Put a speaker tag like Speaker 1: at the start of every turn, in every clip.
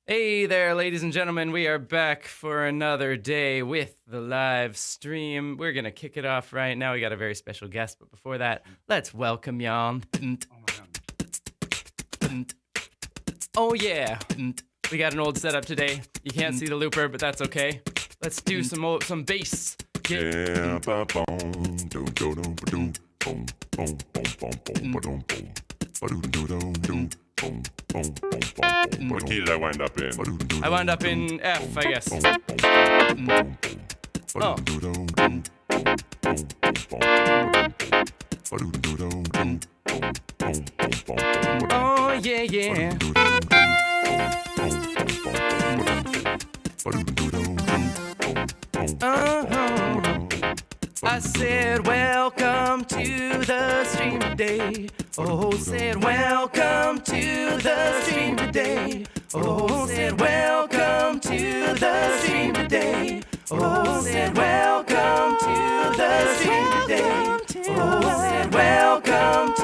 Speaker 1: Hey there, ladies and gentlemen. We are back for another day with the live stream. We're going to kick it off right now. We got a very special guest, but before that, let's welcome y'all. Oh, yeah. We got an old setup today. You can't see the looper, but that's okay. Let's do some bass.
Speaker 2: Yeah, what key did I wind up in?
Speaker 1: I wound up in F, I guess. Oh. Oh, yeah, yeah. I said, welcome to the stream today. Oh, said, welcome to the stream today. Oh, said, welcome to the stream today. Oh, said, welcome to the stream today. Oh, said, welcome to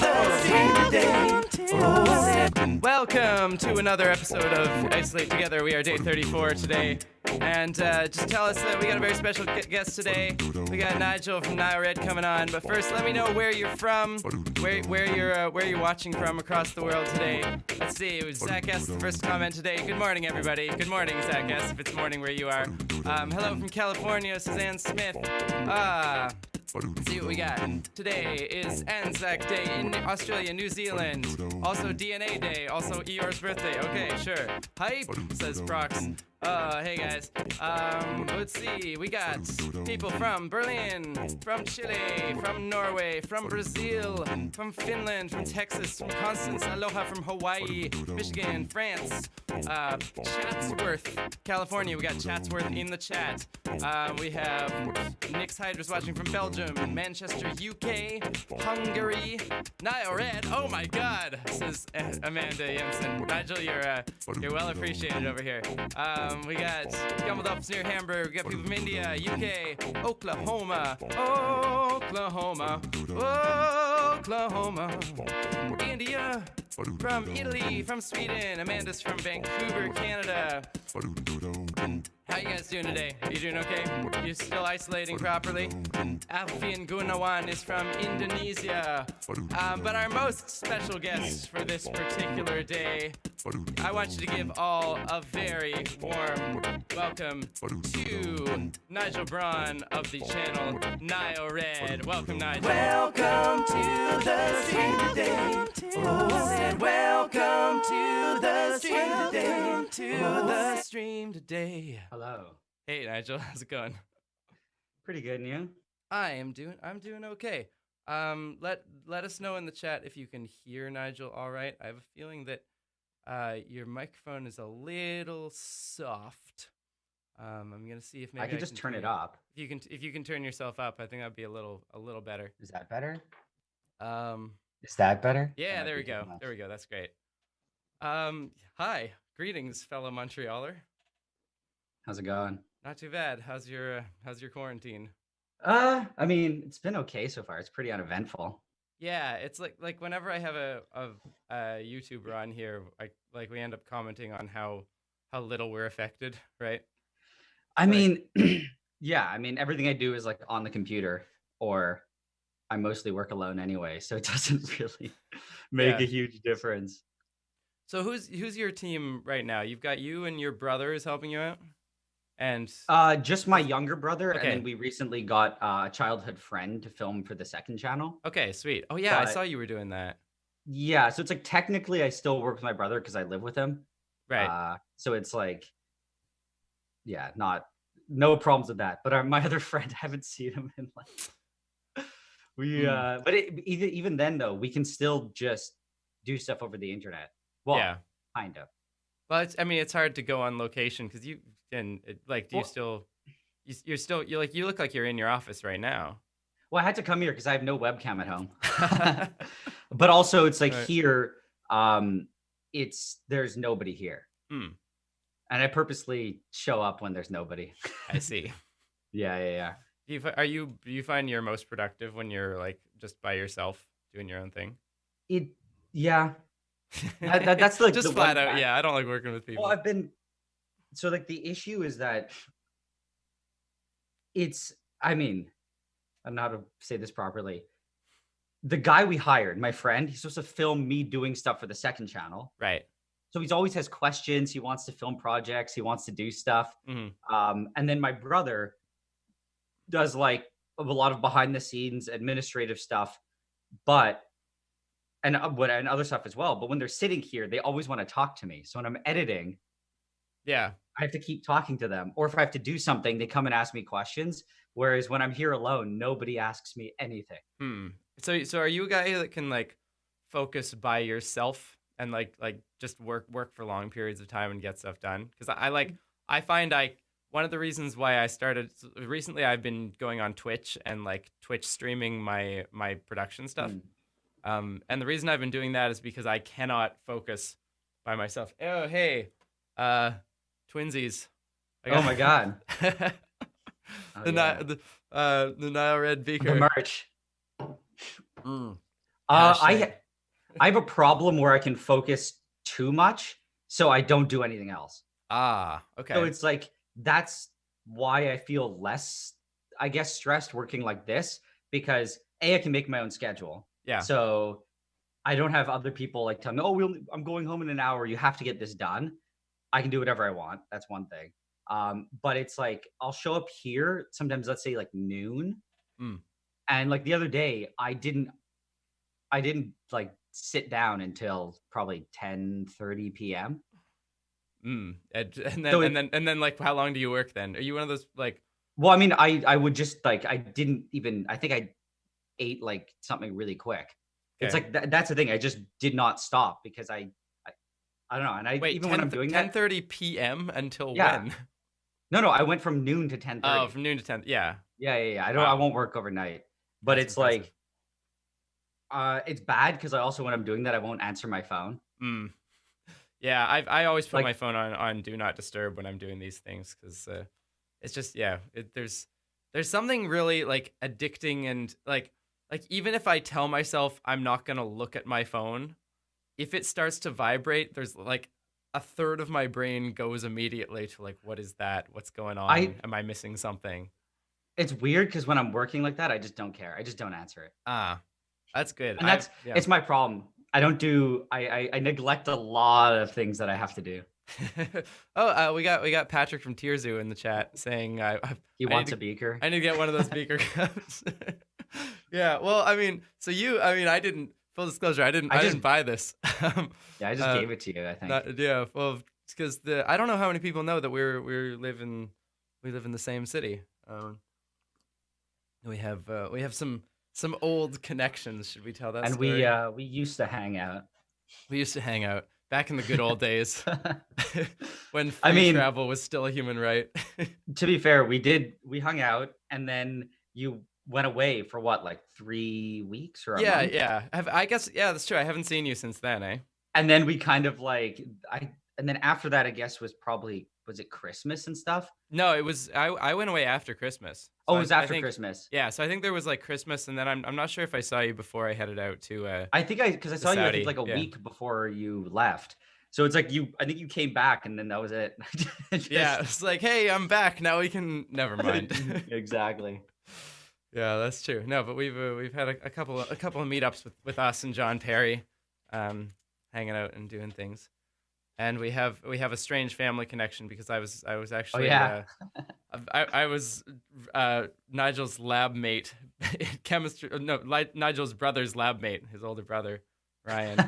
Speaker 1: the stream today. Oh, said, welcome to another episode of Isolate Together. We are day 34 today. And just tell us that we got a very special guest today. We got Nigel from Nilered coming on. But first, let me know where you're from, where you're watching from across the world today. Let's see. It was Zach S. the first comment today. Good morning, everybody. Good morning, Zach S. If it's morning where you are. Hello from California, Suzanne Smith. Let's see what we got. Today is Anzac Day in Australia, New Zealand. Also DNA Day. Also Eeyore's birthday. Okay, sure. Hype, says Prox. Hey guys. Let's see. We got people from Berlin, from Chile, from Norway, from Brazil, from Finland, from Texas, from Constance, aloha from Hawaii, Michigan, France, Chatsworth, California. We got Chatsworth in the chat. We have Nick's Hydras watching from Belgium, Manchester, UK, Hungary, Nilered. Oh my God, says Amanda Jensen. Nigel, you're well appreciated over here. We got Gumbledorf's near Hamburg. We got people from India, UK, Oklahoma, India, from Italy, from Sweden. Amanda's from Vancouver, Canada. How you guys doing today? Are you doing okay? You still isolating properly? Alfian Gunawan is from Indonesia. But our most special guest for this particular day, I want you to give all a very warm welcome to Nigel Braun of the channel Nilered. Welcome, Nigel. Welcome to the stream today. Oh, said welcome to the stream today. To the stream today.
Speaker 3: Hello.
Speaker 1: Hey, Nigel. How's it going?
Speaker 3: Pretty good, and you?
Speaker 1: I'm doing okay. Let us know in the chat if you can hear Nigel all right. I have a feeling that your microphone is a little soft. I'm gonna see if maybe
Speaker 3: I can just turn it up.
Speaker 1: If you can turn yourself up, I think that'd be a little better.
Speaker 3: Is that better?
Speaker 1: Um,
Speaker 3: Is that better?
Speaker 1: yeah, there we go. There we go. That's great. Hi, greetings, fellow Montrealer.
Speaker 3: How's it going?
Speaker 1: Not too bad. How's your quarantine?
Speaker 3: I mean, it's been okay so far. It's pretty uneventful.
Speaker 1: Yeah, it's like whenever I have a YouTuber on here, like we end up commenting on how little we're affected, right?
Speaker 3: I mean, yeah, I mean, everything I do is like on the computer, or I mostly work alone anyway, so it doesn't really make a huge difference.
Speaker 1: So who's your team right now? You've got you and your brother is helping you out? And
Speaker 3: just my younger brother,
Speaker 1: okay.
Speaker 3: And then we recently got a childhood friend to film for the second channel.
Speaker 1: Okay, sweet. Oh yeah, I saw you were doing that.
Speaker 3: Yeah, so it's like technically I still work with my brother because I live with him.
Speaker 1: Right.
Speaker 3: So it's like, yeah, no problems with that. But my other friend, I haven't seen him in like but even then though, we can still just do stuff over the internet. Well, yeah, kind of.
Speaker 1: Well, it's hard to go on location because you can you look like you're in your office right now.
Speaker 3: Well, I had to come here because I have no webcam at home. But also it's like here, there's nobody here. And I purposely show up when there's nobody.
Speaker 1: I see.
Speaker 3: Yeah.
Speaker 1: Do you find you're most productive when you're like just by yourself doing your own thing?
Speaker 3: Yeah. That's the
Speaker 4: just
Speaker 3: the
Speaker 4: flat
Speaker 3: one
Speaker 4: out.
Speaker 3: bad-
Speaker 4: Yeah, I don't like working with people.
Speaker 3: Well, I've been so like the issue is that it's. I mean, I don't know how to say this properly. The guy we hired, my friend, he's supposed to film me doing stuff for the second channel.
Speaker 4: Right.
Speaker 3: So he's always has questions. He wants to film projects. He wants to do stuff.
Speaker 4: Mhm.
Speaker 3: And then my brother does like a lot of behind the scenes administrative stuff, but and other stuff as well. But when they're sitting here, they always want to talk to me. So when I'm editing,
Speaker 4: Yeah.
Speaker 3: I have to keep talking to them. Or if I have to do something, they come and ask me questions. Whereas when I'm here alone, nobody asks me anything.
Speaker 4: So are you a guy that can like focus by yourself and like just work for long periods of time and get stuff done? Because I find one of the reasons why I started recently, I've been going on Twitch and like Twitch streaming my production stuff. And the reason I've been doing that is because I cannot focus by myself. Oh, hey, twinsies.
Speaker 3: Oh my God.
Speaker 4: The Nilered beaker.
Speaker 3: The merch.
Speaker 4: Hashtag.
Speaker 3: I have a problem where I can focus too much, so I don't do anything else.
Speaker 4: Okay.
Speaker 3: So it's like that's why I feel less, I guess, stressed working like this because I can make my own schedule.
Speaker 4: Yeah.
Speaker 3: So I don't have other people like tell me, "Oh, I'm going home in an hour. You have to get this done." I can do whatever I want. That's one thing. But it's like I'll show up here sometimes. Let's say like noon, and like the other day, I didn't like sit down until probably 10:30 p.m.
Speaker 4: And
Speaker 3: So
Speaker 4: then like how long do you work then? Are you one of those like?
Speaker 3: Well, I mean, I would just like I think I ate like something really quick. It's
Speaker 4: Okay.
Speaker 3: like that's the thing. I just did not stop because I don't know. And I
Speaker 4: Wait,
Speaker 3: even when I'm doing that,
Speaker 4: 10:30 p.m. until
Speaker 3: Yeah.
Speaker 4: when?
Speaker 3: no, I went from noon to 10:30.
Speaker 4: Oh, from noon to 10. Yeah.
Speaker 3: Yeah. I
Speaker 4: Wow.
Speaker 3: won't work overnight. But
Speaker 4: That's
Speaker 3: it's
Speaker 4: impressive.
Speaker 3: like it's bad because I also when I'm doing that I won't answer my phone.
Speaker 4: Yeah, I always put
Speaker 3: Like-
Speaker 4: my phone on do not disturb when I'm doing these things because it's just there's something really like addicting and like even if I tell myself I'm not gonna look at my phone, if it starts to vibrate, there's like a third of my brain goes immediately to like, what is that? What's going on? Am I missing something?
Speaker 3: It's weird because when I'm working like that, I just don't care. I just don't answer it.
Speaker 4: That's good.
Speaker 3: And it's my problem. I don't do I neglect a lot of things that I have to do.
Speaker 4: We got Patrick from Tierzoo in the chat saying
Speaker 3: He wants a beaker.
Speaker 4: I need to get one of those beaker cups. Yeah, well, I mean, I didn't. Full disclosure, I didn't buy this.
Speaker 3: Yeah, I just gave it to you. I think.
Speaker 4: Well, because I don't know how many people know that we live in the same city. We have some old connections. Should we tell that?
Speaker 3: And
Speaker 4: story?
Speaker 3: we used to hang out.
Speaker 4: We used to hang out back in the good old days when free travel was still a human right.
Speaker 3: To be fair, we hung out, and then you went away for what, like 3 weeks or a month?
Speaker 4: Yeah. I guess that's true. I haven't seen you since then, eh?
Speaker 3: And then we kind of like and then after that, I guess was it Christmas and stuff?
Speaker 4: No, it was I went away after Christmas.
Speaker 3: Oh, it
Speaker 4: So
Speaker 3: was
Speaker 4: I
Speaker 3: after
Speaker 4: think-
Speaker 3: Christmas.
Speaker 4: Yeah, so I think there was like Christmas, and then I'm not sure if I saw you before I headed out to.
Speaker 3: I think because I saw you, I think
Speaker 4: Saudi,
Speaker 3: like a
Speaker 4: yeah.
Speaker 3: week before you left. So it's like I think you came back, and then that was it.
Speaker 4: Yeah, it's like, hey, I'm back. Now we can. Never mind.
Speaker 3: Exactly.
Speaker 4: Yeah, that's true. No, but we've had a couple of meetups with us and John Perry, hanging out and doing things, and we have a strange family connection because I was actually I was Nigel's lab mate, chemistry. No, Nigel's brother's lab mate, his older brother, Ryan.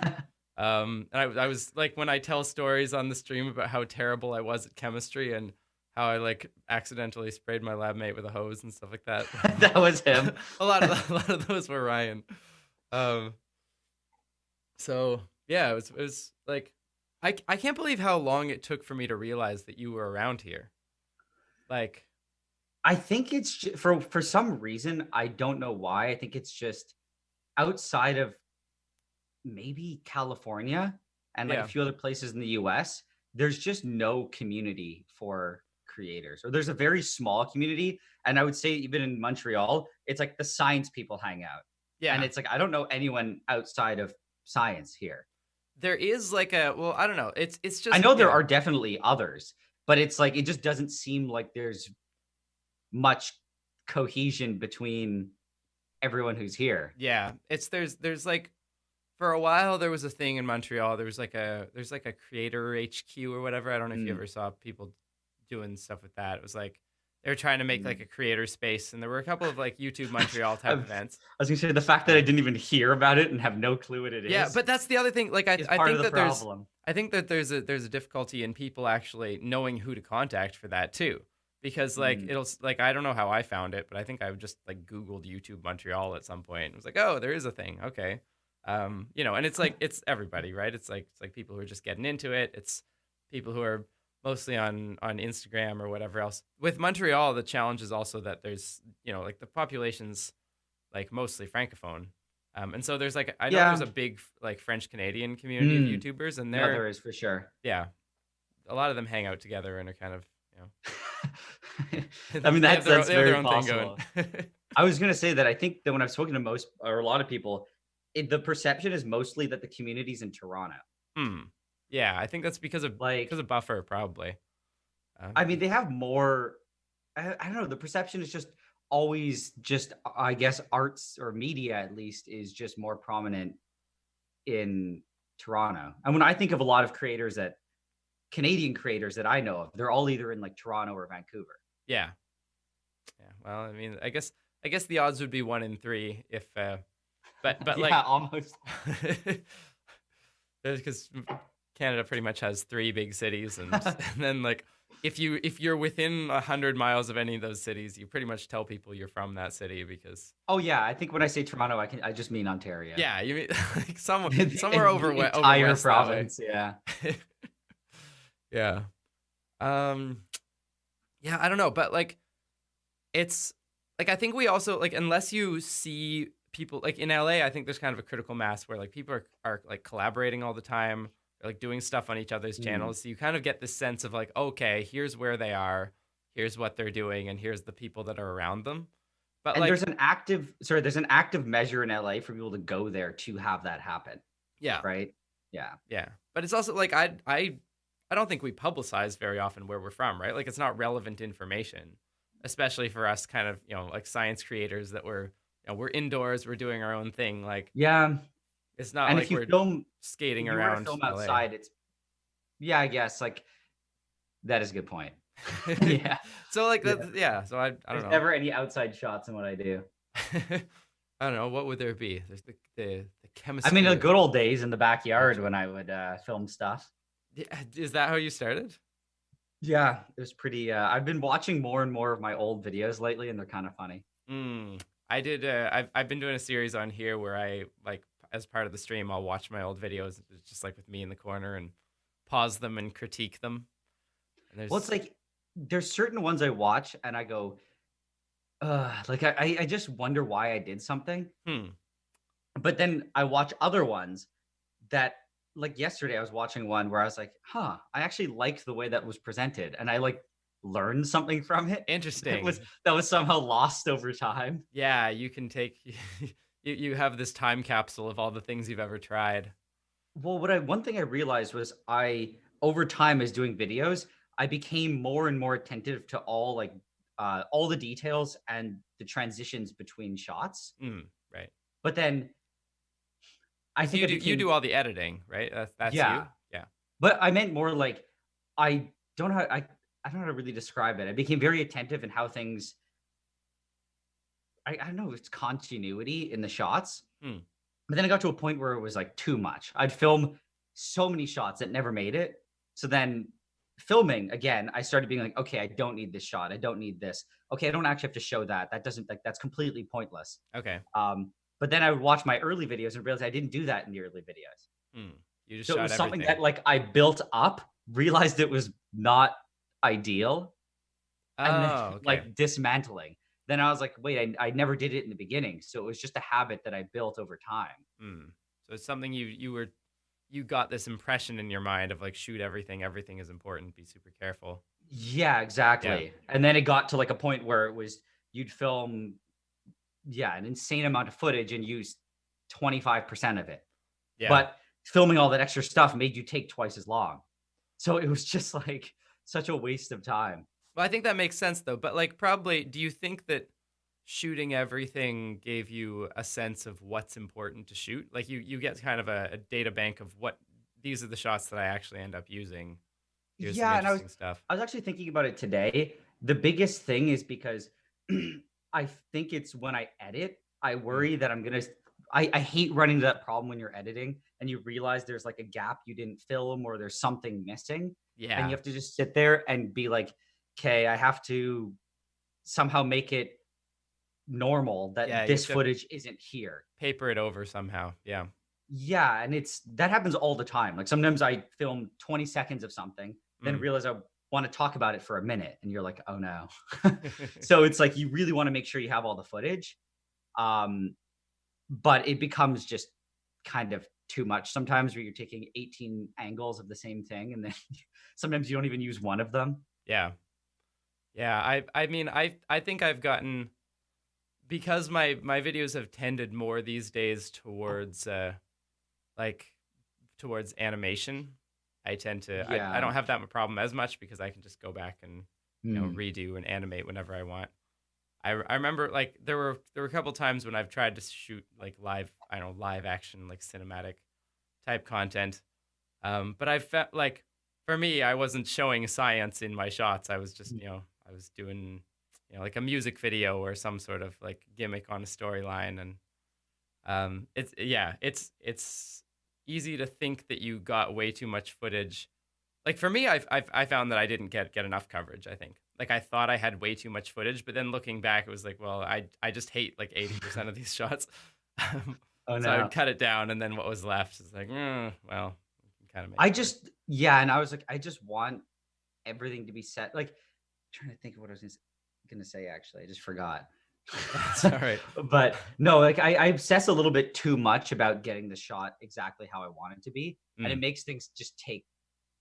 Speaker 4: And I was like, when I tell stories on the stream about how terrible I was at chemistry and how I like accidentally sprayed my lab mate with a hose and stuff like that.
Speaker 3: That was him.
Speaker 4: a lot of those were Ryan. So yeah, it was like I can't believe how long it took for me to realize that you were around here. Like,
Speaker 3: I think it's for some reason, I don't know why. I think it's just outside of maybe California and like
Speaker 4: Yeah.
Speaker 3: a few other places in the US, there's just no community for creators, or there's a very small community. And I would say even in Montreal, it's like the science people hang out.
Speaker 4: yeah,
Speaker 3: And it's like, I don't know anyone outside of science here.
Speaker 4: there is like I don't know. It's just
Speaker 3: I know there are definitely others, but it's like it just doesn't seem like there's much cohesion between everyone who's here.
Speaker 4: Yeah, there's like for a while there was a thing in Montreal. There's like a creator HQ or whatever. I don't know if you ever saw people doing stuff with that. It was like they were trying to make like a creator space, and there were a couple of like YouTube Montreal type events.
Speaker 3: I was gonna say the fact that I didn't even hear about it and have no clue what it is.
Speaker 4: Yeah, but that's the other thing. Like I think that there's a difficulty in people actually knowing who to contact for that too. Because like it'll like I don't know how I found it, but I think I just like Googled YouTube Montreal at some point. It was like, oh, there is a thing. Okay. You know, and it's like it's everybody, right? It's like people who are just getting into it. It's people who are mostly on Instagram or whatever else. With Montreal, the challenge is also that there's, you know, like the population's like mostly francophone. And so there's like I know there's a big like French Canadian community of YouTubers, and
Speaker 3: there is for sure.
Speaker 4: Yeah. A lot of them hang out together and are kind of, you know,
Speaker 3: I mean, that's very
Speaker 4: own
Speaker 3: possible.
Speaker 4: thing going.
Speaker 3: I was going to say that I think that when I've spoken to most or a lot of people, the perception is mostly that the community's in Toronto.
Speaker 4: Yeah, I think that's because of Buffer, probably.
Speaker 3: I mean, they have more. I don't know. The perception is just always just, I guess, arts or media at least is just more prominent in Toronto. And when I think of a lot of Canadian creators that I know of, they're all either in like Toronto or Vancouver.
Speaker 4: Yeah. Well, I mean, I guess the odds would be 1 in 3 if, but
Speaker 3: yeah,
Speaker 4: like
Speaker 3: almost.
Speaker 4: Because Canada pretty much has 3 big cities, and then like if you're within 100 miles of any of those cities, you pretty much tell people you're from that city because.
Speaker 3: Oh yeah, I think when I say Toronto, I just mean Ontario.
Speaker 4: Yeah, you mean like somewhere over
Speaker 3: entire
Speaker 4: west
Speaker 3: province. Yeah.
Speaker 4: Yeah. Yeah, I don't know, but like it's like I think we also like unless you see people like in LA, I think there's kind of a critical mass where like people are like collaborating all the time, like doing stuff on each other's channels. So you kind of get this sense of like, okay, here's where they are, here's what they're doing, and here's the people that are around them. But
Speaker 3: and
Speaker 4: like
Speaker 3: there's an active measure in LA for people to go there to have that happen.
Speaker 4: Yeah.
Speaker 3: Right. Yeah.
Speaker 4: Yeah. But it's also like I don't think we publicize very often where we're from, right? Like it's not relevant information, especially for us kind of, you know, like science creators that we're indoors, we're doing our own thing. Like,
Speaker 3: yeah,
Speaker 4: it's not
Speaker 3: and
Speaker 4: like
Speaker 3: if you
Speaker 4: we're
Speaker 3: film,
Speaker 4: skating
Speaker 3: if you
Speaker 4: around
Speaker 3: film
Speaker 4: LA.
Speaker 3: outside. I guess like that is a good point. Yeah.
Speaker 4: So like, so I don't
Speaker 3: There's
Speaker 4: know.
Speaker 3: never any outside shots in what I do.
Speaker 4: I don't know. What would there be? There's the chemistry.
Speaker 3: I mean, the good old days in the backyard when I would film stuff.
Speaker 4: Yeah, is that how you started?
Speaker 3: Yeah, it was pretty. I've been watching more and more of my old videos lately, and they're kind of funny.
Speaker 4: I did. I've been doing a series on here where I like as part of the stream, I'll watch my old videos, it's just like with me in the corner and pause them and critique them. And
Speaker 3: well, it's like there's certain ones I watch and I go, like I just wonder why I did something. But then I watch other ones that. Like yesterday, I was watching one where I was like, I actually liked the way that was presented. And I like learned something from it.
Speaker 4: Interesting.
Speaker 3: That was somehow lost over time.
Speaker 4: Yeah, you can take, you have this time capsule of all the things you've ever tried.
Speaker 3: Well, one thing I realized was over time as doing videos, I became more and more attentive to all the details and the transitions between shots.
Speaker 4: Right.
Speaker 3: But then I think
Speaker 4: you do all the editing, right? That's you. Yeah.
Speaker 3: But I meant more like I don't know how to really describe it. I became very attentive in how things. I don't know. It's continuity in the shots. But then I got to a point where it was like too much. I'd film so many shots that never made it. So then filming again, I started being like, okay, I don't need this shot. I don't need this. Okay, I don't actually have to show that. That doesn't that's completely pointless.
Speaker 4: Okay.
Speaker 3: But then I would watch my early videos and realize I didn't do that in the early videos.
Speaker 4: You just
Speaker 3: so
Speaker 4: shot
Speaker 3: it was something
Speaker 4: everything.
Speaker 3: that like I built up, realized it was not ideal, and then like dismantling. Then I was like, wait, I never did it in the beginning. So it was just a habit that I built over time.
Speaker 4: So it's something you got this impression in your mind of like, shoot everything is important, be super careful.
Speaker 3: Yeah, exactly. Yeah. And then it got to like a point where it was you'd film an insane amount of footage and use 25% of it.
Speaker 4: Yeah.
Speaker 3: But filming all that extra stuff made you take twice as long. So it was just like such a waste of time.
Speaker 4: Well, I think that makes sense though. But like, probably, do you think that shooting everything gave you a sense of what's important to shoot? Like, you get kind of a data bank of what these are the shots that I actually end up using. Here's some
Speaker 3: Yeah, and
Speaker 4: interesting stuff.
Speaker 3: I was actually thinking about it today. The biggest thing is because I think it's when I edit, I worry that I hate running into that problem when you're editing and you realize there's like a gap you didn't film or there's something missing. And
Speaker 4: Yeah,
Speaker 3: you have to just sit there and be like, okay, I have to somehow make it normal that
Speaker 4: yeah, you
Speaker 3: this
Speaker 4: have to
Speaker 3: footage isn't here.
Speaker 4: paper it over somehow. Yeah.
Speaker 3: Yeah, and that happens all the time. Like sometimes I film 20 seconds of something, then
Speaker 4: Mm.
Speaker 3: realize I want to talk about it for a minute, and you're like, oh no. So it's like you really want to make sure you have all the footage. But it becomes just kind of too much sometimes where you're taking 18 angles of the same thing, and then sometimes you don't even use one of them.
Speaker 4: Yeah. Yeah. I mean, I think I've gotten, because my videos have tended more these days towards like towards animation. I tend to I
Speaker 3: Yeah.
Speaker 4: don't have that problem as much because I can just go back and
Speaker 3: Mm.
Speaker 4: redo and animate whenever I want. I remember like there were a couple times when I've tried to shoot like live action, like cinematic type content. But I felt like, for me, I wasn't showing science in my shots. I was just, I was doing, like a music video or some sort of like gimmick on a storyline. And it's easy to think that you got way too much footage. Like for me, I found that I didn't get enough coverage, I think. Like I thought I had way too much footage, but then looking back, it was like, well, I just hate like 80% of these shots.
Speaker 3: Oh
Speaker 4: So I
Speaker 3: no.
Speaker 4: would cut it down, and then what was left is like, well, we can kind of make
Speaker 3: I
Speaker 4: it work.
Speaker 3: just yeah, and I was like, I just want everything to be set. Like trying to think of what I was gonna say actually. I just forgot.
Speaker 4: That's all right.
Speaker 3: But no, like I obsess a little bit too much about getting the shot exactly how I want it to be. And it
Speaker 4: Mm.
Speaker 3: makes things just take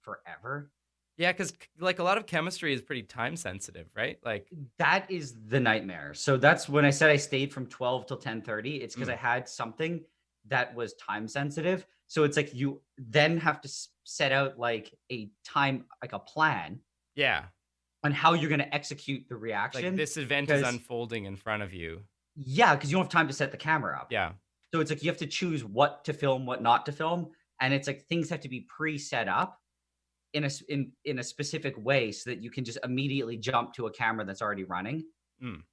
Speaker 3: forever.
Speaker 4: Yeah, because like a lot of chemistry is pretty time sensitive, right? Like,
Speaker 3: That is the nightmare. So that's when I said I stayed from 12 till 10:30. It's because
Speaker 4: Mm.
Speaker 3: I had something that was time sensitive. So it's like you then have to set out like a time, like a plan
Speaker 4: yeah,
Speaker 3: on how you're going to execute the
Speaker 4: like
Speaker 3: reaction.
Speaker 4: this event is
Speaker 3: Because
Speaker 4: unfolding in front of you.
Speaker 3: yeah, because you don't have time to set the camera up.
Speaker 4: Yeah.
Speaker 3: So it's like you have to choose what to film, what not to film, and it's like things have to be pre-set up in a specific way so that you can just immediately jump to a camera that's already running.
Speaker 4: Mm.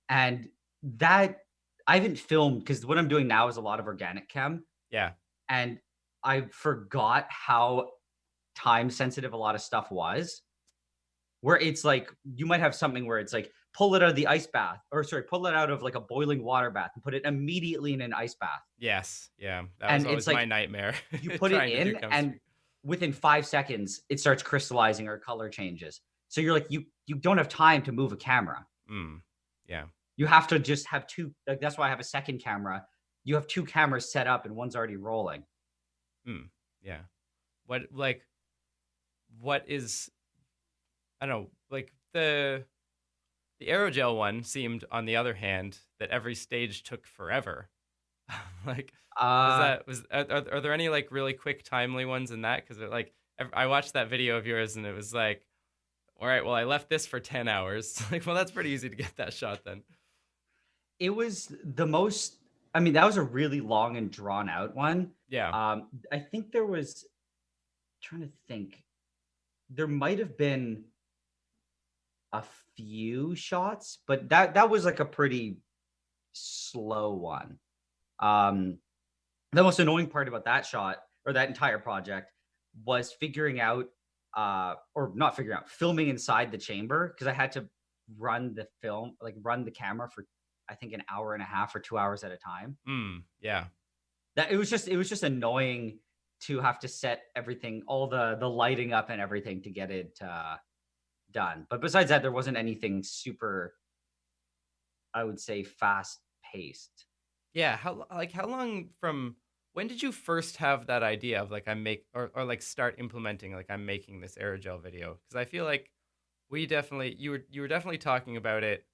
Speaker 3: And that I haven't filmed because what I'm doing now is a lot of organic chem,
Speaker 4: Yeah.
Speaker 3: and I forgot how time sensitive a lot of stuff was. Where it's like you might have something where it's like pull it out of the ice bath, or sorry, pull it out of like a boiling water bath and put it immediately in an ice bath.
Speaker 4: Yes. Yeah. That was
Speaker 3: And
Speaker 4: always
Speaker 3: it's like
Speaker 4: my nightmare.
Speaker 3: you put it
Speaker 4: trying to do
Speaker 3: in, and
Speaker 4: chemistry.
Speaker 3: within 5 seconds, it starts crystallizing or color changes. So you're like, you don't have time to move a camera.
Speaker 4: Mm. Yeah.
Speaker 3: You have to just have two. Like that's why I have a second camera. You have two cameras set up, and one's already rolling.
Speaker 4: Mm. Yeah. What is, I don't know, like the aerogel one seemed, on the other hand, that every stage took forever. Like, are there any like really quick, timely ones in that? Because like I watched that video of yours and it was like, all right, well, I left this for 10 hours. Like, well, that's pretty easy to get that shot then.
Speaker 3: It was the most. I mean, that was a really long and drawn out one.
Speaker 4: Yeah.
Speaker 3: I think there was. Trying to think, there might have been a few shots, but that was like a pretty slow one. The most annoying part about that shot or that entire project was figuring out or not figuring out, filming inside the chamber, because I had to run the camera for I think an hour and a half or 2 hours at a time.
Speaker 4: Mm. Yeah.
Speaker 3: That it was just annoying to have to set everything, all the lighting up and everything to get it done. But besides that, there wasn't anything super, I would say, fast paced.
Speaker 4: Yeah. How long from when did you first have that idea of like or like start implementing like I'm making this aerogel video? Because I feel like you were definitely talking about it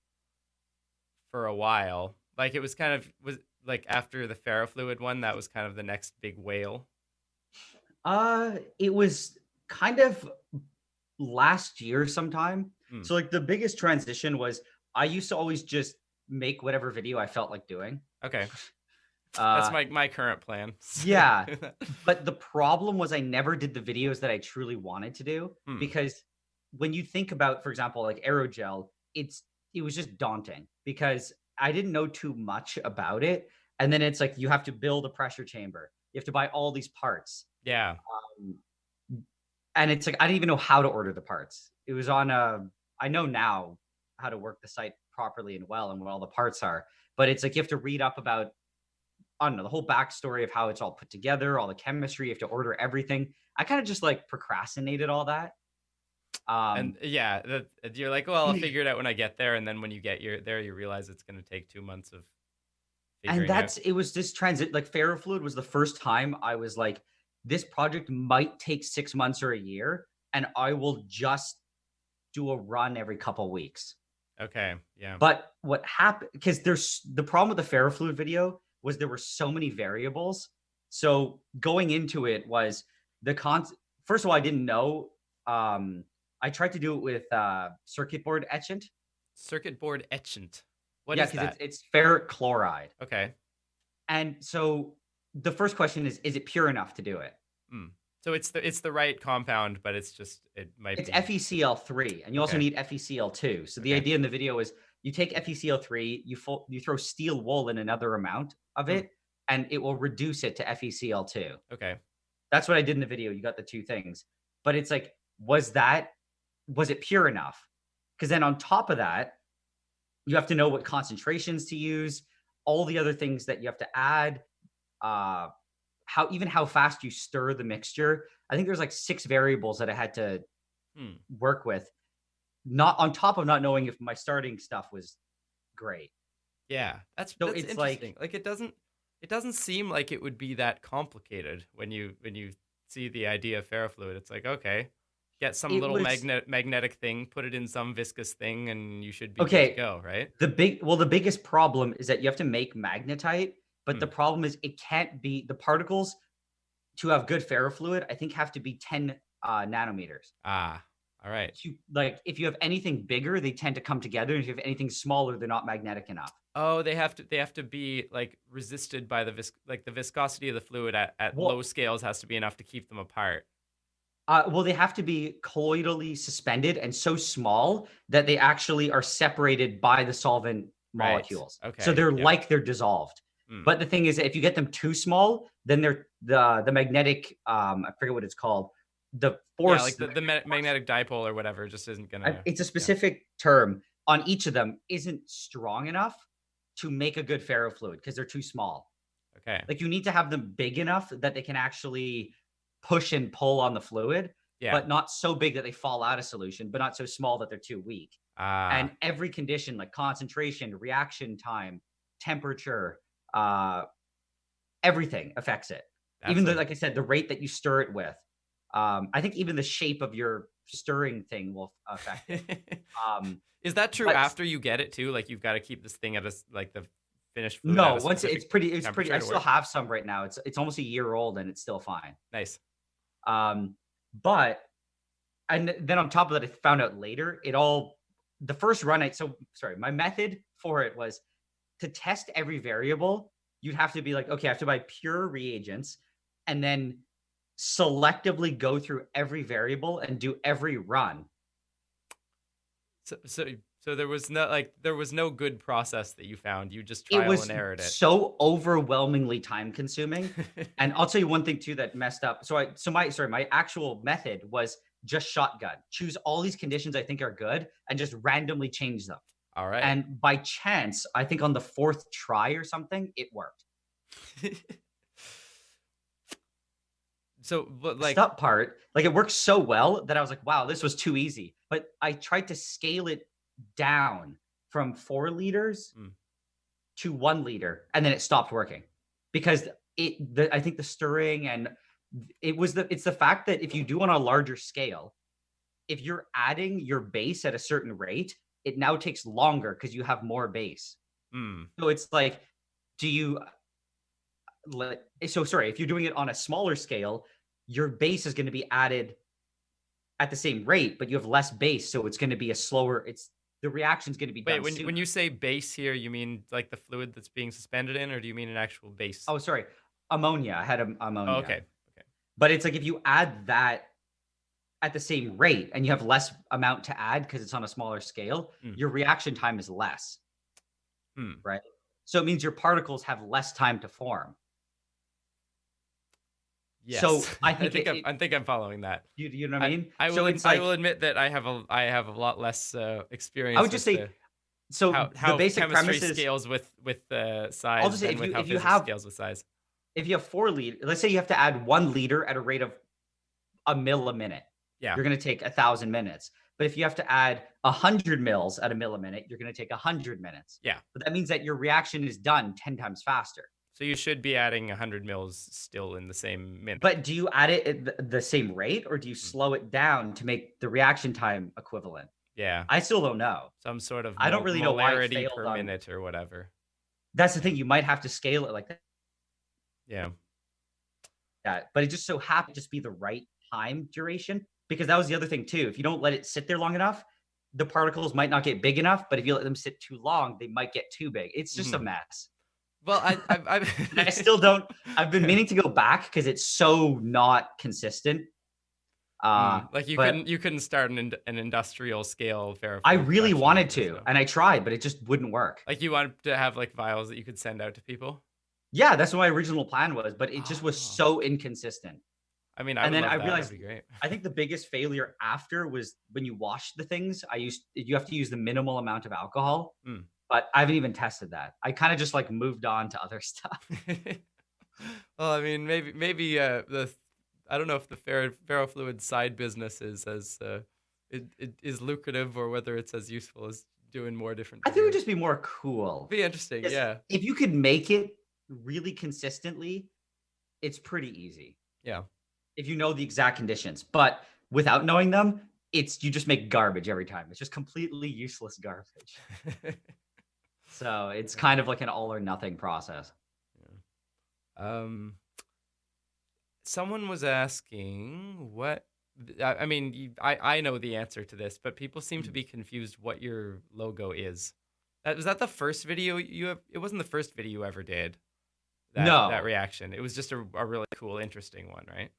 Speaker 4: for a while. Like it was kind of was like after the ferrofluid one, that was kind of the next big whale.
Speaker 3: It was kind of last year sometime.
Speaker 4: Hmm.
Speaker 3: So like the biggest transition was I used to always just make whatever video I felt like doing.
Speaker 4: Okay. That's
Speaker 3: Uh,
Speaker 4: my current plan.
Speaker 3: yeah. But the problem was I never did the videos that I truly wanted to do
Speaker 4: Hmm.
Speaker 3: because when you think about, for example, like aerogel, it was just daunting because I didn't know too much about it. And then it's like you have to build a pressure chamber. You have to buy all these parts.
Speaker 4: Yeah.
Speaker 3: Um, and it's like I didn't even know how to order the parts. It was on I know now how to work the site properly and well and what all the parts are. But it's like you have to read up about I don't know, the whole backstory of how it's all put together, all the chemistry, you have to order everything. I kind of just like procrastinated all that.
Speaker 4: And yeah, you're like, well, I'll figure it out when I get there. And then when you get there, you realize it's going to take 2 months of figuring out.
Speaker 3: It was this transit, like Ferrofluid was the first time I was like, this project might take 6 months or a year, and I will just do a run every couple weeks.
Speaker 4: Okay. Yeah.
Speaker 3: But what happened, because there's the problem with the Ferrofluid video was there were so many variables. So going into it was first of all, I didn't know. I tried to do it with circuit board etchant.
Speaker 4: Circuit board etchant. What
Speaker 3: Yeah,
Speaker 4: is
Speaker 3: because
Speaker 4: that?
Speaker 3: it's ferric chloride.
Speaker 4: Okay.
Speaker 3: And so the first question is it pure enough to do it?
Speaker 4: So it's the right compound, but it's might
Speaker 3: It's
Speaker 4: be.
Speaker 3: FeCl3, and you also
Speaker 4: Okay.
Speaker 3: need FeCl2. So the
Speaker 4: Okay.
Speaker 3: idea in the video is you take FeCl3, you throw steel wool in another amount of it, and it will reduce it to FeCl2.
Speaker 4: Okay.
Speaker 3: That's what I did in the video. You got the two things. But it's like, was it pure enough? Because then on top of that, you have to know what concentrations to use, all the other things that you have to add, how fast you stir the mixture. I think there's like 6 variables that I had to work with. Not on top of not knowing if my starting stuff was great.
Speaker 4: Yeah, that's
Speaker 3: it's
Speaker 4: interesting. Like it doesn't seem like it would be that complicated when you see the idea of ferrofluid. It's like, okay, get some little magnetic thing, put it in some viscous thing, and you should be good to go, right?
Speaker 3: The biggest problem is that you have to make magnetite, but the problem is it can't be the particles to have good ferrofluid. I think have to be 10 nanometers.
Speaker 4: Ah, all right.
Speaker 3: Like if you have anything bigger, they tend to come together. And if you have anything smaller, they're not magnetic enough.
Speaker 4: Oh, they have to be like resisted by the viscosity of the fluid at low scales has to be enough to keep them apart.
Speaker 3: Well, they have to be colloidally suspended and so small that they actually are separated by the solvent molecules.
Speaker 4: Okay.
Speaker 3: So they're they're dissolved. But the thing is, if you get them too small, then they're the magnetic. I forget what it's called. The force,
Speaker 4: like the magnetic dipole or whatever, just isn't gonna.
Speaker 3: It's a specific term on each of them. Isn't strong enough to make a good ferrofluid because they're too small.
Speaker 4: Okay.
Speaker 3: Like you need to have them big enough that they can actually push and pull on the fluid, but not so big that they fall out of solution, but not so small that they're too weak. And every condition like concentration, reaction time, temperature, everything affects it. Even though, like I said, the rate that you stir it with. I think even the shape of your stirring thing will affect it.
Speaker 4: Is that true after you get it too? Like you've got to keep this thing at the finished fluid.
Speaker 3: No, once it's pretty. I still have some right now. It's almost a year old and it's still fine.
Speaker 4: Nice.
Speaker 3: But and then on top of that, I found out later the first run. My method for it was to test every variable. You'd have to be like, okay, I have to buy pure reagents and then selectively go through every variable and do every run.
Speaker 4: So there was no good process that you found. You just trial and errored it.
Speaker 3: So overwhelmingly time consuming. And I'll tell you one thing too that messed up. My actual method was just shotgun. Choose all these conditions I think are good and just randomly change them.
Speaker 4: All right.
Speaker 3: And by chance, I think on the 4th try or something, it worked.
Speaker 4: So, but like
Speaker 3: that part, like it worked so well that I was like, wow, this was too easy. But I tried to scale it down from 4 liters to 1 liter, and then it stopped working because I think the stirring and it's the fact that if you do on a larger scale, if you're adding your base at a certain rate, it now takes longer because you have more base. So it's like, if you're doing it on a smaller scale, your base is going to be added at the same rate, but you have less base, so it's going to be a slower. The reaction's going to be
Speaker 4: Wait,
Speaker 3: done
Speaker 4: when
Speaker 3: sooner.
Speaker 4: you say base here, you mean like the fluid that's being suspended in, or do you mean an actual base?
Speaker 3: Oh, sorry, ammonia. I had
Speaker 4: Oh,
Speaker 3: ammonia.
Speaker 4: okay. Okay.
Speaker 3: But it's like if you add that at the same rate and you have less amount to add because it's on a smaller scale, your reaction time is less. Right? So it means your particles have less time to form.
Speaker 4: Yes.
Speaker 3: So I
Speaker 4: I
Speaker 3: think
Speaker 4: think I think I'm following that.
Speaker 3: you know what I mean?
Speaker 4: I
Speaker 3: So
Speaker 4: will
Speaker 3: it's like,
Speaker 4: I will admit that I have a lot less experience.
Speaker 3: I would just say, so
Speaker 4: how
Speaker 3: the basic
Speaker 4: chemistry
Speaker 3: premise is,
Speaker 4: scales with size
Speaker 3: I'll just say,
Speaker 4: and with how
Speaker 3: if you
Speaker 4: physics
Speaker 3: have
Speaker 4: scales with size.
Speaker 3: if you have 4 liters, let's say you have to add 1 liter at a rate of a mil a minute.
Speaker 4: Yeah.
Speaker 3: You're going to take 1,000 minutes. But if you have to add 100 mils at a mil a minute, you're going to take 100 minutes.
Speaker 4: Yeah.
Speaker 3: But that means that your reaction is done 10 times faster.
Speaker 4: So you should be adding 100 mils still in the same minute.
Speaker 3: But do you add it at the same rate, or do you slow it down to make the reaction time equivalent?
Speaker 4: Yeah.
Speaker 3: I still don't know.
Speaker 4: Some sort of
Speaker 3: I don't really know why it
Speaker 4: molarity
Speaker 3: failed
Speaker 4: per
Speaker 3: on-
Speaker 4: minute or whatever.
Speaker 3: That's the thing. You might have to scale it like that.
Speaker 4: Yeah.
Speaker 3: But it just so happened to just be the right time duration, because that was the other thing too. If you don't let it sit there long enough, the particles might not get big enough. But if you let them sit too long, they might get too big. It's just a mess.
Speaker 4: Well,
Speaker 3: I still don't. I've been meaning to go back because it's so not consistent.
Speaker 4: like you
Speaker 3: but
Speaker 4: couldn't start an industrial scale Ferrofluid
Speaker 3: I really
Speaker 4: production
Speaker 3: wanted
Speaker 4: with this,
Speaker 3: to,
Speaker 4: though.
Speaker 3: and I tried, but it just wouldn't work.
Speaker 4: Like you wanted to have like vials that you could send out to people.
Speaker 3: Yeah, that's what my original plan was, but it just was
Speaker 4: Oh.
Speaker 3: so inconsistent.
Speaker 4: I mean,
Speaker 3: And then
Speaker 4: love
Speaker 3: I
Speaker 4: that.
Speaker 3: realized-
Speaker 4: That'd be great.
Speaker 3: I think the biggest failure after was when you wash the things. You have to use the minimal amount of alcohol, but I haven't even tested that. I kind of just like moved on to other stuff.
Speaker 4: Well, I mean, maybe I don't know if the ferrofluid side business is as it is lucrative, or whether it's as useful as doing more different.
Speaker 3: I think it would
Speaker 4: videos.
Speaker 3: just be more cool.
Speaker 4: Be interesting.
Speaker 3: Yes,
Speaker 4: Yeah.
Speaker 3: if you could make it really consistently, it's pretty easy.
Speaker 4: Yeah.
Speaker 3: If you know the exact conditions, but without knowing them, you just make garbage every time. It's just completely useless garbage. So it's kind of like an all or nothing process.
Speaker 4: Someone was asking what. I mean, I know the answer to this, but people seem to be confused what your logo is. Was that the first video it wasn't the first video you ever did.
Speaker 3: No.
Speaker 4: That reaction. It was just a really cool, interesting one, right?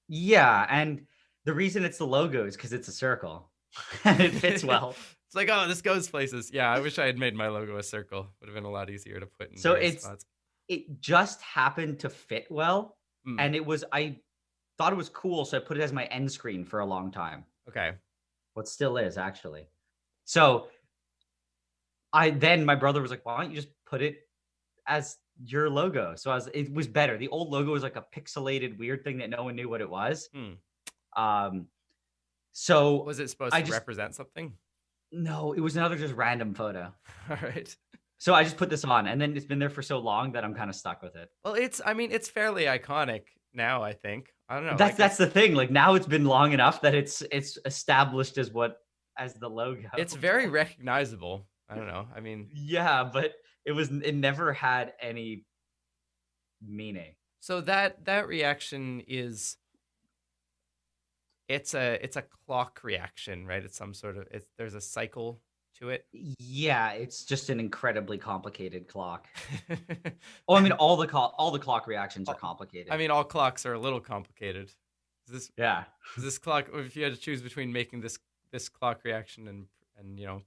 Speaker 3: Yeah, and the reason it's the logo is because it's a circle. And it fits well.
Speaker 4: It's like, oh, this goes places. Yeah, I wish I had made my logo a circle. Would have been a lot easier to put in
Speaker 3: So
Speaker 4: various spots.
Speaker 3: it just happened to fit well. And I thought it was cool, so I put it as my end screen for a long time.
Speaker 4: Okay.
Speaker 3: What still is, actually. So then my brother was like, why don't you just put it as your logo? So it was better. The old logo was like a pixelated weird thing that no one knew what it was. So
Speaker 4: Was it supposed to represent something?
Speaker 3: No, it was another just random photo.
Speaker 4: All right.
Speaker 3: So I just put this on, and then it's been there for so long that I'm kind of stuck with it.
Speaker 4: Well, it's fairly iconic now, I think. I don't know.
Speaker 3: That's the thing. Like now it's been long enough that it's established as the logo.
Speaker 4: It's very recognizable. I don't know. I mean,
Speaker 3: yeah, but it never had any meaning.
Speaker 4: So that reaction is it's a clock reaction, right? It's some sort of there's a cycle to it.
Speaker 3: Yeah, it's just an incredibly complicated clock. Oh, I mean, all the clock reactions are complicated.
Speaker 4: I mean, all clocks are a little complicated. Is this clock, if you had to choose between making this clock reaction and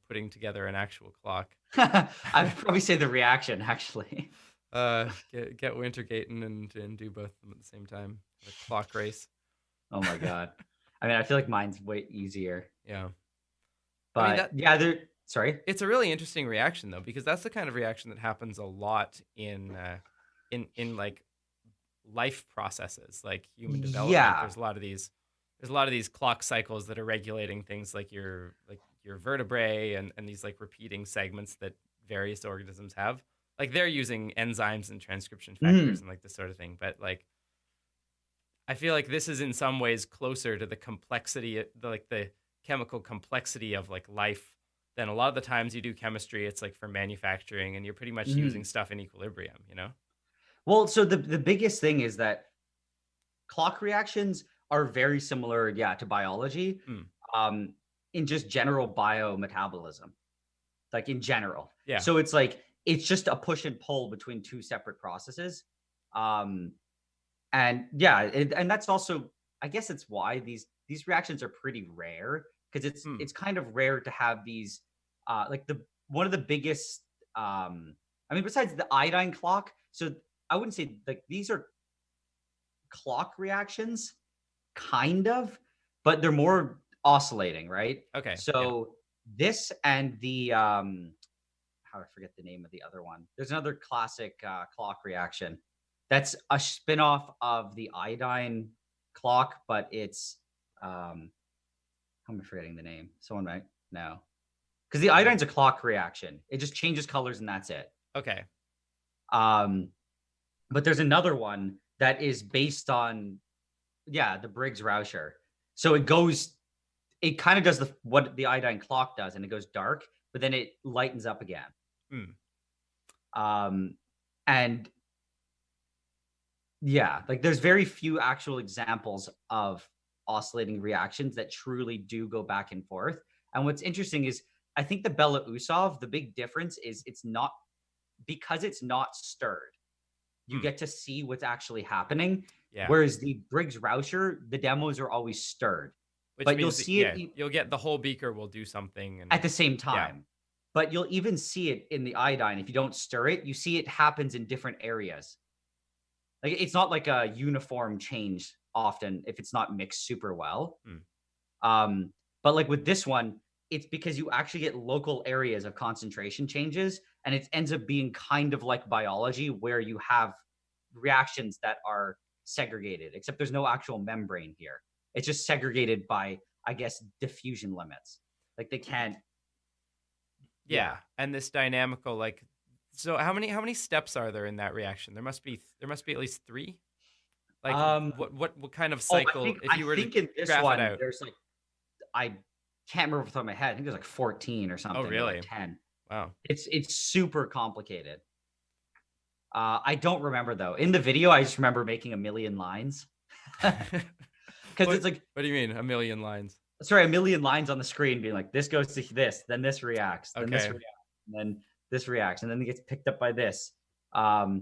Speaker 4: putting together an actual clock,
Speaker 3: I'd probably say the reaction, actually.
Speaker 4: get Wintergaten and do both of them at the same time. A clock race.
Speaker 3: Oh my god. I mean, I feel like mine's way easier.
Speaker 4: Yeah.
Speaker 3: But sorry.
Speaker 4: It's a really interesting reaction though, because that's the kind of reaction that happens a lot in like life processes, like human development.
Speaker 3: Yeah.
Speaker 4: There's a lot of these clock cycles that are regulating things like your vertebrae and these like repeating segments that various organisms have. Like they're using enzymes and transcription factors and like this sort of thing. But like, I feel like this is in some ways closer to the complexity, the chemical complexity of like life than a lot of the times you do chemistry. It's like for manufacturing, and you're pretty much using stuff in equilibrium, you know?
Speaker 3: Well, so the biggest thing is that clock reactions are very similar, to biology, in just general biometabolism, like in general.
Speaker 4: Yeah.
Speaker 3: So it's like, it's just a push and pull between two separate processes. And and that's also, I guess it's why these reactions are pretty rare, because it's kind of rare to have these, like one of the biggest, I mean, besides the iodine clock. So I wouldn't say like these are clock reactions, kind of, but they're more oscillating, right?
Speaker 4: Okay.
Speaker 3: So this and the how I forget the name of the other one. There's another classic clock reaction that's a spin-off of the iodine clock, but it's how am I forgetting the name? Someone might know. Because the iodine's a clock reaction. It just changes colors and that's it.
Speaker 4: Okay.
Speaker 3: But there's another one that is based on, the Briggs-Rauscher. So it kind of does what the iodine clock does, and it goes dark, but then it lightens up again. And like there's very few actual examples of oscillating reactions that truly do go back and forth. And what's interesting is, I think the Belousov, the big difference is it's not stirred. You get to see what's actually happening. Yeah. Whereas the Briggs-Rauscher, the demos are always stirred. But you'll see it.
Speaker 4: You'll get the whole beaker will do something
Speaker 3: at the same time. Yeah. But you'll even see it in the iodine. If you don't stir it, you see it happens in different areas. Like it's not like a uniform change often if it's not mixed super well. But like with this one, it's because you actually get local areas of concentration changes, and it ends up being kind of like biology, where you have reactions that are segregated, except there's no actual membrane here. It's just segregated by, I guess, diffusion limits. Like they can't.
Speaker 4: Yeah. And this dynamical, like, so how many steps are there in that reaction? There must be at least 3. Like what kind of cycle?
Speaker 3: If you were to in this graph one, it out, there's like, I can't remember off the top of my head. I think there's like 14 or something.
Speaker 4: Oh, really?
Speaker 3: Like 10.
Speaker 4: Wow.
Speaker 3: It's super complicated. I don't remember though. In the video, I just remember making a million lines. Because it's like,
Speaker 4: what do you mean a million lines?
Speaker 3: Sorry, a million lines on the screen being like, this goes to this, then this reacts, then this reacts, and then this reacts, and then it gets picked up by this. I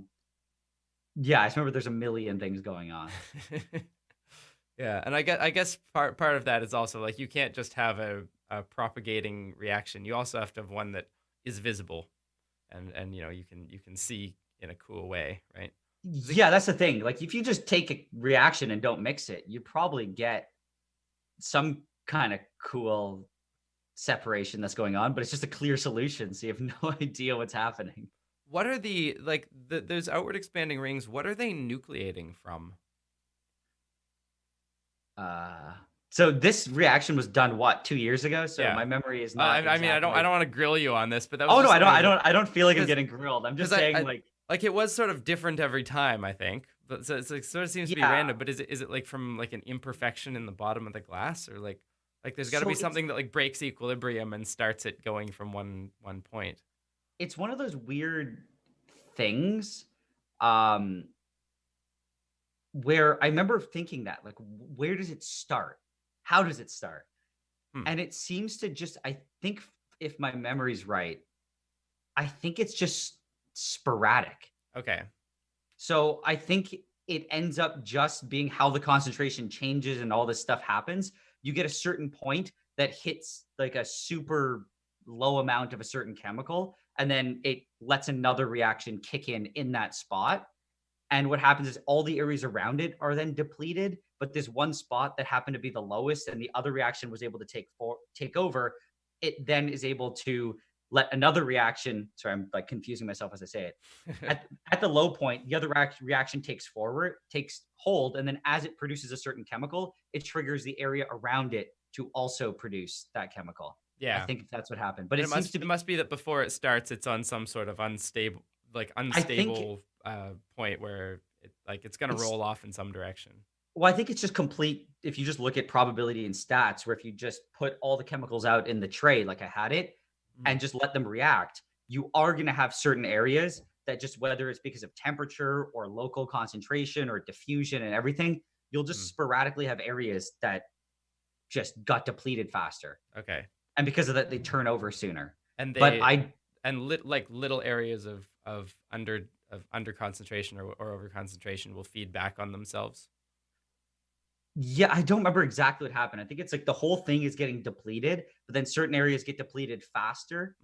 Speaker 3: just remember there's a million things going on.
Speaker 4: Yeah, and I guess part of that is also like you can't just have a propagating reaction. You also have to have one that is visible, and you can see in a cool way, right?
Speaker 3: Yeah, that's the thing. Like if you just take a reaction and don't mix it, you probably get some kind of cool separation that's going on, but it's just a clear solution, so you have no idea what's happening.
Speaker 4: What are those outward expanding rings? What are they nucleating from?
Speaker 3: So this reaction was done 2 years ago. So my memory is not.
Speaker 4: I mean, I don't want to grill you on this, but that was.
Speaker 3: I don't feel like I'm getting grilled. I'm just saying
Speaker 4: like it was sort of different every time, I think. But so it sort of seems to be random. But is it like from like an imperfection in the bottom of the glass, or like there's got to be something that like breaks equilibrium and starts it going from one point?
Speaker 3: It's one of those weird things. Where I remember thinking that, like, where does it start? How does it start? And it seems to just, I think if my memory's right, I think it's just sporadic.
Speaker 4: Okay.
Speaker 3: So I think it ends up just being how the concentration changes and all this stuff happens. You get a certain point that hits like a super low amount of a certain chemical, and then it lets another reaction kick in that spot. And what happens is all the areas around it are then depleted, but this one spot that happened to be the lowest and the other reaction was able to take over, it then is able to let another reaction, sorry, I'm like confusing myself as I say it. At the low point, the other reaction takes hold, and then as it produces a certain chemical, it triggers the area around it to also produce that chemical.
Speaker 4: Yeah.
Speaker 3: I think that's what happened. But
Speaker 4: it must be that before it starts, it's on some sort of unstable point where it's going to roll off in some direction.
Speaker 3: Well, I think it's just complete. If you just look at probability and stats, where if you just put all the chemicals out in the tray, like I had it, and just let them react, you are going to have certain areas that just, whether it's because of temperature or local concentration or diffusion and everything, You'll just sporadically have areas that just got depleted faster.
Speaker 4: Okay.
Speaker 3: And because of that, they turn over sooner.
Speaker 4: And like little areas of under concentration or over concentration will feed back on themselves.
Speaker 3: Yeah, I don't remember exactly what happened. I think it's like the whole thing is getting depleted, but then certain areas get depleted faster.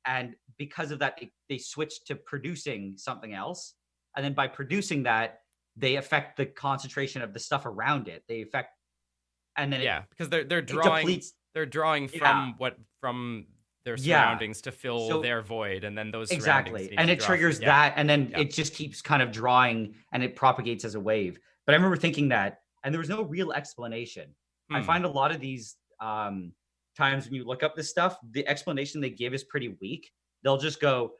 Speaker 3: And because of that, they switch to producing something else. And then by producing that, they affect the concentration of the stuff around it. They affect, and then
Speaker 4: because they're drawing from their surroundings to fill their void, and then those surroundings
Speaker 3: and it triggers that, and then it just keeps kind of drawing, and it propagates as a wave. But I remember thinking that, and there was no real explanation. I find a lot of these times when you look up this stuff, the explanation they give is pretty weak. They'll just go,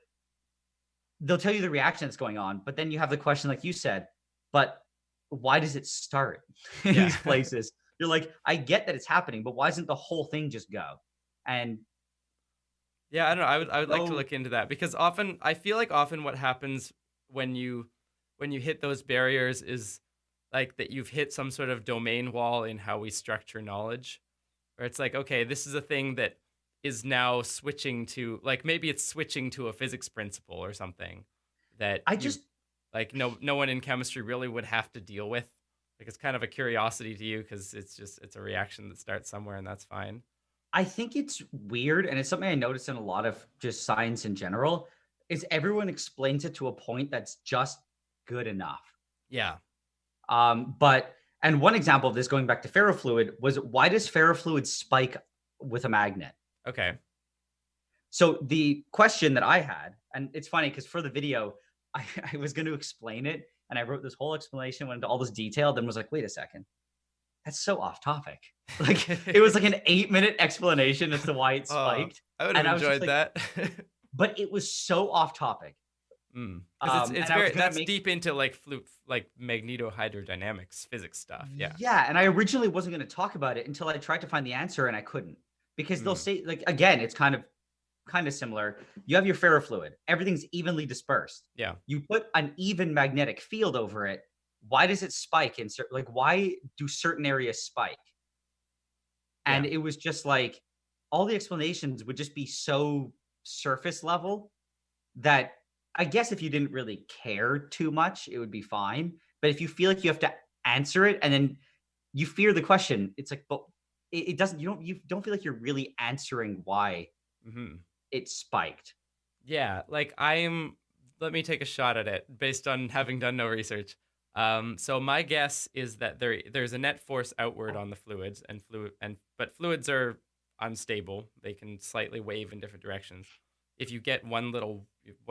Speaker 3: they'll tell you the reaction that's going on, but then you have the question, like you said, but why does it start in these places? You're like, I get that it's happening, but why doesn't the whole thing just go? And
Speaker 4: yeah, I don't know. I would like to look into that, because I feel like often what happens when you hit those barriers is like that you've hit some sort of domain wall in how we structure knowledge, where it's like, okay, this is a thing that is now switching to, like, maybe it's switching to a physics principle or something that no one in chemistry really would have to deal with. Like, it's kind of a curiosity to you because it's a reaction that starts somewhere, and that's fine.
Speaker 3: I think it's weird, and it's something I noticed in a lot of just science in general, is everyone explains it to a point that's just good enough.
Speaker 4: Yeah.
Speaker 3: And one example of this, going back to ferrofluid, was why does ferrofluid spike with a magnet?
Speaker 4: Okay.
Speaker 3: So the question that I had, and it's funny because for the video, I was going to explain it, and I wrote this whole explanation, went into all this detail, then was like, wait a second. That's so off topic. Like, it was like an 8-minute explanation as to why it spiked.
Speaker 4: I would have enjoyed that.
Speaker 3: But it was so off topic.
Speaker 4: That's deep into like magnetohydrodynamics physics stuff. Yeah.
Speaker 3: Yeah. And I originally wasn't going to talk about it until I tried to find the answer, and I couldn't, because they'll say, like, again, it's kind of similar. You have your ferrofluid. Everything's evenly dispersed.
Speaker 4: Yeah.
Speaker 3: You put an even magnetic field over it. Why does it spike in certain, like, why do certain areas spike? And it was just like, all the explanations would just be so surface level that I guess if you didn't really care too much, it would be fine. But if you feel like you have to answer it and then you fear the question, it's like, but it doesn't, you don't feel like you're really answering why it spiked.
Speaker 4: Yeah. Like let me take a shot at it based on having done no research. So my guess is that there's a net force outward on the fluids, but fluids are unstable. They can slightly wave in different directions. If you get one little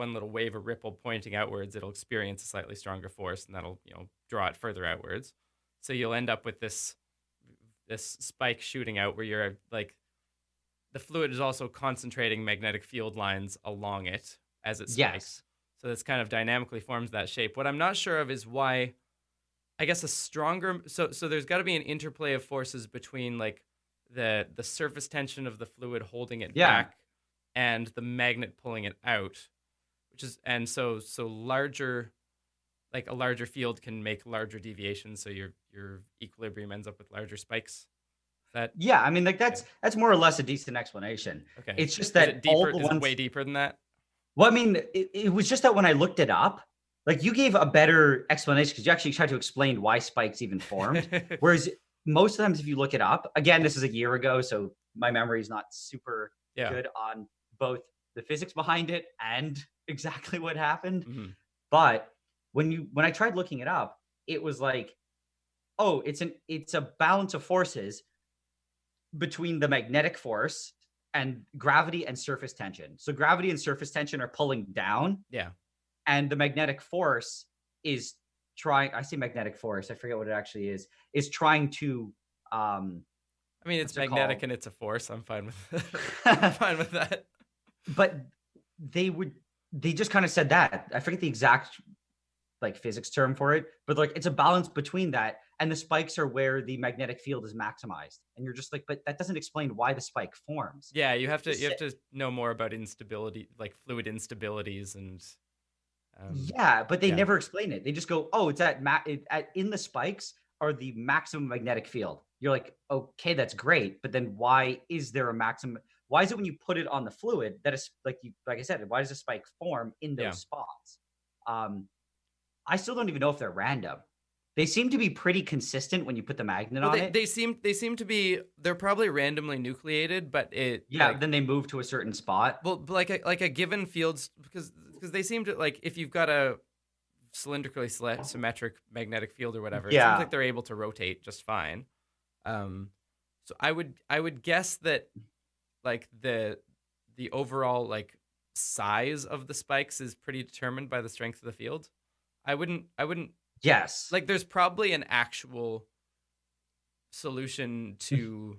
Speaker 4: wave or ripple pointing outwards, it'll experience a slightly stronger force, and that'll draw it further outwards. So you'll end up with this spike shooting out, where you're like, the fluid is also concentrating magnetic field lines along it as it spikes.
Speaker 3: Yes.
Speaker 4: So this kind of dynamically forms that shape. What I'm not sure of is why, I guess, so there's got to be an interplay of forces between like the surface tension of the fluid holding it back and the magnet pulling it out, so larger, like a larger field can make larger deviations, so your equilibrium ends up with larger spikes. I
Speaker 3: mean, like that's more or less a decent explanation.
Speaker 4: Okay.
Speaker 3: It's just that
Speaker 4: is it way deeper than that?
Speaker 3: Well, I mean, it was just that when I looked it up, like, you gave a better explanation because you actually tried to explain why spikes even formed. Whereas most of the times if you look it up, again, this is a year ago, so my memory is not super good on both the physics behind it and exactly what happened. But when I tried looking it up, it was like, oh, it's a balance of forces between the magnetic force and gravity and surface tension. So gravity and surface tension are pulling down.
Speaker 4: Yeah.
Speaker 3: And the magnetic force is trying, I say magnetic force, I forget what it actually is trying to,
Speaker 4: I mean, it's magnetic and it's a force. I'm fine with that.
Speaker 3: But they just kind of said that. I forget the exact like physics term for it, but like, it's a balance between that, and the spikes are where the magnetic field is maximized. And you're just like, but that doesn't explain why the spike forms.
Speaker 4: Yeah, you have to know more about instability, like fluid instabilities and.
Speaker 3: But they never explain it. They just go, oh, it's in the spikes. are the maximum magnetic field. You're like, okay, that's great, but then why is there a maximum? Why is it when you put it on the fluid that is like I said, why does a spike form in those
Speaker 4: Yeah.
Speaker 3: spots? I still don't even know if they're random. They seem to be pretty consistent when you put the magnet on it.
Speaker 4: They seem to be, they're probably randomly nucleated, but
Speaker 3: then they move to a certain spot.
Speaker 4: Well, like a given field, because they seem to, like, if you've got a cylindrically symmetric magnetic field or whatever, it seems like they're able to rotate just fine. So I would guess that like the overall like size of the spikes is pretty determined by the strength of the field. I wouldn't
Speaker 3: Yes.
Speaker 4: like, there's probably an actual solution to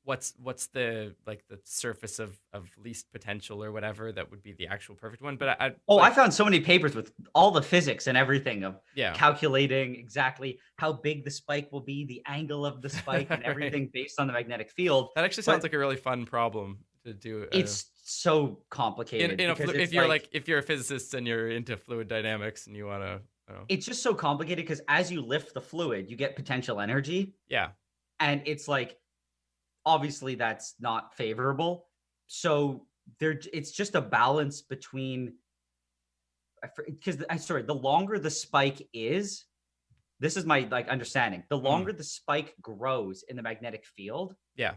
Speaker 4: what's the like the surface of least potential or whatever that would be the actual perfect one. But
Speaker 3: I found so many papers with all the physics and everything of
Speaker 4: Yeah.
Speaker 3: calculating exactly how big the spike will be, the angle of the spike, and everything based on the magnetic field.
Speaker 4: that actually sounds like a really fun problem to do.
Speaker 3: It's so complicated.
Speaker 4: If you're if you're a physicist and you're into fluid dynamics and you want to,
Speaker 3: It's just so complicated because as you lift the fluid, you get potential energy.
Speaker 4: yeah,
Speaker 3: And it's like, obviously that's not favorable. So it's just a balance between, because the longer the spike is, this is my like understanding, the longer the spike grows in the magnetic field,
Speaker 4: yeah,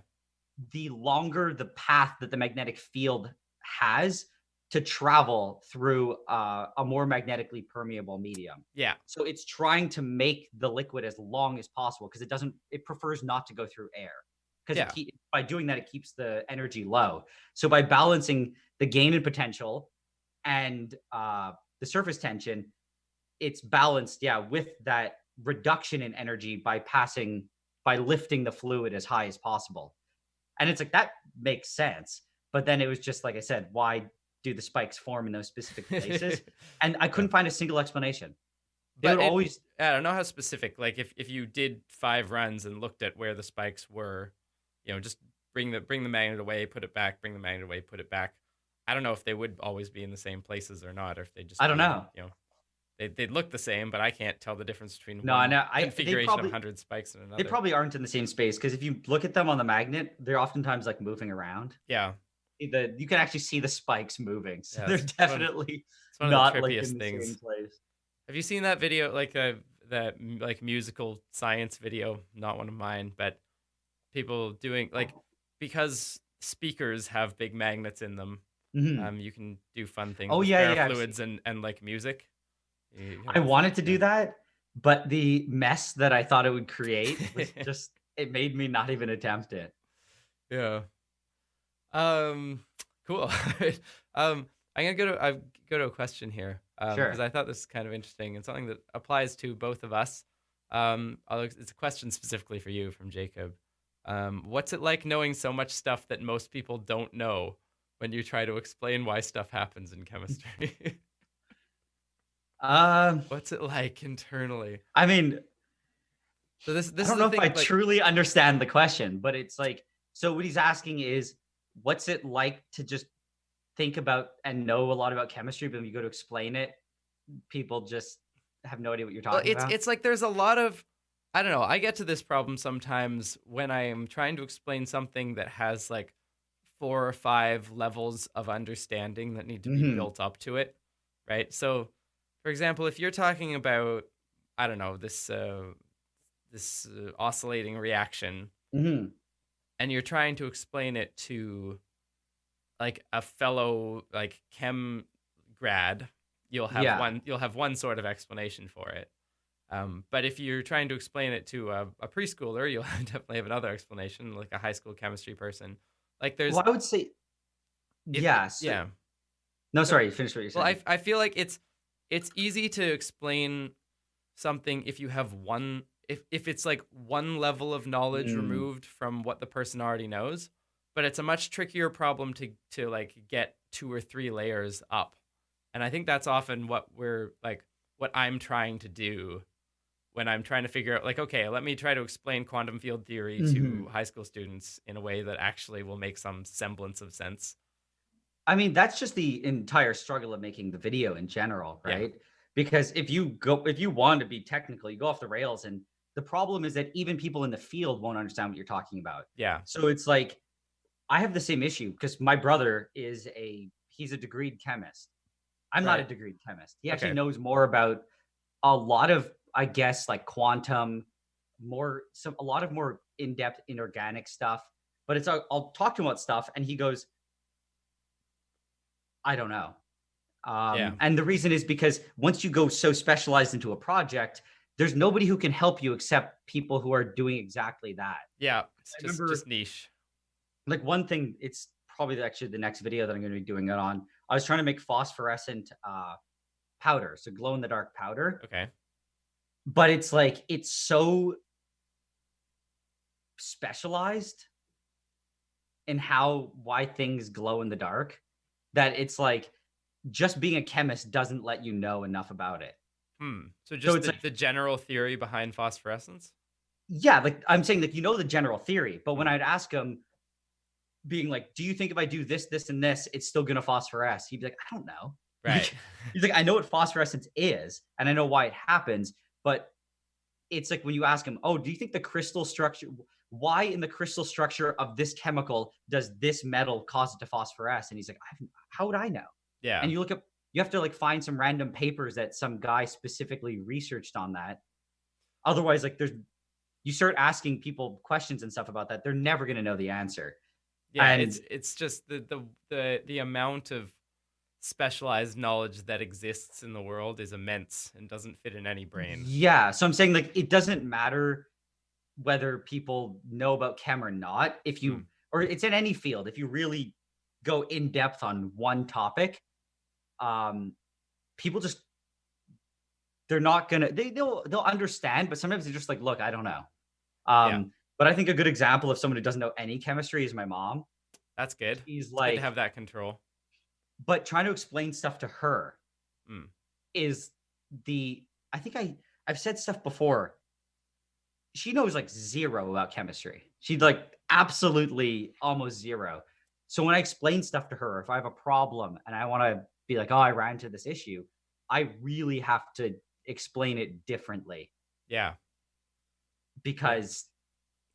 Speaker 3: the longer the path that the magnetic field has to travel through a more magnetically permeable medium.
Speaker 4: yeah,
Speaker 3: So it's trying to make the liquid as long as possible because it prefers not to go through air. Because by doing that, it keeps the energy low. So by balancing the gain in potential and the surface tension, it's balanced, with that reduction in energy by lifting the fluid as high as possible. And it's like, that makes sense. But then it was just, like I said, why do the spikes form in those specific places? And I couldn't find a single explanation.
Speaker 4: but
Speaker 3: I
Speaker 4: don't know how specific. Like if you did 5 runs and looked at where the spikes were, just bring the magnet away, put it back, bring the magnet away, put it back. I don't know if they would always be in the same places or not, or if they just,
Speaker 3: I don't know.
Speaker 4: They'd look the same, but I can't tell the difference between configuration of 100 spikes and another.
Speaker 3: They probably aren't in the same space because if you look at them on the magnet, they're oftentimes like moving around.
Speaker 4: Yeah.
Speaker 3: You can actually see the spikes moving. So
Speaker 4: Yeah,
Speaker 3: they're
Speaker 4: it's
Speaker 3: definitely
Speaker 4: one
Speaker 3: not
Speaker 4: of the
Speaker 3: like
Speaker 4: trippiest
Speaker 3: in the
Speaker 4: things.
Speaker 3: same place.
Speaker 4: Have you seen that video, like that like musical science video? Not one of mine, but people doing like, because speakers have big magnets in them.
Speaker 3: Mhm.
Speaker 4: You can do fun things.
Speaker 3: Oh,
Speaker 4: with
Speaker 3: yeah, yeah, I've
Speaker 4: ferrofluids and like music.
Speaker 3: I wanted to do that, but the mess that I thought it would create was just, it made me not even attempt it.
Speaker 4: Yeah. Cool. I'm gonna go to a question here.
Speaker 3: Sure.
Speaker 4: Because I thought this is kind of interesting and something that applies to both of us. It's a question specifically for you from Jacob. What's it like knowing so much stuff that most people don't know when you try to explain why stuff happens in chemistry? What's it like internally?
Speaker 3: I mean,
Speaker 4: So this
Speaker 3: I
Speaker 4: is
Speaker 3: don't
Speaker 4: the
Speaker 3: know
Speaker 4: thing,
Speaker 3: if I
Speaker 4: like,
Speaker 3: truly understand the question, but it's like, so what he's asking is, what's it like to just think about and know a lot about chemistry, but when you go to explain it, people just have no idea what you're talking about?
Speaker 4: It's like there's a lot of, I don't know, I get to this problem sometimes when I am trying to explain something that has like 4 or 5 levels of understanding that need to be built up to it, right? So, for example, if you're talking about, I don't know, this oscillating reaction, and you're trying to explain it to like a fellow like chem grad, you'll have one sort of explanation for it. But if you're trying to explain it to a preschooler, you'll definitely have another explanation, like a high school chemistry person. Like there's,
Speaker 3: Well, I would say, yes.
Speaker 4: yeah.
Speaker 3: No, sorry, finish what you're saying.
Speaker 4: Well, I feel like it's easy to explain something if you have if it's like one level of knowledge removed from what the person already knows, but it's a much trickier problem to like get 2 or 3 layers up. And I think that's often what I'm trying to do when I'm trying to figure out, like, okay, let me try to explain quantum field theory to high school students in a way that actually will make some semblance of sense.
Speaker 3: I mean, that's just the entire struggle of making the video in general, right? Because if you want to be technical, you go off the rails, and the problem is that even people in the field won't understand what you're talking about.
Speaker 4: Yeah.
Speaker 3: So it's like, I have the same issue because my brother he's a degreed chemist. I'm not a
Speaker 4: Right.
Speaker 3: degreed chemist. He actually
Speaker 4: Okay.
Speaker 3: knows more about a lot of, I guess, like quantum, a lot of more in-depth inorganic stuff. But I'll talk to him about stuff and he goes, I don't know.
Speaker 4: Yeah.
Speaker 3: And the reason is because once you go so specialized into a project, there's nobody who can help you except people who are doing exactly that.
Speaker 4: Yeah. It's
Speaker 3: I remember-
Speaker 4: just niche.
Speaker 3: Like one thing, it's probably actually the next video that I'm going to be doing it on. I was trying to make phosphorescent powder, so glow in the dark powder.
Speaker 4: Okay.
Speaker 3: But it's like, it's so specialized in why things glow in the dark that it's like, just being a chemist doesn't let you know enough about it.
Speaker 4: So just
Speaker 3: it's like-
Speaker 4: the general theory behind phosphorescence?
Speaker 3: Yeah, like I'm saying, like, the general theory, but when I'd ask him, being like, do you think if I do this, this, and this, it's still gonna phosphoresce? He'd be like, I don't know.
Speaker 4: Right.
Speaker 3: He's like, I know what phosphorescence is, and I know why it happens, but it's like when you ask him, oh, do you think the crystal structure, why in the crystal structure of this chemical does this metal cause it to phosphoresce? And he's like, how would I know?
Speaker 4: Yeah.
Speaker 3: And you have to like find some random papers that some guy specifically researched on that. Otherwise, like you start asking people questions and stuff about that, they're never going to know the answer.
Speaker 4: Yeah,
Speaker 3: And-
Speaker 4: it's just the amount of specialized knowledge that exists in the world is immense and doesn't fit in any brain.
Speaker 3: Yeah. So I'm saying, like, it doesn't matter whether people know about chem or not. If you, or it's in any field, if you really go in depth on one topic, people just, they're not gonna, they'll understand, but sometimes they're just like, look, I don't know.
Speaker 4: Yeah.
Speaker 3: But I think a good example of someone who doesn't know any chemistry is my mom.
Speaker 4: That's good.
Speaker 3: He's
Speaker 4: Good
Speaker 3: like,
Speaker 4: to have that control.
Speaker 3: but trying to explain stuff to her is I think I've said stuff before. She knows like zero about chemistry. She'd like absolutely almost zero. So when I explain stuff to her, if I have a problem and I want to be like, oh, I ran into this issue, I really have to explain it differently
Speaker 4: Yeah.
Speaker 3: because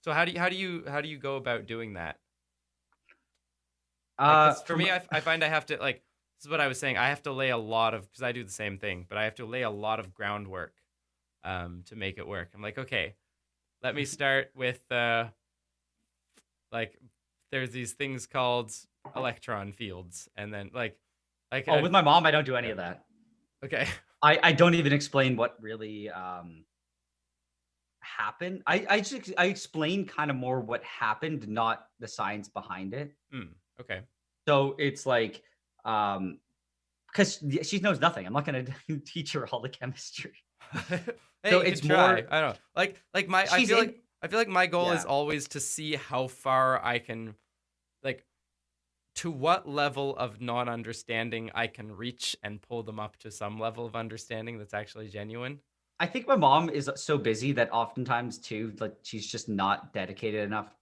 Speaker 4: So how do you go about doing that? 'Cause for me, I find I have to, like, this is what I was saying. I have to lay a lot of, because I do the same thing, but I have to lay a lot of groundwork to make it work. I'm like, okay, let me start with like, there's these things called electron fields, and then like
Speaker 3: with my mom, I don't do any of that.
Speaker 4: okay.
Speaker 3: I don't even explain what really happened. I explain kind of more what happened, not the science behind it.
Speaker 4: Okay.
Speaker 3: So it's like, because she knows nothing. I'm not gonna teach her all the chemistry.
Speaker 4: Hey,
Speaker 3: So
Speaker 4: you
Speaker 3: it's
Speaker 4: could try.
Speaker 3: more-
Speaker 4: I don't know. Like my
Speaker 3: She's
Speaker 4: I feel like my goal is
Speaker 3: Yeah.
Speaker 4: always to see how far I can, like, to what level of non-understanding I can reach and pull them up to some level of understanding that's actually genuine.
Speaker 3: I think my mom is so busy that oftentimes too, like she's just not dedicated enough.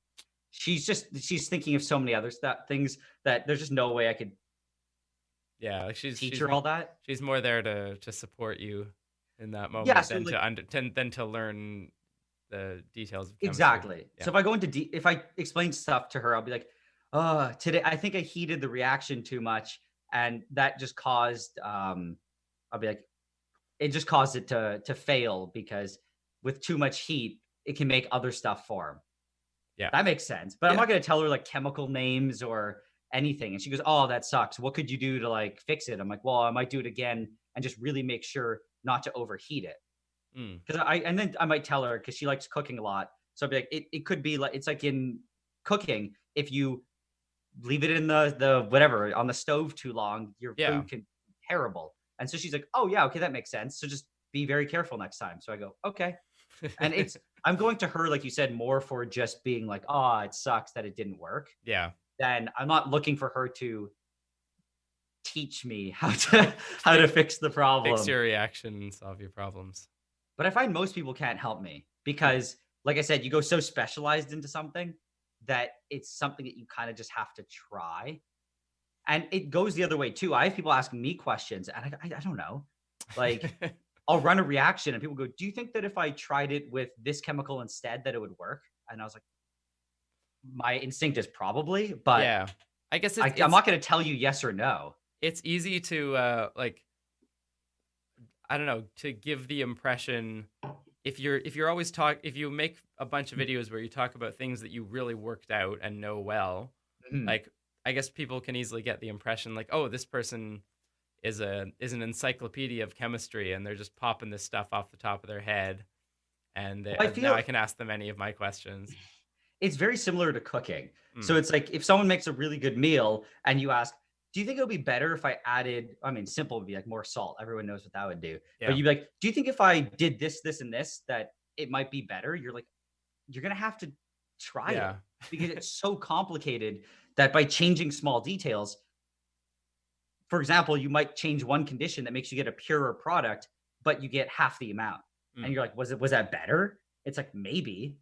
Speaker 3: She's thinking of so many other things that there's just no way I could
Speaker 4: Yeah, like
Speaker 3: teach
Speaker 4: she's
Speaker 3: her all that.
Speaker 4: she's more there to support you in that moment
Speaker 3: Yeah, so,
Speaker 4: than
Speaker 3: like-
Speaker 4: than to learn the details of chemistry.
Speaker 3: Exactly.
Speaker 4: Yeah.
Speaker 3: So if I go into if I explain stuff to her, I'll be like, today I think I heated the reaction too much, and that just caused I'll be like, it just caused it to fail because with too much heat, it can make other stuff form.
Speaker 4: Yeah.
Speaker 3: That makes sense. But I'm
Speaker 4: Yeah.
Speaker 3: not gonna tell her like chemical names or anything. And she goes, oh, that sucks. What could you do to like fix it? I'm like, well, I might do it again and just really make sure not to overheat it. Because and then I might tell her, because she likes cooking a lot. So I'd be like, it could be like, it's like in cooking, if you leave it in the whatever on the stove too long, your
Speaker 4: Yeah.
Speaker 3: food can be terrible. And so she's like, oh yeah, okay, that makes sense. So just be very careful next time. So I go, okay. And I'm going to her, like you said, more for just being like, oh, it sucks that it didn't work.
Speaker 4: Yeah.
Speaker 3: Then I'm not looking for her to teach me how to fix the problem.
Speaker 4: Fix your reaction and solve your problems.
Speaker 3: But I find most people can't help me because, like I said, you go so specialized into something that it's something that you kind of just have to try. And it goes the other way too. I have people asking me questions and I don't know. Like, I'll run a reaction and people go, do you think that if I tried it with this chemical instead that it would work? And I was like, my instinct is probably, but
Speaker 4: Yeah. I guess
Speaker 3: I'm not going to tell you yes or no.
Speaker 4: it's easy to like, I don't know, to give the impression if you make a bunch of videos where you talk about things that you really worked out and know well, like I guess people can easily get the impression like, oh, this person is an encyclopedia of chemistry and they're just popping this stuff off the top of their head, and now I can ask them any of my questions.
Speaker 3: It's very similar to cooking. So it's like if someone makes a really good meal and you ask, do you think it would be better if I added, I mean, simple would be like more salt. Everyone knows what that would do.
Speaker 4: Yeah.
Speaker 3: But you'd be like, do you think if I did this, this, and this, that it might be better? You're like, you're going to have to try it because it's so complicated that by changing small details, for example, you might change one condition that makes you get a purer product, but you get half the amount. And you're like, was that better? It's like, maybe.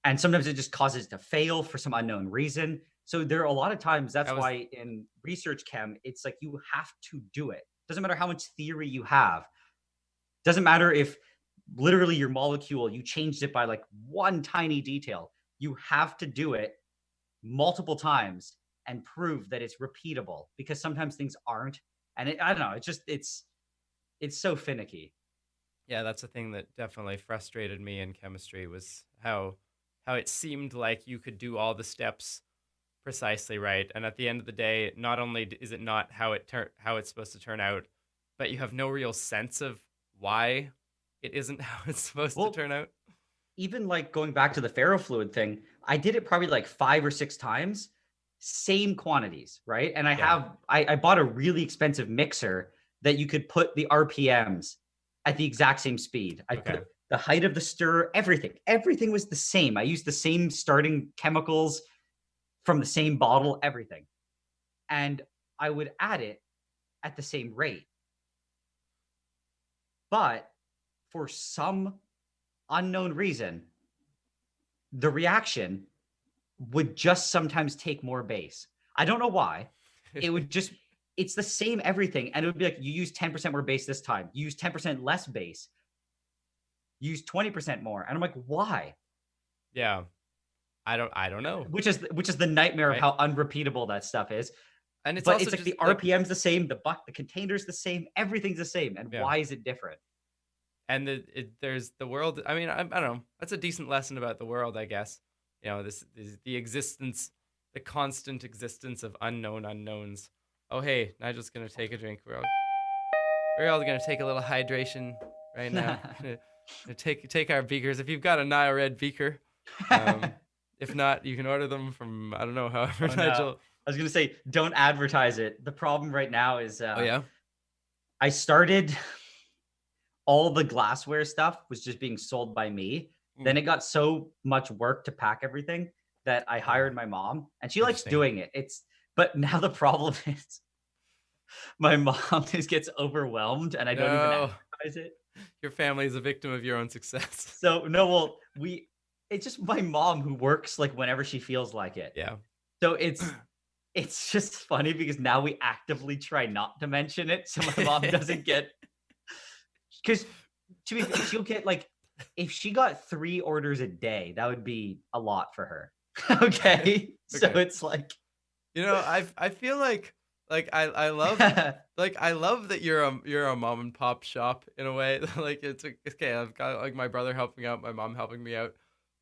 Speaker 3: And sometimes it just causes it to fail for some unknown reason. So there are a lot of times, why in research chem, it's like you have to do it. Doesn't matter how much theory you have. Doesn't matter if literally your molecule, you changed it by like one tiny detail. You have to do it multiple times and prove that it's repeatable, because sometimes things aren't. And I don't know, it's so finicky.
Speaker 4: Yeah, that's the thing that definitely frustrated me in chemistry, was how it seemed like you could do all the steps precisely right, and at the end of the day, not only is it not how it's supposed to turn out, but you have no real sense of why it isn't how it's supposed to turn out.
Speaker 3: Even like going back to the ferrofluid thing, I did it probably like 5 or 6 times, same quantities, right? And I bought a really expensive mixer that you could put the RPMs at the exact same speed. I put the height of the stir, everything was the same. I used the same starting chemicals from the same bottle, everything. And I would add it at the same rate. But for some unknown reason, the reaction would just sometimes take more base. I don't know why. It would just, it's the same everything. And it would be like, you use 10% more base this time. You use 10% less base. You use 20% more. And I'm like, why?
Speaker 4: Yeah. I don't know.
Speaker 3: Which is the nightmare of how unrepeatable that stuff is.
Speaker 4: And it's
Speaker 3: like the RPM's the same, the container's the same, everything's the same. And why is it different?
Speaker 4: And there's the world. I mean, I don't know. That's a decent lesson about the world, I guess. You know, this is the constant existence of unknown unknowns. Oh, hey, Nigel's gonna take a drink. We're all gonna take a little hydration right now. take our beakers. If you've got a Nilered beaker, if not, you can order them from, I don't know, however, Nigel.
Speaker 3: No. I was gonna say, don't advertise it. The problem right now is, I started. All the glassware stuff was just being sold by me. Then it got so much work to pack everything that I hired my mom, and she likes doing it. But now the problem is my mom just gets overwhelmed, and I don't even advertise it.
Speaker 4: Your family is a victim of your own success.
Speaker 3: So no, it's just my mom who works like whenever she feels like it.
Speaker 4: Yeah.
Speaker 3: So it's just funny because now we actively try not to mention it, so my mom doesn't get. Because she'll get like, if she got 3 orders a day, that would be a lot for her. Okay. So it's like,
Speaker 4: you know, I feel like I love I love that you're a mom and pop shop in a way. Like it's okay. I've got like my brother helping out, my mom helping me out,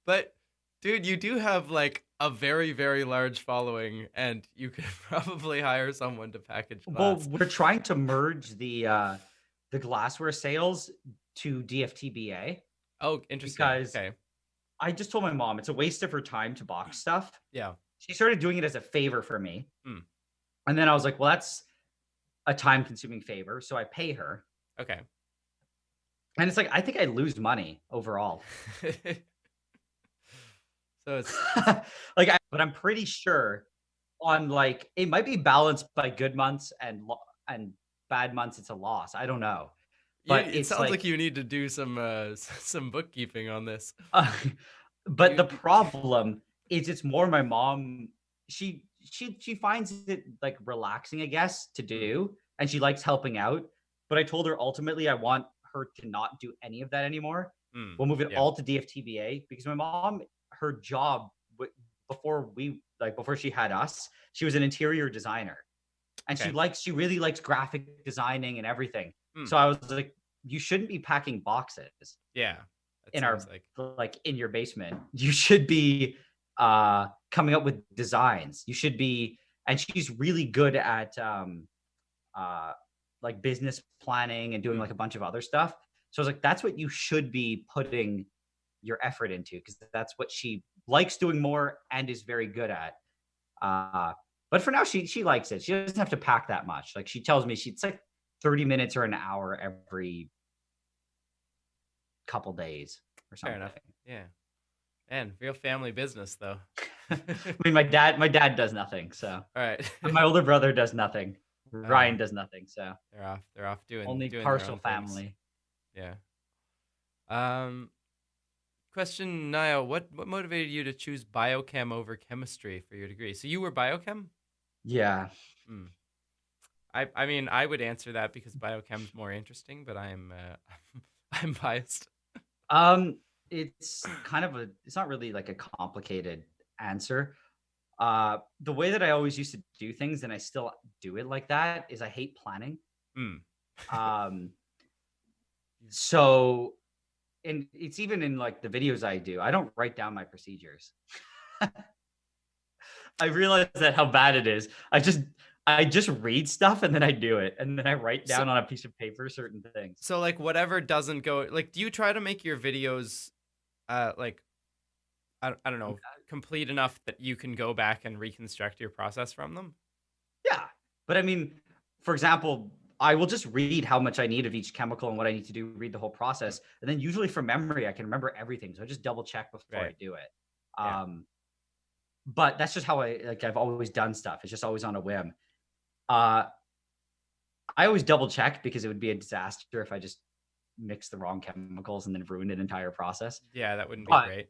Speaker 4: but dude, you do have like a very, very large following, and you could probably hire someone to package glass.
Speaker 3: Well, we're trying to merge the glassware sales to DFTBA.
Speaker 4: Oh, interesting.
Speaker 3: Because I just told my mom it's a waste of her time to box stuff.
Speaker 4: Yeah.
Speaker 3: She started doing it as a favor for me. And then I was like, well, that's a time-consuming favor, so I pay her.
Speaker 4: Okay.
Speaker 3: And it's like, I think I lose money overall.
Speaker 4: So it's
Speaker 3: but I'm pretty sure on like, it might be balanced by good months and bad months, it's a loss. I don't know. But
Speaker 4: it sounds like you need to do some bookkeeping on this.
Speaker 3: But the problem is, it's more my mom. She finds it like relaxing, I guess, to do, and she likes helping out. But I told her ultimately I want her to not do any of that anymore. We'll move it all to DFTBA because my mom, her job before she had us, she was an interior designer, and she really likes graphic designing and everything. So I was like, you shouldn't be packing boxes.
Speaker 4: Yeah.
Speaker 3: In our like in your basement. You should be coming up with designs. You should be, and she's really good at like business planning and doing like a bunch of other stuff. So I was like, that's what you should be putting your effort into, because that's what she likes doing more and is very good at. But for now, she likes it. She doesn't have to pack that much. Like she tells me it's like 30 minutes or an hour every couple days or something.
Speaker 4: Fair enough. Yeah. And real family business though.
Speaker 3: I mean, my dad does nothing. So
Speaker 4: all right.
Speaker 3: My older brother does nothing. Ryan does nothing. So
Speaker 4: they're off doing
Speaker 3: only
Speaker 4: doing
Speaker 3: partial family.
Speaker 4: Things. Yeah. Question, Niall, what motivated you to choose biochem over chemistry for your degree? So you were biochem?
Speaker 3: Yeah.
Speaker 4: I mean, I would answer that because biochem's more interesting, but I'm biased.
Speaker 3: It's kind of it's not really like a complicated answer. The way that I always used to do things, and I still do it like that, is I hate planning. So, and it's even in like the videos I do, I don't write down my procedures. I realize that how bad it is. I just read stuff and then I do it, and then I write down on a piece of paper certain things.
Speaker 4: So like whatever doesn't go, like, do you try to make your videos like I don't know, complete enough that you can go back and reconstruct your process from them?
Speaker 3: Yeah. But I mean, for example, I will just read how much I need of each chemical and what I need to do, read the whole process. And then usually from memory, I can remember everything. So I just double check before I do it.
Speaker 4: Yeah.
Speaker 3: But that's just how I've always done stuff. It's just always on a whim. I always double check because it would be a disaster if I just mix the wrong chemicals and then ruin an entire process.
Speaker 4: Yeah, that wouldn't be great.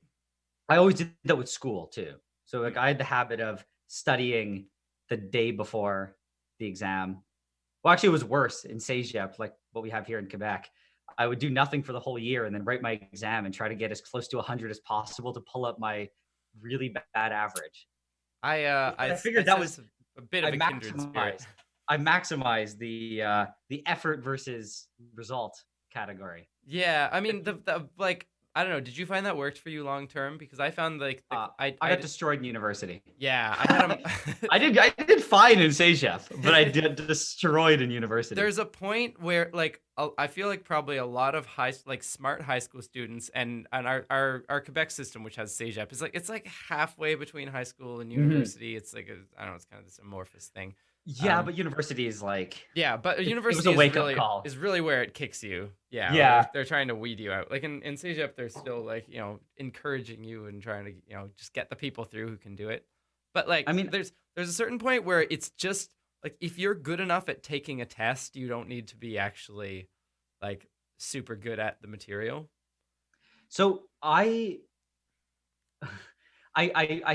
Speaker 3: I always did that with school too. So like I had the habit of studying the day before the exam. Well, actually, it was worse in CEGEP, like what we have here in Quebec. I would do nothing for the whole year and then write my exam and try to get as close to 100 as possible to pull up my really bad average. I figured that was
Speaker 4: a bit of a kindred spirit.
Speaker 3: I maximized the effort versus result category.
Speaker 4: Yeah, I mean the like, I don't know. Did you find that worked for you long term? Because I found like
Speaker 3: I got destroyed in university.
Speaker 4: Yeah, I had
Speaker 3: I did fine in CEGEP, but I did destroyed in university.
Speaker 4: There's a point where like I feel like probably a lot of smart high school students and our Quebec system, which has CEGEP, is like it's like halfway between high school and university. It's like I don't know. It's kind of this amorphous thing.
Speaker 3: Yeah, but university is like
Speaker 4: but university is really where it kicks you. Yeah. They're trying to weed you out. Like in CEGEP, they're still like, encouraging you and trying to, just get the people through who can do it. But like, I mean, there's a certain point where it's just like, if you're good enough at taking a test, you don't need to be actually like super good at the material. So I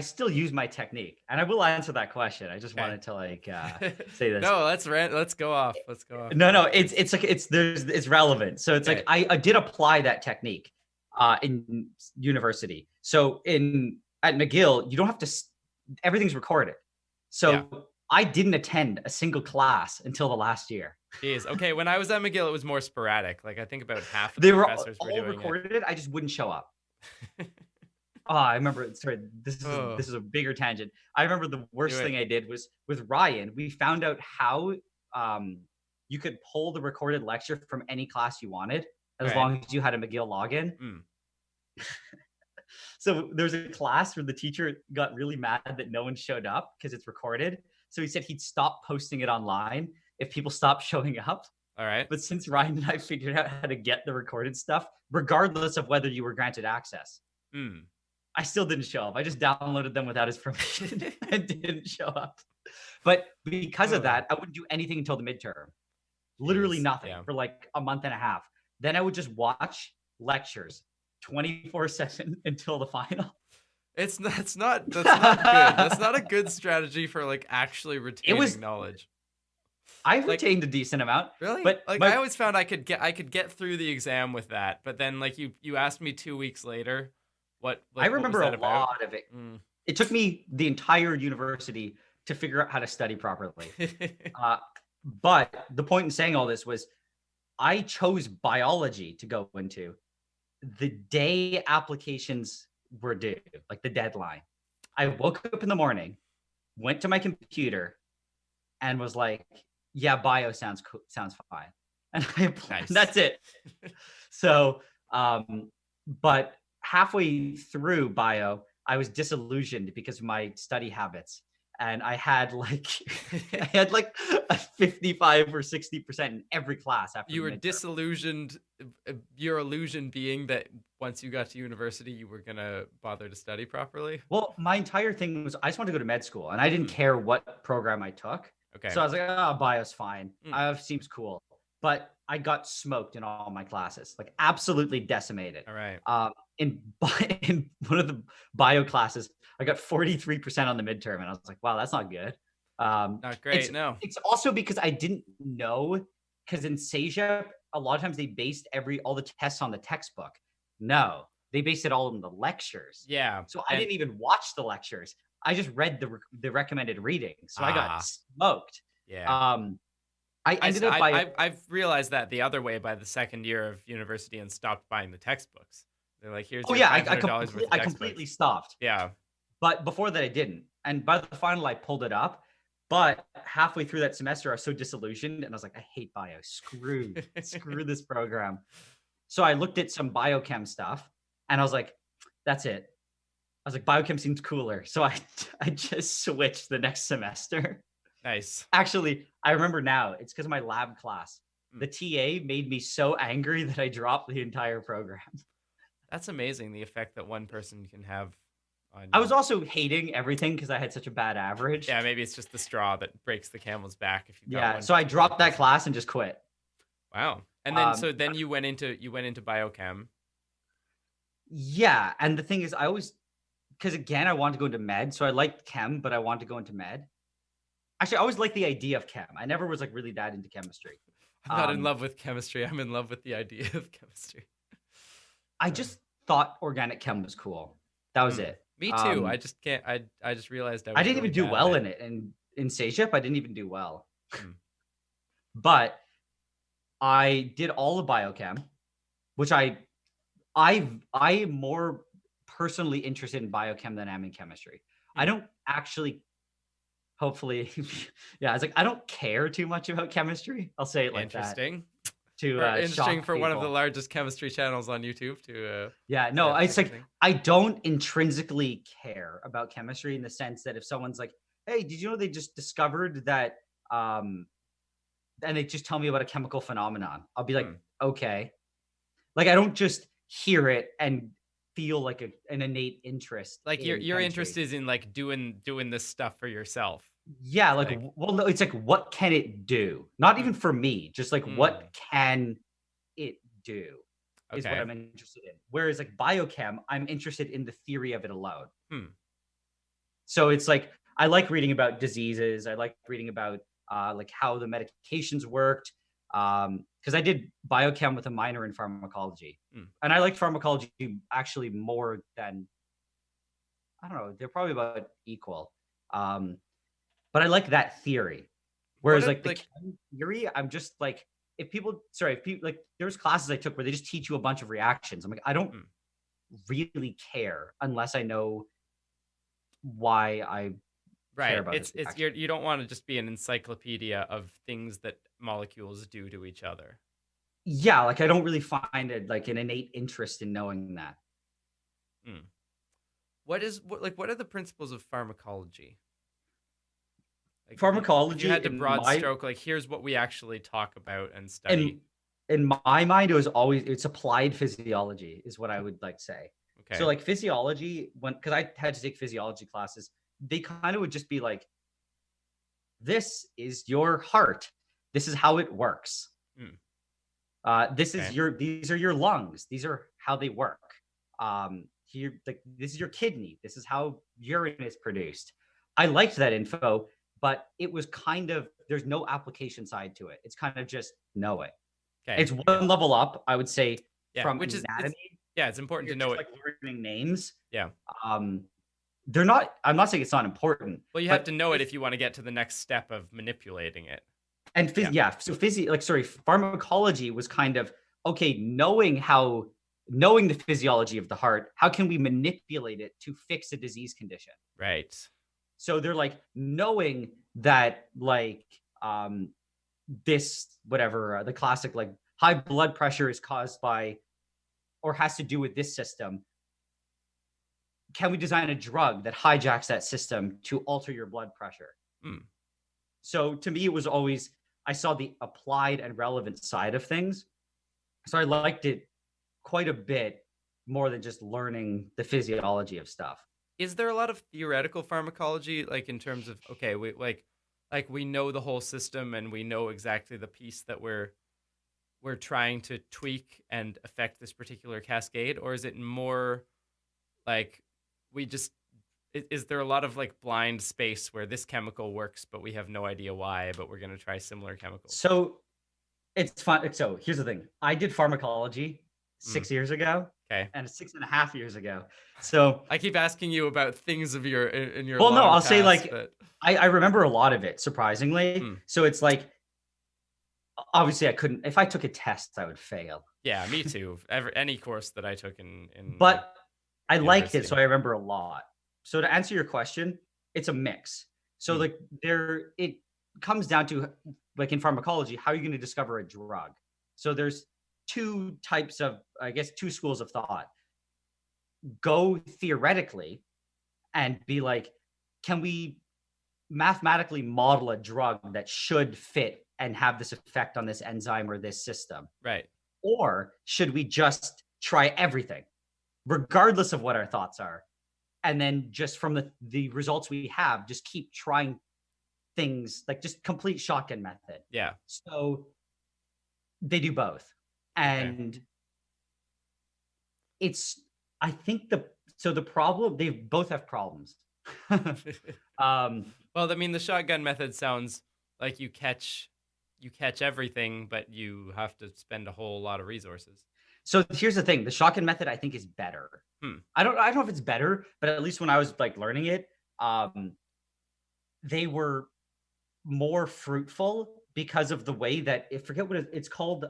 Speaker 4: still use my technique, and I will answer that question. I just wanted to like say this. No, let's go off.
Speaker 3: No, it's relevant. So it's like I did apply that technique in university. So at McGill, you don't have to. Everything's recorded. So I didn't attend a single class until the last year.
Speaker 4: Jeez. Okay, when I was at McGill, it was more sporadic. Like I think about half of the professors were doing
Speaker 3: recorded it. I just wouldn't show up. I remember. Sorry, this is a bigger tangent. I remember the worst thing I did was with Ryan. We found out how you could pull the recorded lecture from any class you wanted as long as you had a McGill login. So there was a class where the teacher got really mad that no one showed up because it's recorded. So he said he'd stop posting it online if people stopped showing up.
Speaker 4: All right.
Speaker 3: But since Ryan and I figured out how to get the recorded stuff, regardless of whether you were granted access. I still didn't show up. I just downloaded them without his permission and didn't show up. But because of that, I wouldn't do anything until the midterm. Literally nothing for like a month and a half. Then I would just watch lectures 24/7 until the final.
Speaker 4: That's not good. That's not a good strategy for like actually retaining knowledge.
Speaker 3: I've
Speaker 4: Like-
Speaker 3: retained a decent amount.
Speaker 4: Really?
Speaker 3: But
Speaker 4: Like
Speaker 3: my-
Speaker 4: I always found I could get through the exam with that, but then like you asked me 2 weeks later, what
Speaker 3: I
Speaker 4: what was
Speaker 3: remember
Speaker 4: that
Speaker 3: a
Speaker 4: about?
Speaker 3: lot of it.
Speaker 4: Mm.
Speaker 3: It took me the entire university to figure out how to study properly. But the point in saying all this was I chose biology to go into the day applications were due, like the deadline. I woke up in the morning, went to my computer, and was like, "Yeah, bio sounds fine," and I applied.
Speaker 4: Nice.
Speaker 3: That's it. So, but halfway through bio, I was disillusioned because of my study habits, and I had like a 55 or 60% in every class after
Speaker 4: You
Speaker 3: the
Speaker 4: were
Speaker 3: midterm.
Speaker 4: disillusioned. Your illusion being that once you got to university, you were gonna bother to study properly.
Speaker 3: Well, my entire thing was I just wanted to go to med school, and I didn't care what program I took.
Speaker 4: Okay.
Speaker 3: So I was like, "Oh, bio's fine.
Speaker 4: Mm.
Speaker 3: Seems cool." But I got smoked in all my classes, like absolutely decimated.
Speaker 4: All right.
Speaker 3: In one of the bio classes, I got 43% on the midterm, and I was like, "Wow, that's not good."
Speaker 4: Not great.
Speaker 3: It's,
Speaker 4: No.
Speaker 3: it's also because I didn't know, because in SAGEP, a lot of times they based all the tests on the textbook. No, they based it all on the lectures.
Speaker 4: Yeah.
Speaker 3: So I
Speaker 4: and-
Speaker 3: didn't even watch the lectures. I just read the recommended reading. So I
Speaker 4: Ah.
Speaker 3: got smoked.
Speaker 4: Yeah.
Speaker 3: I ended up by
Speaker 4: I've realized that the other way by the second year of university and stopped buying the textbooks. They're like, here's your $500 worth of
Speaker 3: I
Speaker 4: textbooks.
Speaker 3: completely stopped.
Speaker 4: Yeah.
Speaker 3: But before that, I didn't. And by the final, I pulled it up. But halfway through that semester, I was so disillusioned, and I was like, I hate bio. Screw this program. So I looked at some biochem stuff, and I was like, that's it. I was like, biochem seems cooler. So I just switched the next semester.
Speaker 4: Nice.
Speaker 3: Actually, I remember now. It's because of my lab class.
Speaker 4: Mm.
Speaker 3: The TA made me so angry that I dropped the entire program.
Speaker 4: That's amazing. The effect that one person can have on.
Speaker 3: I was also hating everything because I had such a bad average.
Speaker 4: Yeah, maybe it's just the straw that breaks the camel's back. If you.
Speaker 3: Yeah. So I dropped that class and just quit.
Speaker 4: Wow. And then
Speaker 3: Um,
Speaker 4: then you went into biochem.
Speaker 3: Yeah. And the thing is, because again, I wanted to go into med. So I liked chem, but I wanted to go into med. Actually, I always liked the idea of chem. I never was like really that into chemistry.
Speaker 4: I'm not in
Speaker 3: Um,
Speaker 4: love with chemistry. I'm in love with the idea of chemistry.
Speaker 3: I just thought organic chem was cool. That was
Speaker 4: Mm.
Speaker 3: it.
Speaker 4: Me too.
Speaker 3: Um,
Speaker 4: I just can't. I just realized
Speaker 3: I didn't even do well in it. And in SAGEP, I didn't even do well.
Speaker 4: Hmm.
Speaker 3: But I did all of biochem, which I'm more personally interested in biochem than I am in chemistry. I
Speaker 4: Hmm.
Speaker 3: don't actually, hopefully, yeah, it's like I don't care too much about chemistry. I'll say it like that.
Speaker 4: Interesting.
Speaker 3: To
Speaker 4: Interesting
Speaker 3: shock
Speaker 4: for one of the
Speaker 3: people.
Speaker 4: largest chemistry channels on YouTube to.
Speaker 3: Yeah, no,
Speaker 4: that
Speaker 3: it's
Speaker 4: type
Speaker 3: like
Speaker 4: of thing.
Speaker 3: I don't intrinsically care about chemistry in the sense that if someone's like, "Hey, did you know they just discovered that?" And they just tell me about a chemical phenomenon, I'll be like,
Speaker 4: Hmm.
Speaker 3: "Okay." Like I don't just hear it and feel like an innate interest.
Speaker 4: Like
Speaker 3: in
Speaker 4: your
Speaker 3: chemistry.
Speaker 4: interest is in like doing this stuff for yourself.
Speaker 3: Yeah, like,
Speaker 4: like-
Speaker 3: well, no, it's like what can it do? Not even for me, just like
Speaker 4: Hmm.
Speaker 3: what can it do? Is what
Speaker 4: Okay.
Speaker 3: I'm interested in. Whereas like biochem, I'm interested in the theory of it alone.
Speaker 4: Hmm.
Speaker 3: So it's like I like reading about diseases. I like reading about like how the medications worked. Because I did biochem with a minor in pharmacology,
Speaker 4: Hmm.
Speaker 3: and I liked pharmacology actually more than I don't know. They're probably about equal. But I like that theory. Whereas
Speaker 4: What
Speaker 3: like
Speaker 4: if,
Speaker 3: the
Speaker 4: like-
Speaker 3: chem theory, I'm just like if people like there's classes I took where they just teach you a bunch of reactions. I'm like, I don't
Speaker 4: Hmm.
Speaker 3: really care unless I know why I
Speaker 4: Right.
Speaker 3: about
Speaker 4: It's
Speaker 3: this
Speaker 4: you don't want to just be an encyclopedia of things that molecules do to each other.
Speaker 3: yeah, like I don't really find it like an innate interest in knowing that.
Speaker 4: What are the principles of pharmacology? Like, if
Speaker 3: Pharmacology
Speaker 4: you had to
Speaker 3: in
Speaker 4: broad
Speaker 3: my-
Speaker 4: stroke, like here's what we actually talk about and study.
Speaker 3: In my mind, it's applied physiology is what I would like say.
Speaker 4: Okay.
Speaker 3: So like physiology, because I had to take physiology classes, they kind of would just be like, this is your heart. This is how it works. These are your lungs. These are how they work. This is your kidney. This is how urine is produced. I liked that info but it was kind of, there's no application side to it. It's kind of just knowing.
Speaker 4: Okay.
Speaker 3: It's one level up, I would say,
Speaker 4: Yeah,
Speaker 3: from
Speaker 4: which is
Speaker 3: anatomy.
Speaker 4: it's important to
Speaker 3: You're
Speaker 4: know
Speaker 3: just
Speaker 4: it.
Speaker 3: like learning names.
Speaker 4: Yeah.
Speaker 3: They're not. I'm not saying it's not important.
Speaker 4: Well, you have to know it if you want to get to the next step of manipulating it.
Speaker 3: And so pharmacology was kind of okay, knowing the physiology of the heart, how can we manipulate it to fix a disease condition?
Speaker 4: Right.
Speaker 3: So they're like knowing that like this whatever the classic like high blood pressure is caused by or has to do with this system. Can we design a drug that hijacks that system to alter your blood pressure? So to me, it was always, I saw the applied and relevant side of things. So I liked it quite a bit more than just learning the physiology of stuff.
Speaker 4: Is there a lot of theoretical pharmacology, like in terms of, okay, we know the whole system and we know exactly the piece that we're trying to tweak and affect this particular cascade? Or is it more like is there a lot of like blind space where this chemical works, but we have no idea why, but we're going to try similar chemicals?
Speaker 3: So it's fun. So here's the thing. I did pharmacology 6 years ago.
Speaker 4: Okay.
Speaker 3: And 6.5 years ago. So
Speaker 4: I keep asking you about things of your in your.
Speaker 3: Well, no,
Speaker 4: long
Speaker 3: I'll say
Speaker 4: past,
Speaker 3: like
Speaker 4: but...
Speaker 3: I remember a lot of it, surprisingly. So it's like obviously I couldn't, if I took a test, I would fail.
Speaker 4: Yeah, me too. Any course that I took in
Speaker 3: but I liked
Speaker 4: university.
Speaker 3: it, so I remember a lot. So to answer your question, it's a mix. So like it comes down to like in pharmacology, how are you going to discover a drug? So there's two types of, I guess, two schools of thought. Go theoretically and be like, can we mathematically model a drug that should fit and have this effect on this enzyme or this system?
Speaker 4: Right.
Speaker 3: Or should we just try everything, regardless of what our thoughts are? And then just from the results we have, just keep trying things, like just complete shotgun method.
Speaker 4: Yeah.
Speaker 3: So they do both. And it's, I think the problem, they both have problems.
Speaker 4: Well, I mean, the shotgun method sounds like you catch everything, but you have to spend a whole lot of resources.
Speaker 3: So here's the thing. The shotgun method, I think, is better. I don't know if it's better, but at least when I was like learning it, they were more fruitful because of the way that, I forget what it's called.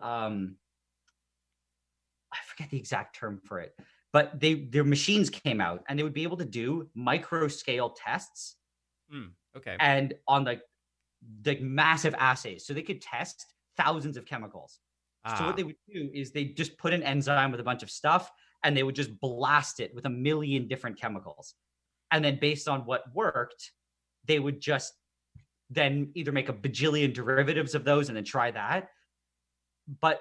Speaker 3: I forget the exact term for it, but their machines came out and they would be able to do micro scale tests.
Speaker 4: Okay.
Speaker 3: And on like massive assays. So they could test thousands of chemicals. So what they would do is they just put an enzyme with a bunch of stuff and they would just blast it with a million different chemicals. And then based on what worked, they would just then either make a bajillion derivatives of those and then try that. But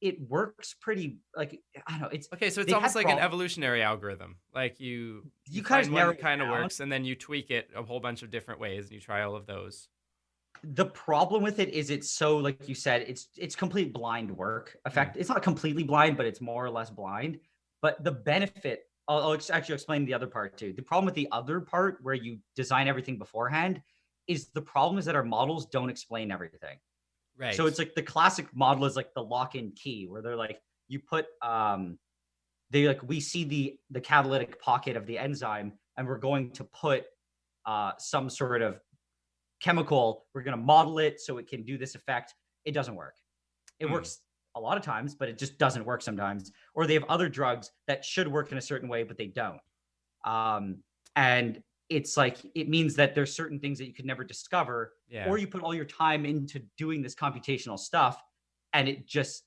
Speaker 3: it works pretty, like, I don't know. It's
Speaker 4: okay. So it's almost like an evolutionary algorithm. Like you
Speaker 3: kind of
Speaker 4: what kind of works, and then you tweak it a whole bunch of different ways, and you try all of those.
Speaker 3: The problem with it is it's so, like you said, it's complete blind work effect. It's not completely blind, but it's more or less blind. But the benefit, I'll actually explain the other part too. The problem with the other part where you design everything beforehand is the problem is that our models don't explain everything.
Speaker 4: Right.
Speaker 3: So it's like the classic model is like the lock-in key where they're like, you put, we see the catalytic pocket of the enzyme and we're going to put some sort of chemical, we're going to model it so it can do this effect. It doesn't work. It works a lot of times, but it just doesn't work sometimes. Or they have other drugs that should work in a certain way, but they don't. And it's like, it means that there's certain things that you could never discover, or you put all your time into doing this computational stuff and it just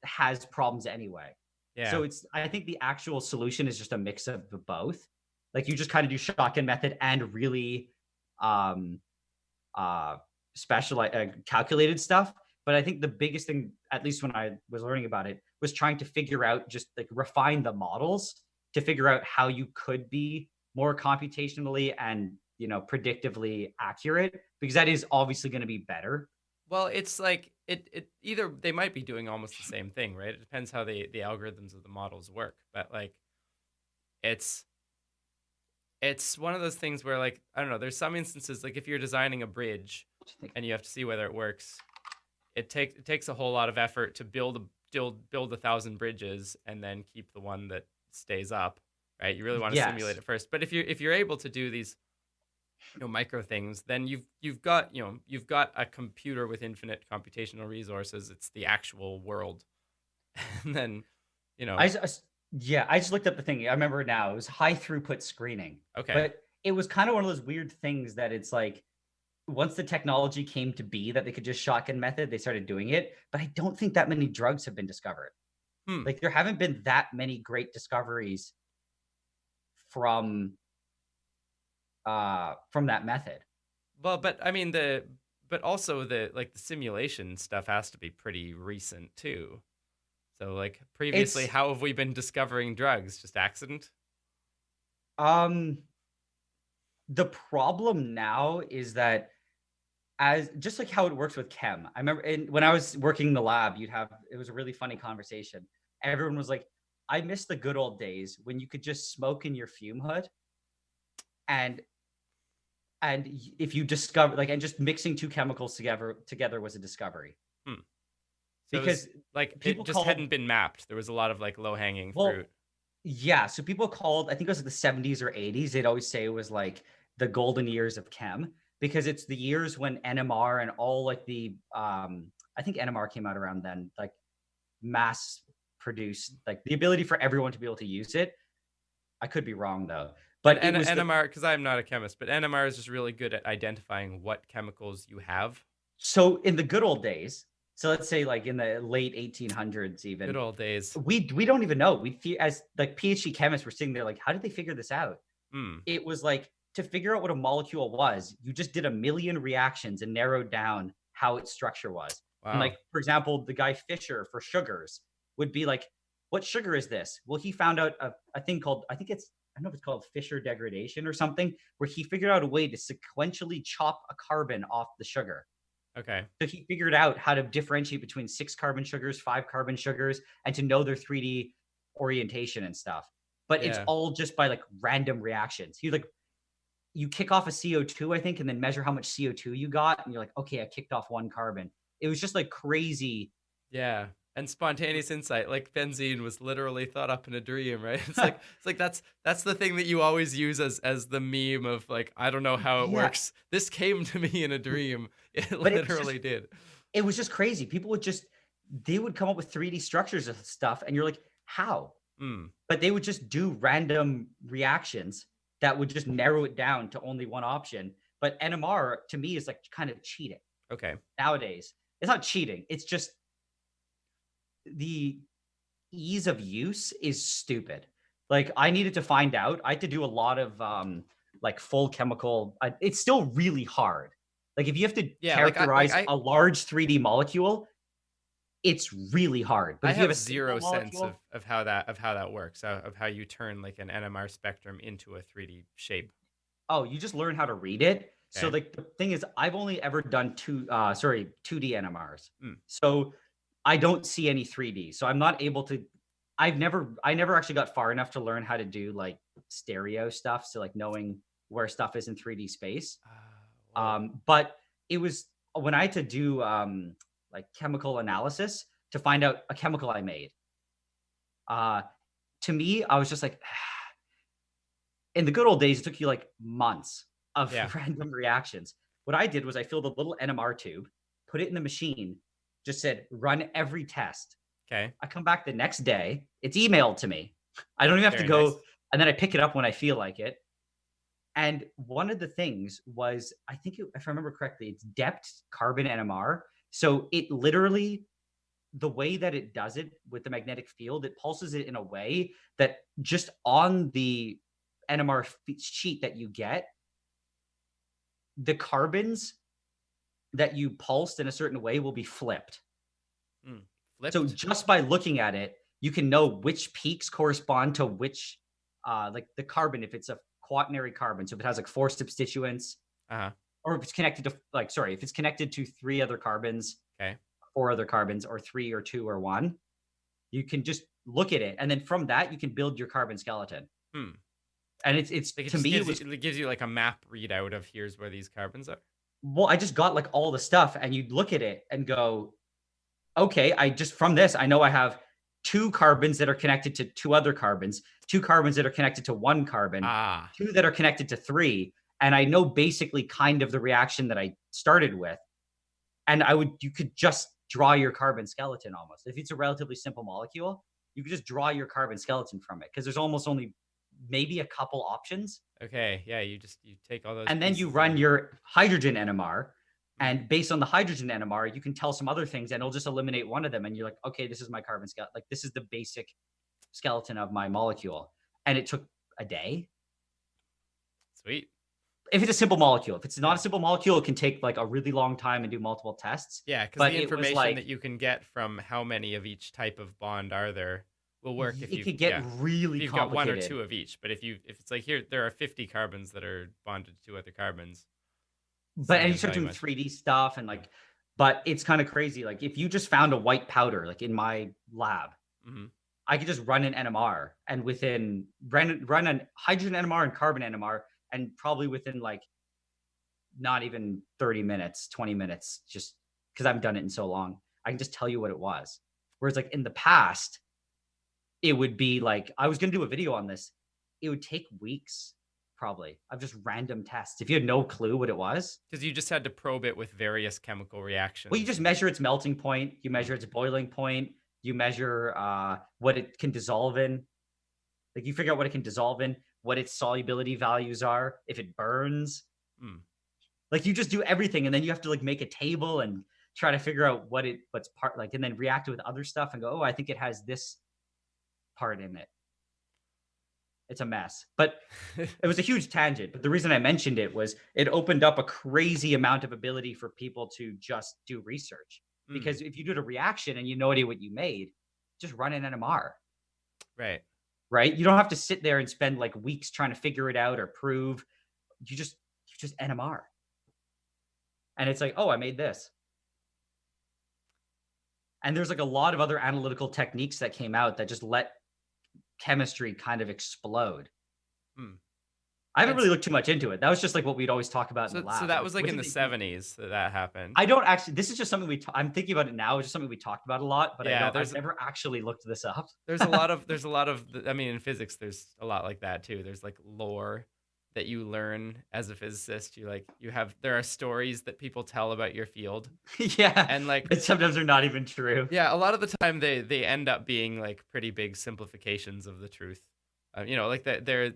Speaker 3: has problems anyway. Yeah. So I think the actual solution is just a mix of the both. Like you just kind of do shotgun method and really specialized calculated stuff. But I think the biggest thing, at least when I was learning about it, was trying to figure out, just like refine the models to figure out how you could be more computationally and, predictively accurate, because that is obviously going to be better.
Speaker 4: Well, it's like it either they might be doing almost the same thing, right? It depends how the algorithms of the models work, but like it's it's one of those things where, like, I don't know, there's some instances, like if you're designing a bridge and you have to see whether it works, it takes a whole lot of effort to build 1,000 bridges and then keep the one that stays up, right? You really want to simulate
Speaker 3: Yes.
Speaker 4: it first. But if you're able to do these, micro things, then you've got a computer with infinite computational resources. It's the actual world. And then,
Speaker 3: I just looked up the thing. I remember now. It was high throughput screening.
Speaker 4: okay.
Speaker 3: But it was kind of one of those weird things that it's like, once the technology came to be that they could just shotgun method, they started doing it. But I don't think that many drugs have been discovered. Like there haven't been that many great discoveries from that method.
Speaker 4: Well, but I mean but also the simulation stuff has to be pretty recent too. So like previously, how have we been discovering drugs? Just accident?
Speaker 3: The problem now is that as just like how it works with chem. I remember when I was working in the lab, it was a really funny conversation. Everyone was like, I miss the good old days when you could just smoke in your fume hood and if you discover and just mixing two chemicals together was a discovery.
Speaker 4: So because it just hadn't been mapped. There was a lot of low hanging fruit.
Speaker 3: Yeah. So people called, I think it was the 70s or 80s. They'd always say it was like the golden years of chem because it's the years when NMR and all I think NMR came out around then, like mass produced, like the ability for everyone to be able to use it. I could be wrong though. But
Speaker 4: NMR, because I'm not a chemist, but NMR is just really good at identifying what chemicals you have.
Speaker 3: So in the good old days, so let's say like in the late 1800s, even
Speaker 4: good old days,
Speaker 3: we don't even know. As like PhD chemists, we're sitting there like, how did they figure this out? It was like to figure out what a molecule was, you just did a million reactions and narrowed down how its structure was.
Speaker 4: Wow.
Speaker 3: And like, for example, the guy Fischer for sugars would be like, what sugar is this? Well, he found out a thing called, I don't know if it's called Fischer Degradation or something, where he figured out a way to sequentially chop a carbon off the sugar.
Speaker 4: Okay.
Speaker 3: So he figured out how to differentiate between 6 carbon sugars, 5 carbon sugars, and to know their 3D orientation and stuff. But it's all just by like random reactions. You kick off a CO2, I think, and then measure how much CO2 you got. And you're like, okay, I kicked off 1 carbon. It was just like crazy.
Speaker 4: Yeah. And spontaneous insight, like benzene was literally thought up in a dream, right? It's like that's the thing that you always use as the meme of like, I don't know how it works. This came to me in a dream. It literally did.
Speaker 3: It was just crazy. People they would come up with 3D structures of stuff, and you're like, how? But they would just do random reactions that would just narrow it down to only one option. But NMR to me is like kind of cheating.
Speaker 4: Okay.
Speaker 3: Nowadays, it's not cheating. It's just the ease of use is stupid. Like I needed to find out. I had to do a lot of like full chemical. It's still really hard. Like if you have to characterize a large 3D molecule, it's really hard.
Speaker 4: But I have zero sense of how that works. Of how you turn like an NMR spectrum into a 3D shape.
Speaker 3: Oh, you just learn how to read it. Okay. So like the thing is, I've only ever done 2D NMRs. So I don't see any 3D. So I'm not able to, I never actually got far enough to learn how to do like stereo stuff. So like knowing where stuff is in 3D space. But it was when I had to do like chemical analysis to find out a chemical I made. To me, I was just like, in the good old days, it took you like months of random reactions. What I did was I filled a little NMR tube, put it in the machine, just said, run every test.
Speaker 4: Okay.
Speaker 3: I come back the next day. It's emailed to me. I don't even have to go. And then I pick it up when I feel like it. And one of the things was, I think if I remember correctly, it's depth carbon NMR. So it literally, the way that it does it with the magnetic field, it pulses it in a way that just on the NMR sheet that you get, the carbons that you pulsed in a certain way will be flipped. So just by looking at it, you can know which peaks correspond to which, like the carbon, if it's a quaternary carbon. So if it has like 4 substituents, or if it's connected to if it's connected to 3 other carbons, 4 other carbons, or 3 or 2 or 1, you can just look at it. And then from that, you can build your carbon skeleton. And it's
Speaker 4: Like
Speaker 3: to me,
Speaker 4: it gives you like a map readout of here's where these carbons are.
Speaker 3: well, I just got like all the stuff, and you look at it and go, okay, from this, I know I have 2 carbons that are connected to 2 other carbons, 2 carbons that are connected to 1 carbon, 2 that are connected to 3. And I know basically kind of the reaction that I started with. And you could just draw your carbon skeleton almost. If it's a relatively simple molecule, you could just draw your carbon skeleton from it because there's almost only maybe a couple options.
Speaker 4: Okay, yeah, you take all those,
Speaker 3: and then you run your hydrogen NMR, and based on the hydrogen NMR, you can tell some other things, and it'll just eliminate one of them. And you're like, okay, this is my carbon skeleton. Like, this is the basic skeleton of my molecule. And it took a day.
Speaker 4: Sweet.
Speaker 3: If it's a simple molecule. If it's not a simple molecule, it can take like a really long time and do multiple tests.
Speaker 4: Yeah, because the information that you can get from how many of each type of bond are there will work if you
Speaker 3: could get really
Speaker 4: you've got 1 or 2 of each. But if it's like here, there are 50 carbons that are bonded to 2 other carbons.
Speaker 3: But and you start doing 3D stuff and like, but it's kind of crazy. Like if you just found a white powder, like in my lab, I could just run an NMR and run an hydrogen NMR and carbon NMR, and probably within like not even 30 minutes, 20 minutes, just because I haven't done it in so long, I can just tell you what it was. Whereas like in the past, it would be like, I was going to do a video on this. It would take weeks, probably, of just random tests. If you had no clue what it was.
Speaker 4: Because you just had to probe it with various chemical reactions.
Speaker 3: Well, you just measure its melting point. You measure its boiling point. You measure what it can dissolve in. Like you figure out what it can dissolve in, what its solubility values are, if it burns. Like you just do everything, and then you have to like make a table and try to figure out what's part, like, and then react it with other stuff and go, oh, I think it has this part in it. It's a mess. But it was a huge tangent. But the reason I mentioned it was it opened up a crazy amount of ability for people to just do research. Because if you did a reaction and you know what you made, just run an NMR. Right? You don't have to sit there and spend like weeks trying to figure it out or prove. You just NMR. And it's like, oh, I made this. And there's like a lot of other analytical techniques that came out that just let chemistry kind of explode. I haven't really looked too much into it. That was just like what we'd always talk about in the lab.
Speaker 4: So that was like in the 70s that happened.
Speaker 3: I don't actually, this is just something I'm thinking about it now. It's just something we talked about a lot, but
Speaker 4: yeah,
Speaker 3: I've never actually looked this up.
Speaker 4: There's a lot of, I mean, in physics, there's a lot like that too. There's like lore that you learn as a physicist. There are stories that people tell about your field.
Speaker 3: Yeah.
Speaker 4: And like,
Speaker 3: sometimes they're not even true.
Speaker 4: Yeah. A lot of the time they end up being like pretty big simplifications of the truth. Like that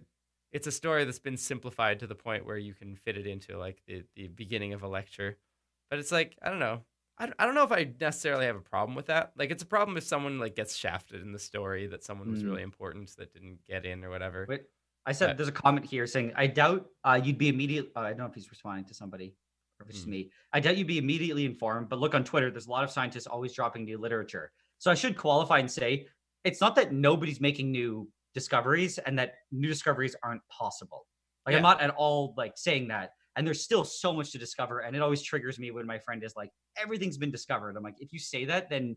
Speaker 4: it's a story that's been simplified to the point where you can fit it into like the beginning of a lecture. But it's like, I don't know. I don't know if I necessarily have a problem with that. Like it's a problem if someone like gets shafted in the story that someone was really important that didn't get in or whatever.
Speaker 3: But I said there's a comment here saying, I doubt you'd be immediately, I don't know if he's responding to somebody or if it's just me. I doubt you'd be immediately informed, but look on Twitter, there's a lot of scientists always dropping new literature. So I should qualify and say, it's not that nobody's making new discoveries and that new discoveries aren't possible. Like I'm not at all like saying that. And there's still so much to discover. And it always triggers me when my friend is like, everything's been discovered. I'm like, if you say that, then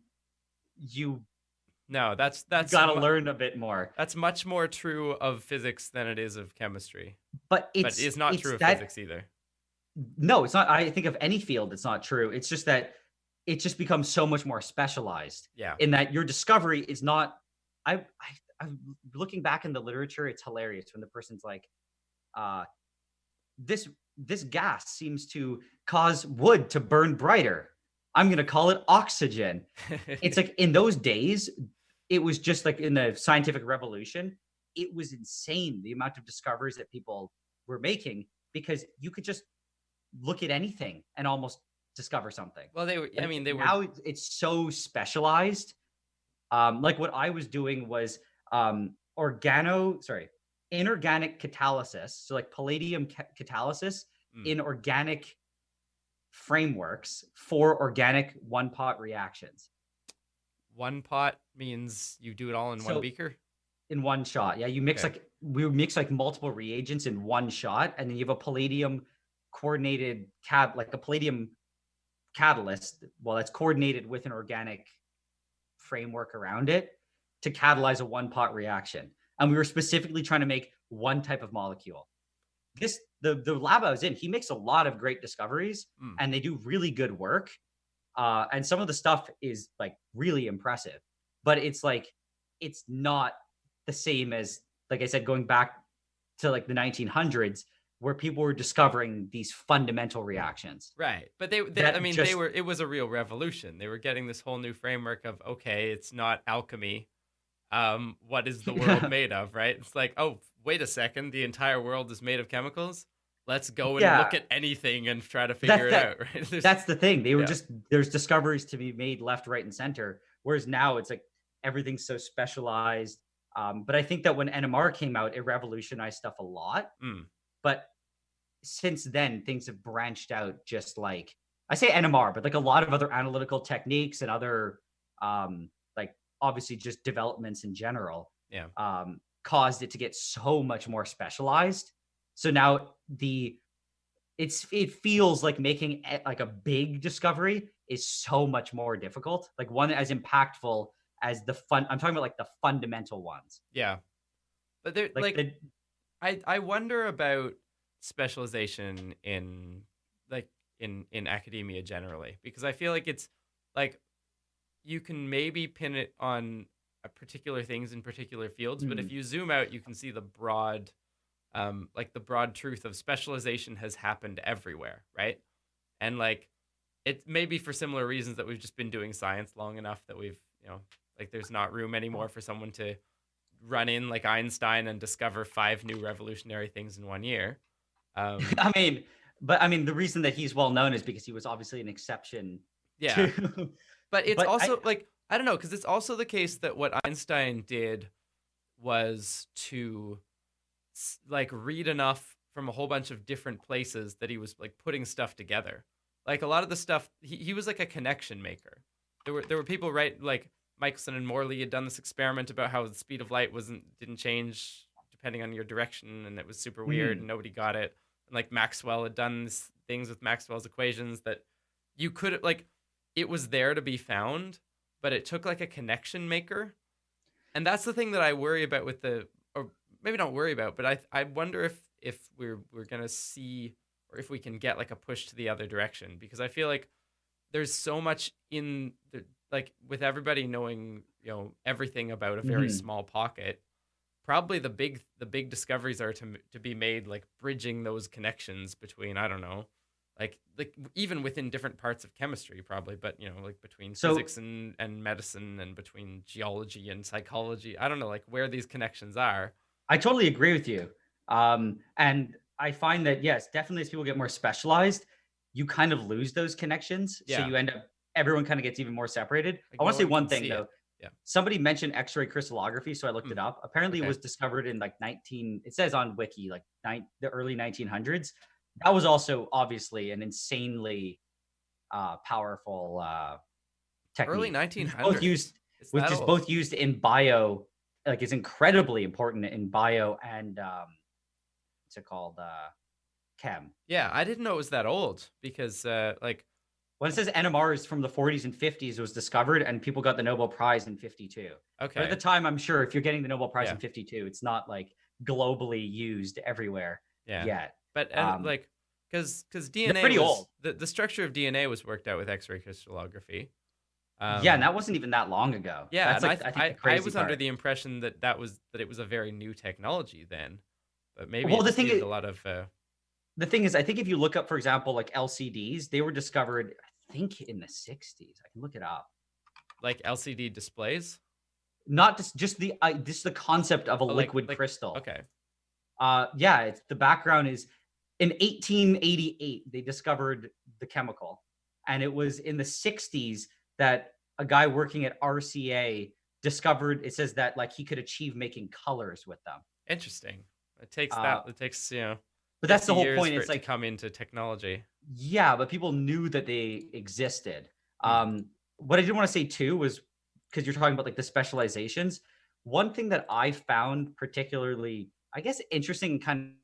Speaker 3: that's got to learn a bit more.
Speaker 4: That's much more true of physics than it is of chemistry.
Speaker 3: But it's
Speaker 4: not true of physics either.
Speaker 3: No, it's not. I think of any field, it's not true. It's just that it just becomes so much more specialized.
Speaker 4: Yeah.
Speaker 3: In that your discovery is not. I'm looking back in the literature. It's hilarious when the person's like, this gas seems to cause wood to burn brighter. I'm going to call it oxygen. It's like in those days, it was just like in the scientific revolution, it was insane the amount of discoveries that people were making because you could just look at anything and almost discover something.
Speaker 4: Well,
Speaker 3: now it's so specialized. Like what I was doing was inorganic catalysis. So like palladium catalysis in organic frameworks for organic one-pot reactions.
Speaker 4: One pot means you do it all in one beaker?
Speaker 3: In one shot. Yeah, you mix we mix like multiple reagents in one shot, and then you have a palladium coordinated like a palladium catalyst. Well, that's coordinated with an organic framework around it to catalyze a one-pot reaction. and we were specifically trying to make one type of molecule. The lab I was in, he makes a lot of great discoveries, and they do really good work. And some of the stuff is like really impressive, but it's like it's not the same as, like I said, going back to like the 1900s, where people were discovering these fundamental reactions.
Speaker 4: Right. But it was a real revolution. They were getting this whole new framework of, okay, it's not alchemy. What is the world made of, right? It's like, oh, wait a second, the entire world is made of chemicals. Let's go and look at anything and try to figure it out, right?
Speaker 3: That's the thing. They were there's discoveries to be made left, right, and center. Whereas now it's like everything's so specialized. But I think that when NMR came out, it revolutionized stuff a lot. But since then, things have branched out, just like I say NMR, but like a lot of other analytical techniques and other like obviously just developments in general caused it to get so much more specialized. So now it feels like making like a big discovery is so much more difficult, like one as impactful as I'm talking about like the fundamental ones.
Speaker 4: Yeah. But they're like I wonder about specialization in academia generally, because I feel like it's like you can maybe pin it on particular things in particular fields, but if you zoom out, you can see the broad truth of specialization has happened everywhere, right? And like it may be for similar reasons that we've just been doing science long enough that we've, like there's not room anymore for someone to run in like Einstein and discover 5 new revolutionary things in 1 year.
Speaker 3: I mean, the reason that he's well known is because he was obviously an exception.
Speaker 4: Yeah. But it's I don't know, because it's also the case that what Einstein did was to like read enough from a whole bunch of different places that he was like putting stuff together. Like a lot of the stuff, he was like a connection maker. There were people, right, like Michelson and Morley had done this experiment about how the speed of light didn't change depending on your direction, and it was super weird and nobody got it. And like Maxwell had done things with Maxwell's equations that you could like, it was there to be found, but it took like a connection maker. And that's the thing that I worry about with or maybe not worry about, but I wonder if we're gonna see, or if we can get like a push to the other direction, because I feel like there's so much in the, like with everybody knowing everything about a very small pocket. Probably the big discoveries are to be made like bridging those connections between, I don't know, like even within different parts of chemistry probably, but like between physics and medicine, and between geology and psychology. I don't know, like where these connections are.
Speaker 3: I totally agree with you. And I find that, yes, definitely as people get more specialized, you kind of lose those connections. Yeah. So you end up, everyone kind of gets even more separated. Like I want to say one thing though. Yeah. Somebody mentioned X-ray crystallography, so I looked it up. Apparently it was discovered in like it says on Wiki, like the early 1900s. That was also obviously an insanely powerful technique.
Speaker 4: Early 1900s.
Speaker 3: Which is both used in bio, like it's incredibly important in bio and what's it called? Chem.
Speaker 4: Yeah, I didn't know it was that old, because
Speaker 3: when it says NMR is from the 40s and 50s, it was discovered and people got the Nobel Prize in 52. Okay. But at the time, I'm sure if you're getting the Nobel Prize in 52, it's not like globally used everywhere yet.
Speaker 4: But because DNA
Speaker 3: pretty old.
Speaker 4: The structure of DNA was worked out with X-ray crystallography.
Speaker 3: And that wasn't even that long ago.
Speaker 4: Yeah,
Speaker 3: that's
Speaker 4: like, I was under the impression that it was a very new technology then, but maybe the thing is, a lot of.
Speaker 3: The thing is, I think if you look up, for example, like LCDs, they were discovered, I think, in the 60s. I can look it up.
Speaker 4: Like LCD displays?
Speaker 3: Not just the concept of a liquid crystal.
Speaker 4: Okay.
Speaker 3: Yeah, the background is in 1888 they discovered the chemical, and it was in the 60s that a guy working at RCA discovered. It says that like he could achieve making colors with them.
Speaker 4: Interesting. It takes
Speaker 3: But that's the whole point. It's like
Speaker 4: to come into technology.
Speaker 3: Yeah, but people knew that they existed. What I did want to say too was, because you're talking about like the specializations, one thing that I found particularly, I guess, interesting and kind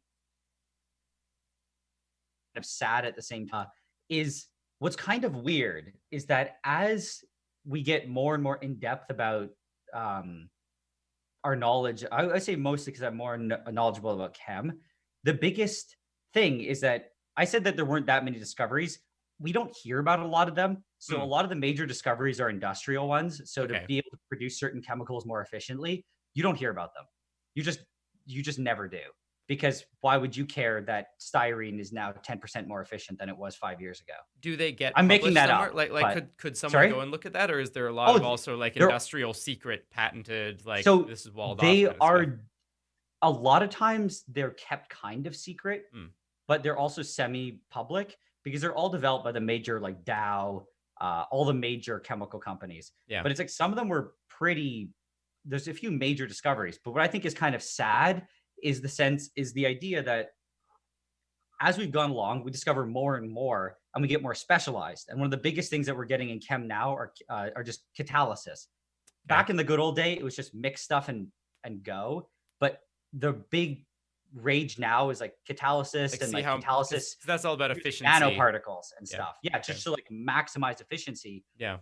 Speaker 3: of sad at the same time is what's kind of weird is that as we get more and more in depth about our knowledge, I say mostly because I'm more knowledgeable about chem. The biggest thing is that I said that there weren't that many discoveries. We don't hear about a lot of them. So a lot of the major discoveries are industrial ones. So to be able to produce certain chemicals more efficiently, you don't hear about them. You just never do. Because why would you care that styrene is now 10% more efficient than it was 5 years ago?
Speaker 4: Do they get
Speaker 3: I'm making
Speaker 4: published
Speaker 3: that
Speaker 4: somewhere?
Speaker 3: up,
Speaker 4: Like
Speaker 3: but
Speaker 4: could someone
Speaker 3: sorry?
Speaker 4: go and look at that, or is there a lot of
Speaker 3: Oh,
Speaker 4: also like
Speaker 3: there,
Speaker 4: industrial secret patented like
Speaker 3: so
Speaker 4: this is walled off
Speaker 3: they
Speaker 4: kind of stuff?
Speaker 3: are a lot of times they're kept kind of secret, but they're also semi-public because they're all developed by the major like Dow, all the major chemical companies.
Speaker 4: Yeah.
Speaker 3: But it's like some of them were pretty. There's a few major discoveries, but what I think is kind of sad is the idea that as we've gone along, we discover more and more, and we get more specialized. And one of the biggest things that we're getting in chem now are just catalysis. Back in the good old day, it was just mix stuff and go. But the big rage now is like catalysis and like catalysis.
Speaker 4: That's all about efficiency,
Speaker 3: nanoparticles and stuff. Yeah, just to like maximize efficiency.
Speaker 4: Yeah.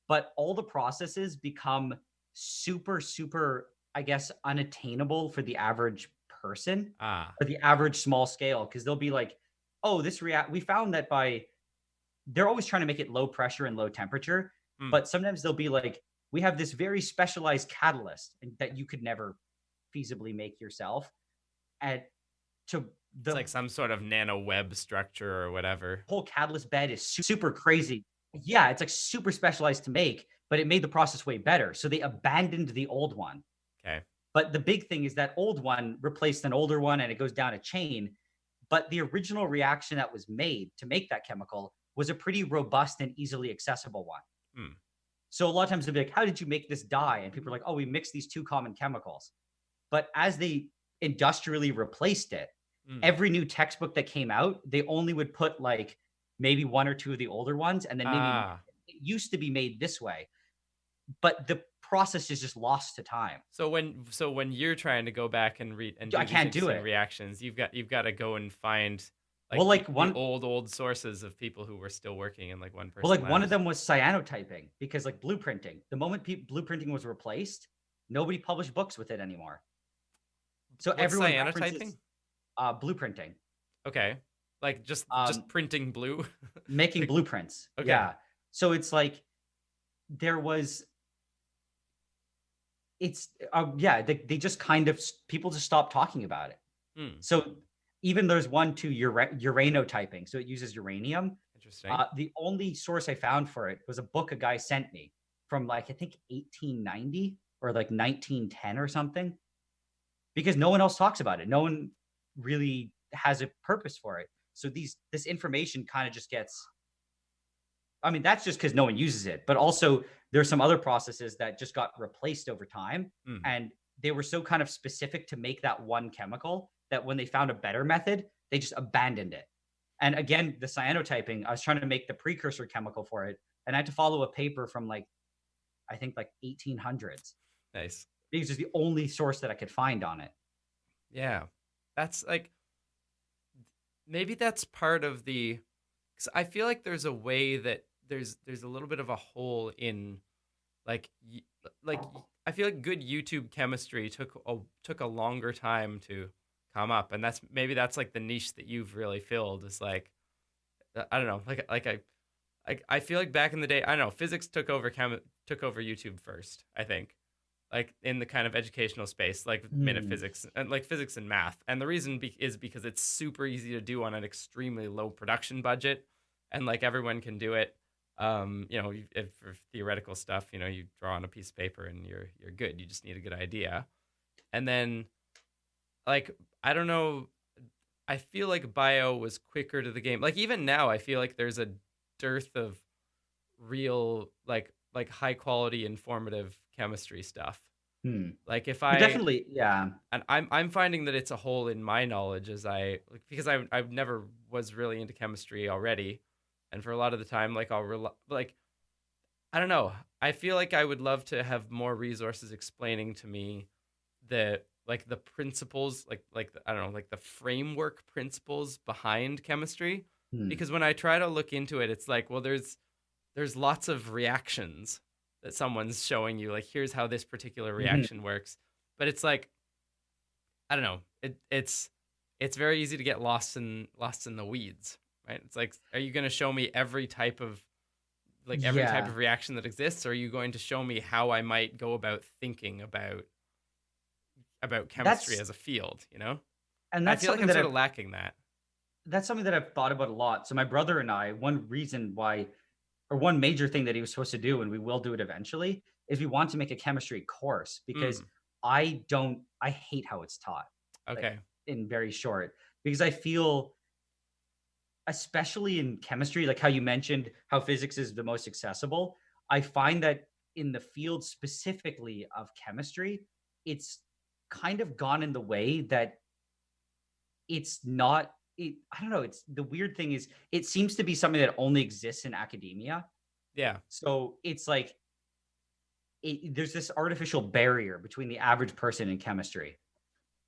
Speaker 3: But all the processes become super, I guess, unattainable for the average person or the average small scale, because they'll be like, oh, we found that they're always trying to make it low pressure and low temperature, but sometimes they'll be like, we have this very specialized catalyst that you could never feasibly make yourself. It's
Speaker 4: like some sort of nano web structure or whatever.
Speaker 3: Whole catalyst bed is super crazy. Yeah, it's like super specialized to make, but it made the process way better. So they abandoned the old one.
Speaker 4: Okay.
Speaker 3: But the big thing is that old one replaced an older one and it goes down a chain. But the original reaction that was made to make that chemical was a pretty robust and easily accessible one. So a lot of times they'll be like, how did you make this dye? And people are like, oh, we mixed these two common chemicals. But as they industrially replaced it, every new textbook that came out, they only would put like maybe one or two of the older ones. And then maybe it used to be made this way. But the process is just lost to time.
Speaker 4: So when you're trying to go back and read and do
Speaker 3: I can't do it.
Speaker 4: reactions, you've got to go and find
Speaker 3: the
Speaker 4: old sources of people who were still working in like one person.
Speaker 3: Well, like one of them was cyanotyping, because like blueprinting. The moment blueprinting was replaced, nobody published books with it anymore. So
Speaker 4: what's
Speaker 3: everyone
Speaker 4: cyanotyping?
Speaker 3: Blueprinting.
Speaker 4: Okay, like just printing blue,
Speaker 3: making blueprints.
Speaker 4: Okay.
Speaker 3: Yeah. So it's like there was. It's they just kind of, people just stopped talking about it. So even there's one to uranotyping, so it uses uranium.
Speaker 4: Interesting.
Speaker 3: The only source I found for it was a book a guy sent me from like I think 1890 or like 1910 or something, because no one else talks about it. No one really has a purpose for it. So this information kind of just gets. I mean, that's just because no one uses it, but also there's some other processes that just got replaced over time, and they were so kind of specific to make that one chemical that when they found a better method, they just abandoned it. And again, the cyanotyping, I was trying to make the precursor chemical for it, and I had to follow a paper from like, I think like 1800s.
Speaker 4: Nice.
Speaker 3: Because it's the only source that I could find on it.
Speaker 4: Yeah, that's like, maybe that's part of the, because I feel like there's a way that there's a little bit of a hole in like I feel like good YouTube chemistry took a longer time to come up, and that's like the niche that you've really filled. Is like, I don't know, I feel like back in the day, I don't know, physics took over YouTube first, I think, like in the kind of educational space, like minute physics and like physics and math. And the reason is because it's super easy to do on an extremely low production budget, and like everyone can do it. For theoretical stuff, you draw on a piece of paper and you're good. You just need a good idea. And then, like, I don't know, I feel like bio was quicker to the game. Like even now, I feel like there's a dearth of real, like high quality, informative chemistry stuff. Like if I
Speaker 3: definitely, yeah.
Speaker 4: And I'm finding that it's a hole in my knowledge because I've never was really into chemistry already. And for a lot of the time, like I don't know. I feel like I would love to have more resources explaining to me the principles, I don't know, like the framework principles behind chemistry. Because when I try to look into it, it's like, well, there's lots of reactions that someone's showing you. Like, here's how this particular reaction works. but it's like, I don't know. It's very easy to get lost in the weeds, right? It's like, are you going to show me every type of reaction that exists, or are you going to show me how I might go about thinking about chemistry as a field, you know?
Speaker 3: And
Speaker 4: I
Speaker 3: that's
Speaker 4: feel like
Speaker 3: something
Speaker 4: I'm
Speaker 3: that
Speaker 4: sort of lacking that.
Speaker 3: that's something that I've thought about a lot. So my brother and I, one reason why, or one major thing that he was supposed to do, and we will do it eventually, is we want to make a chemistry course because I hate how it's taught.
Speaker 4: Okay.
Speaker 3: Like, in very short, because I feel, especially in chemistry, like how you mentioned how physics is the most accessible, I find that in the field specifically of chemistry, it's kind of gone in the way that it's not I don't know, it's the weird thing is it seems to be something that only exists in academia.
Speaker 4: Yeah.
Speaker 3: So it's like there's this artificial barrier between the average person and chemistry.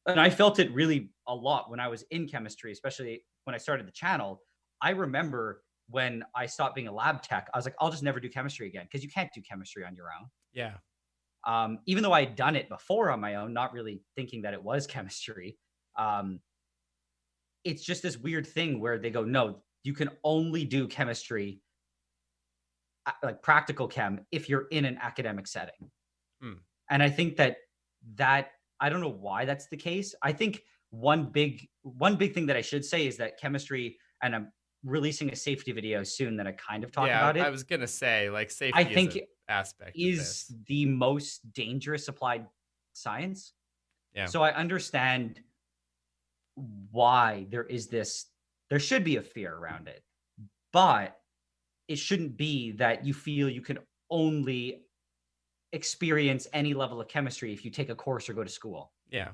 Speaker 3: And I felt it really a lot when I was in chemistry, especially when I started the channel. I remember when I stopped being a lab tech, I was like, I'll just never do chemistry again because you can't do chemistry on your own.
Speaker 4: Yeah.
Speaker 3: Even though I had done it before on my own, not really thinking that it was chemistry. It's just this weird thing where they go, no, you can only do chemistry, like practical chem, if you're in an academic setting. And I think that I don't know why that's the case. I think one big thing that I should say is that chemistry, and I'm releasing a safety video soon that I kind of talk about it.
Speaker 4: I was gonna say, like, safety
Speaker 3: I think
Speaker 4: is an aspect
Speaker 3: is
Speaker 4: of this.
Speaker 3: the most dangerous applied science.
Speaker 4: Yeah.
Speaker 3: So I understand why there should be a fear around it, but it shouldn't be that you feel you can only experience any level of chemistry if you take a course or go to school.
Speaker 4: Yeah.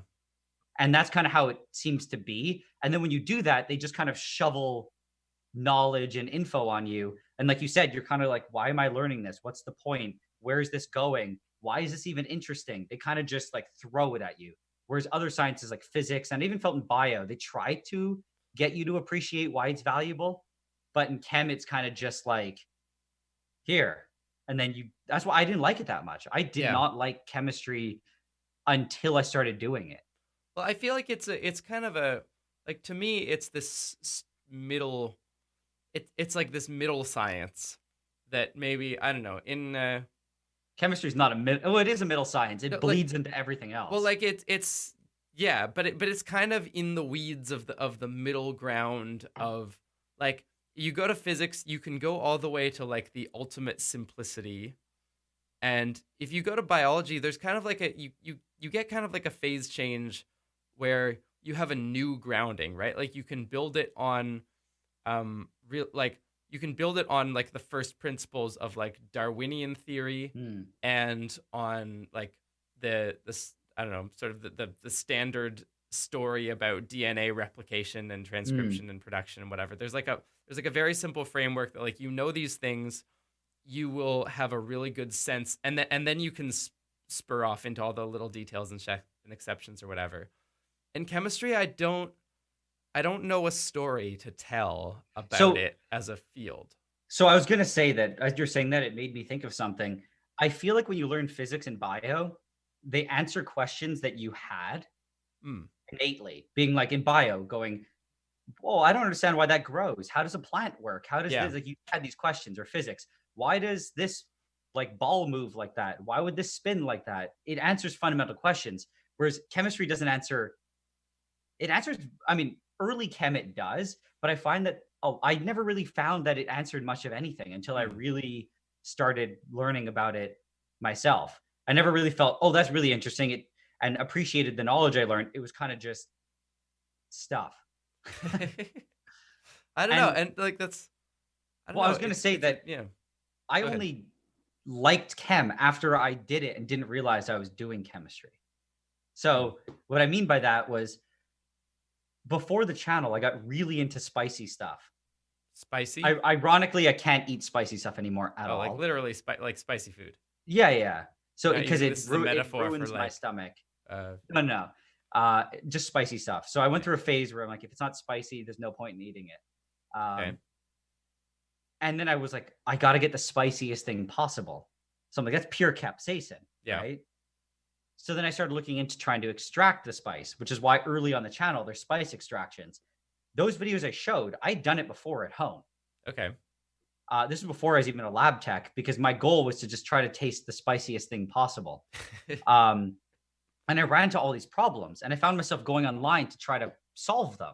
Speaker 3: And that's kind of how it seems to be. And then when you do that, they just kind of shovel knowledge and info on you. And like you said, you're kind of like, why am I learning this? What's the point? Where is this going? Why is this even interesting? They kind of just like throw it at you. Whereas other sciences like physics, and I even felt in bio, they try to get you to appreciate why it's valuable. But in chem, it's kind of just like, here. And then that's why I didn't like it that much. I did not like chemistry until I started doing it.
Speaker 4: Well, I feel like it's kind of a, like, to me, it's this middle, it's like this middle science that maybe, I don't know, in
Speaker 3: chemistry is not a middle. Oh, it is a middle science. It bleeds into everything else.
Speaker 4: Well, like it's yeah, but it's kind of in the weeds of the middle ground of, like, you go to physics, you can go all the way to like the ultimate simplicity, and if you go to biology, there's kind of like you get kind of like a phase change where you have a new grounding, right? Like you can build it on you can build it on like the first principles of like Darwinian theory and on like the I don't know, sort of the standard story about DNA replication and transcription and production and whatever. There's like a very simple framework that, like, you know, these things, you will have a really good sense, and then you can spur off into all the little details and check and exceptions or whatever. In chemistry, I don't know a story to tell about it as a field.
Speaker 3: So I was going to say that as you're saying that, it made me think of something. I feel like when you learn physics and bio, they answer questions that you had innately, being like in bio going, oh, I don't understand why that grows. How does a plant work? How does this, like, you had these questions, or physics. Why does this like ball move like that? Why would this spin like that? It answers fundamental questions. Whereas chemistry doesn't answer. It answers, I mean, early chem it does, but I find that, I never really found that it answered much of anything until I really started learning about it myself. I never really felt, oh, that's really interesting, and appreciated the knowledge I learned. It was kind of just stuff.
Speaker 4: I don't know. And like, that's, I
Speaker 3: was going to say that I only liked chem after I did it and didn't realize I was doing chemistry. So what I mean by that was, before the channel, I got really into spicy stuff.
Speaker 4: Spicy?
Speaker 3: Ironically, I can't eat spicy stuff anymore at all.
Speaker 4: Like literally like spicy food.
Speaker 3: Yeah. So because it ruins
Speaker 4: like,
Speaker 3: my stomach. No. Just spicy stuff. So I went through a phase where I'm like, if it's not spicy, there's no point in eating it.
Speaker 4: Okay.
Speaker 3: And then I was like, I got to get the spiciest thing possible. So I'm like, that's pure capsaicin.
Speaker 4: Yeah.
Speaker 3: Right? So then I started looking into trying to extract the spice, which is why early on the channel, there's spice extractions. Those videos I showed, I'd done it before at home.
Speaker 4: Okay.
Speaker 3: This is before I was even a lab tech, because my goal was to just try to taste the spiciest thing possible. And I ran into all these problems, and I found myself going online to try to solve them.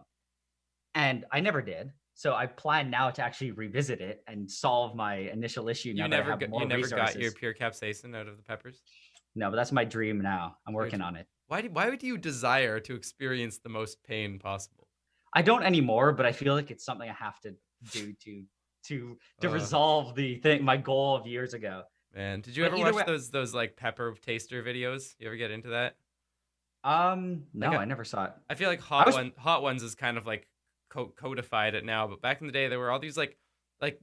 Speaker 3: And I never did. So I plan now to actually revisit it and solve my initial issue.
Speaker 4: You never got your pure capsaicin out of the peppers?
Speaker 3: No, but that's my dream now. I'm working on it.
Speaker 4: Why would you desire to experience the most pain possible?
Speaker 3: I don't anymore, but I feel like it's something I have to do to resolve the thing, my goal of years ago.
Speaker 4: Man, did you ever watch those like pepper taster videos? You ever get into that?
Speaker 3: No, I never saw it.
Speaker 4: I feel like Hot Ones is kind of like codified it now, but back in the day there were all these like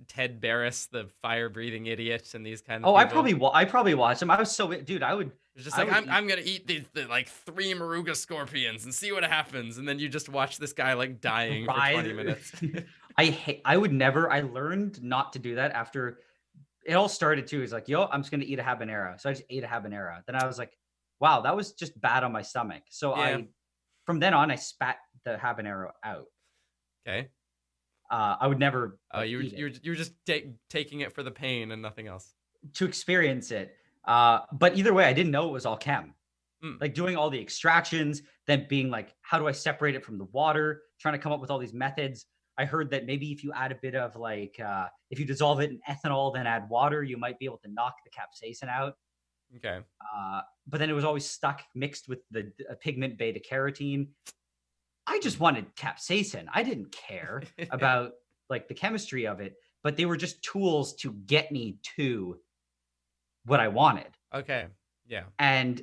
Speaker 4: Ted Barris, the fire breathing idiot, and these kind of people.
Speaker 3: I probably watched them. I was so, dude, I would
Speaker 4: just like, I'm gonna eat the like 3 Maruga scorpions and see what happens, and then you just watch this guy like dying for 20 minutes.
Speaker 3: I learned not to do that after it all started too. It's like, yo, I'm just gonna eat a habanero. So I just ate a habanero. Then I was like, wow, that was just bad on my stomach. So from then on, I spat the habanero out.
Speaker 4: Okay.
Speaker 3: I would never.
Speaker 4: You're just taking it for the pain and nothing else.
Speaker 3: To experience it. But either way, I didn't know it was all chem. Like doing all the extractions, then being like, how do I separate it from the water? Trying to come up with all these methods. I heard that maybe if you add a bit of like, if you dissolve it in ethanol, then add water, you might be able to knock the capsaicin out.
Speaker 4: Okay.
Speaker 3: But then it was always stuck mixed with the pigment beta carotene. I just wanted capsaicin. I didn't care about like the chemistry of it, but they were just tools to get me to what I wanted.
Speaker 4: Okay. Yeah.
Speaker 3: And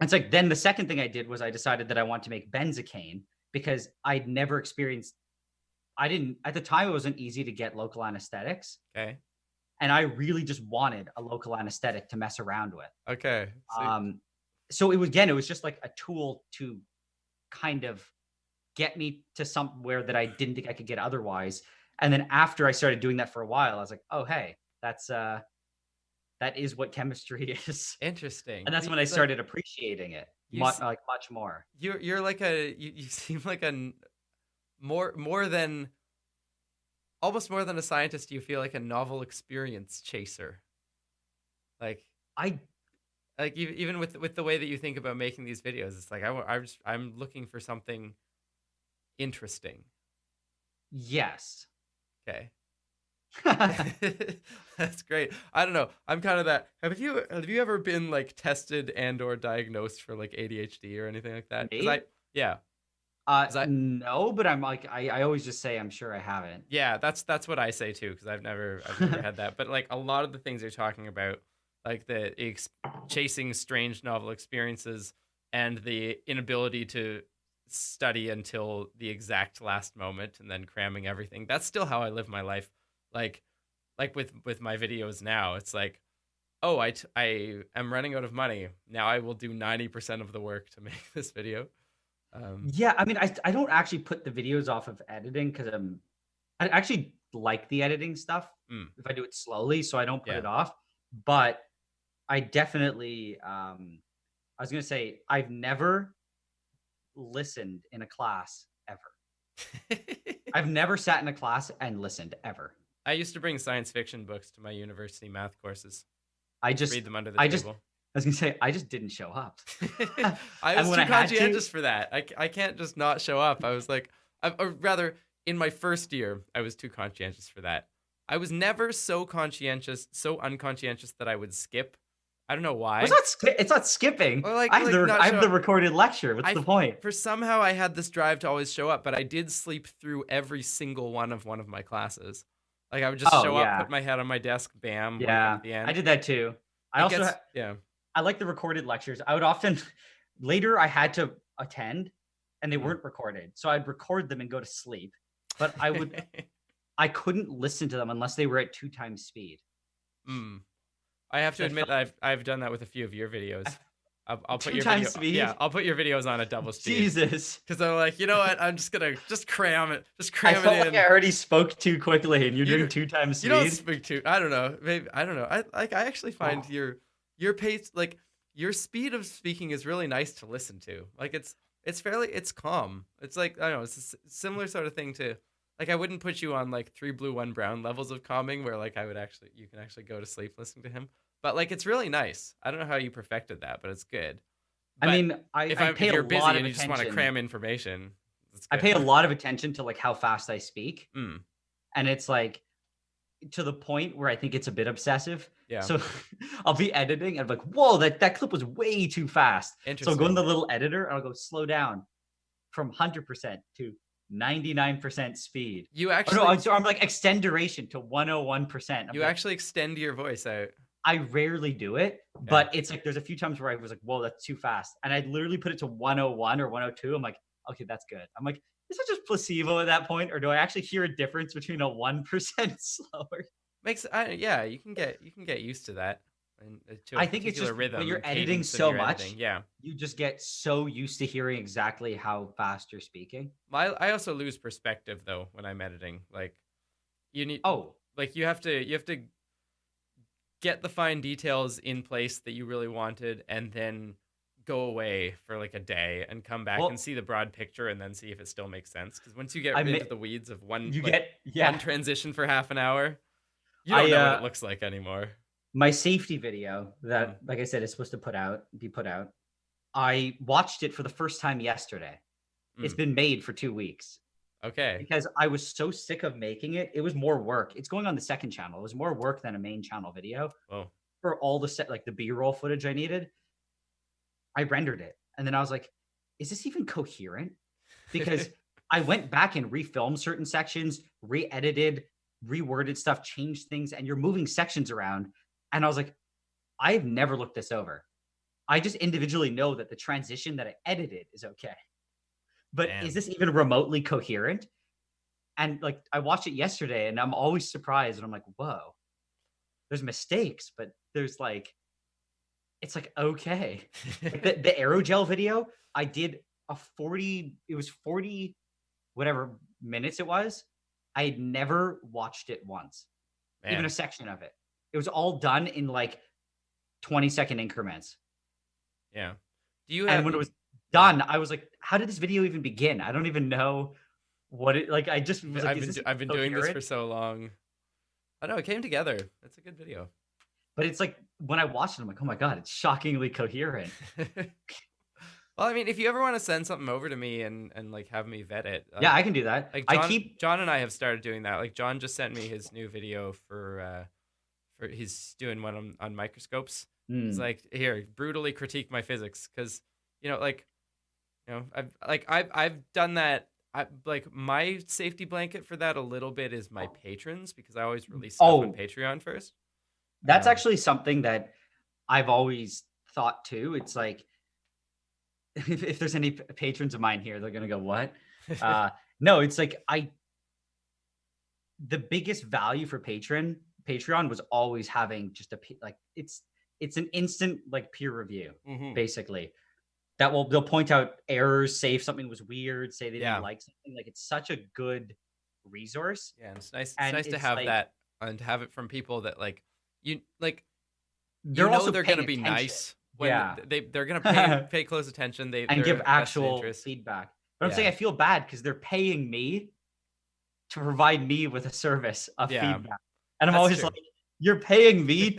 Speaker 3: it's like, then the second thing I did was I decided that I want to make benzocaine, because I'd never experienced, at the time, it wasn't easy to get local anesthetics.
Speaker 4: Okay.
Speaker 3: And I really just wanted a local anesthetic to mess around with.
Speaker 4: Okay.
Speaker 3: So it was just like a tool to kind of get me to somewhere that I didn't think I could get otherwise. And then after I started doing that for a while, I was like, oh, hey, that is what chemistry is.
Speaker 4: Interesting.
Speaker 3: And that's when I started appreciating it much more.
Speaker 4: You're like you seem like a almost more than a scientist. You feel like a novel experience chaser. Even with the way that you think about making these videos, it's like I'm looking for something interesting.
Speaker 3: Yes.
Speaker 4: Okay. That's great. I don't know. I'm kind of that. Have you ever been like tested and or diagnosed for like ADHD or anything like that? Yeah.
Speaker 3: No, but I'm like, I always just say I'm sure I haven't.
Speaker 4: Yeah, that's what I say too, because I've never had that. But like a lot of the things you're talking about, like chasing strange novel experiences and the inability to study until the exact last moment and then cramming everything. That's still how I live my life. Like with my videos now, it's like, oh, I am running out of money. Now I will do 90% of the work to make this video.
Speaker 3: Yeah, I mean, I don't actually put the videos off of editing because I actually like the editing stuff if I do it slowly, so I don't put it off. But I definitely, I was going to say, I've never listened in a class ever. I've never sat in a class and listened ever.
Speaker 4: I used to bring science fiction books to my university math courses.
Speaker 3: I just
Speaker 4: read them under the table.
Speaker 3: I was gonna say, I just didn't show up.
Speaker 4: I was too conscientious for that. I can't just not show up. I was like, or rather, in my first year, I was too conscientious for that. I was never so unconscientious that I would skip. I don't know why.
Speaker 3: It's not skipping.
Speaker 4: Or I
Speaker 3: have the recorded lecture. What's the point?
Speaker 4: Somehow I had this drive to always show up, but I did sleep through every single one of my classes. Like I would just show up, put my head on my desk, bam.
Speaker 3: Yeah,
Speaker 4: at the end.
Speaker 3: I did that too. I like the recorded lectures. I would often, later I had to attend and they weren't recorded. So I'd record them and go to sleep. But I couldn't listen to them unless they were at 2 times speed.
Speaker 4: I have to admit that I've done that with a few of your videos. I'll put your
Speaker 3: speed?
Speaker 4: Yeah, I'll put your videos on at double speed.
Speaker 3: Jesus.
Speaker 4: Because I'm like, you know what? I'm just gonna cram it.
Speaker 3: I felt like I already spoke too quickly and you're doing 2 times speed.
Speaker 4: You don't speak too. I don't know. Maybe I don't know. I actually find your pace, like your speed of speaking is really nice to listen to. Like it's calm. It's like, I don't know, it's a similar sort of thing to, like, I wouldn't put you on like 3 Blue 1 Brown levels of calming where like you can actually go to sleep listening to him. But like it's really nice. I don't know how you perfected that, but it's good.
Speaker 3: I
Speaker 4: But
Speaker 3: mean,
Speaker 4: if
Speaker 3: I pay
Speaker 4: you're
Speaker 3: a
Speaker 4: busy
Speaker 3: lot of
Speaker 4: and you just want to
Speaker 3: attention.
Speaker 4: cram information, it's
Speaker 3: I
Speaker 4: good.
Speaker 3: pay a lot of attention to like how fast I speak,
Speaker 4: Mm,
Speaker 3: and it's like to the point where I think it's a bit obsessive.
Speaker 4: yeah.
Speaker 3: So I'll be editing and I'm like, whoa, that clip was way too fast. So I'll go in
Speaker 4: Interesting.
Speaker 3: the little editor and I'll go slow down from 100% to 99% speed.
Speaker 4: You
Speaker 3: Oh,
Speaker 4: actually
Speaker 3: no, I'm like extend duration to 101%.
Speaker 4: you actually extend your voice out.
Speaker 3: I rarely do it, but it's like there's a few times where I was like, whoa, that's too fast. And I literally put it to 101 or 102. I'm like, okay, that's good. I'm like, is it just placebo at that point? Or do I actually hear a difference between a 1% slower?
Speaker 4: Yeah, you can get used to that. And to a
Speaker 3: I think it's
Speaker 4: particular
Speaker 3: just
Speaker 4: rhythm
Speaker 3: when you're
Speaker 4: and
Speaker 3: editing
Speaker 4: cadence in
Speaker 3: so
Speaker 4: your
Speaker 3: much,
Speaker 4: editing. Yeah.
Speaker 3: you just get so used to hearing exactly how fast you're speaking.
Speaker 4: I also lose perspective though when I'm editing. Like you need
Speaker 3: Oh,
Speaker 4: like you have to get the fine details in place that you really wanted and then go away for like a day and come back
Speaker 3: Well-
Speaker 4: and see the broad picture and then see if it still makes sense. Because once you get
Speaker 3: I
Speaker 4: into
Speaker 3: ma-
Speaker 4: the weeds of one
Speaker 3: you
Speaker 4: like,
Speaker 3: get, yeah.
Speaker 4: one transition for half an hour, you don't know what
Speaker 3: I,
Speaker 4: it looks like anymore.
Speaker 3: My safety video that, like I said, is supposed to be put out. I watched it for the first time yesterday. It's been made for 2 weeks
Speaker 4: Okay.
Speaker 3: because I was so sick of making it. It was more work. It's going on the second channel. It was more work than a main channel video
Speaker 4: Oh.
Speaker 3: for all the set, like the B-roll footage I needed. I rendered it. And then I was like, is this even coherent? Because I went back and refilmed certain sections, re-edited, reworded stuff, changed things, and you're moving sections around. And I was like, I've never looked this over. I just individually know that the transition that I edited is okay. But
Speaker 4: Damn.
Speaker 3: is this even remotely coherent? And like, I watched it yesterday and I'm always surprised. And I'm like, whoa, there's mistakes, but there's like, it's like, okay. Like the aerogel video, I did it was 40 whatever minutes it was. I had never watched it once, even
Speaker 4: Man.
Speaker 3: a section of it. It was all done in like 20-second increments.
Speaker 4: Yeah. Do you have
Speaker 3: And when it was done, I was like, how did this video even begin? I don't even know what it, like, I just was like,
Speaker 4: I've been doing this for
Speaker 3: coherent?
Speaker 4: so long. I know it came together. It's a good video.
Speaker 3: But it's like, when I watched it, I'm like, oh my God, it's shockingly coherent.
Speaker 4: Well, I mean, if you ever want to send something over to me and like have me vet it,
Speaker 3: Yeah, I can do that.
Speaker 4: like John and I have started doing that. Like John just sent me his new video for he's doing one on microscopes. It's like, here, brutally critique my physics, because I've done that. Like my safety blanket for that a little bit is my patrons, because I always release stuff on Patreon first.
Speaker 3: That's actually something that I've always thought too. It's like, if there's any patrons of mine here, they're gonna go, what? No, it's like the biggest value for Patreon was always having just it's an instant like peer review, basically. They'll point out errors, say if something was weird, say they didn't like something. Like, it's such a good resource.
Speaker 4: Yeah, and it's nice. It's nice to have that and to have it from people that
Speaker 3: they're also
Speaker 4: they're
Speaker 3: paying
Speaker 4: gonna be
Speaker 3: attention.
Speaker 4: nice when they're gonna pay close attention.
Speaker 3: And give actual feedback. But I'm saying I feel bad because they're paying me to provide me with a service of feedback. And I'm always like, you're paying me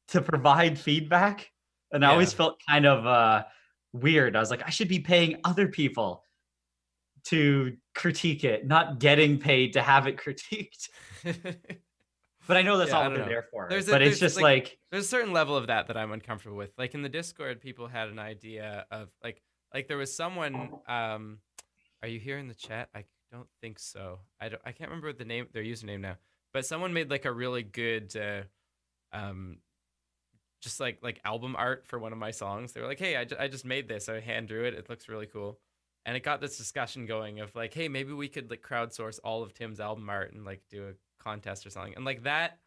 Speaker 3: to provide feedback? And I always felt kind of weird. I was like, I should be paying other people to critique it, not getting paid to have it critiqued. But I know that's not what they're there for. But it's just like
Speaker 4: there's a certain level of that I'm uncomfortable with. Like in the Discord, people had an idea of like there was someone. Are you here in the chat? I don't think so. I can't remember their username now. But someone made like a really good just like album art for one of my songs. They were like, hey, I just made this. I hand drew it. It looks really cool. And it got this discussion going of like, hey, maybe we could like crowdsource all of Tim's album art and like do a contest or something. And like that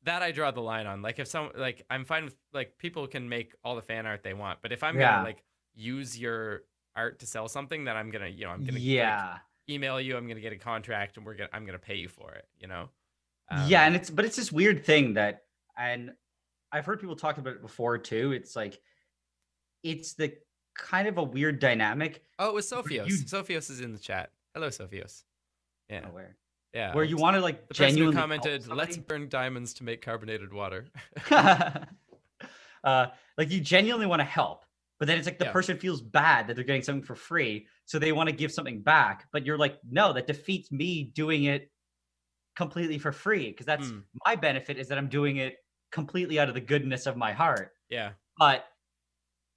Speaker 4: I draw the line on. Like if I'm fine with like people can make all the fan art they want, but if I'm gonna like use your art to sell something, then I'm gonna like, email you. I'm gonna get a contract and I'm gonna pay you for it.
Speaker 3: And it's this weird thing that, and I've heard people talk about it before too. It's like, it's the kind of a weird dynamic.
Speaker 4: Oh, it was Sophios.
Speaker 3: You-
Speaker 4: Sophios is in the chat. Hello, Sophios. Yeah.
Speaker 3: Where?
Speaker 4: Yeah.
Speaker 3: Where you want to like
Speaker 4: the person who
Speaker 3: genuinely
Speaker 4: commented, "Let's burn diamonds to make carbonated water."
Speaker 3: like you genuinely want to help, but then it's like the
Speaker 4: Yeah.
Speaker 3: person feels bad that they're getting something for free, so they want to give something back. But you're like, no, that defeats me doing it completely for free, because that's my benefit, is that I'm doing it completely out of the goodness of my heart.
Speaker 4: Yeah.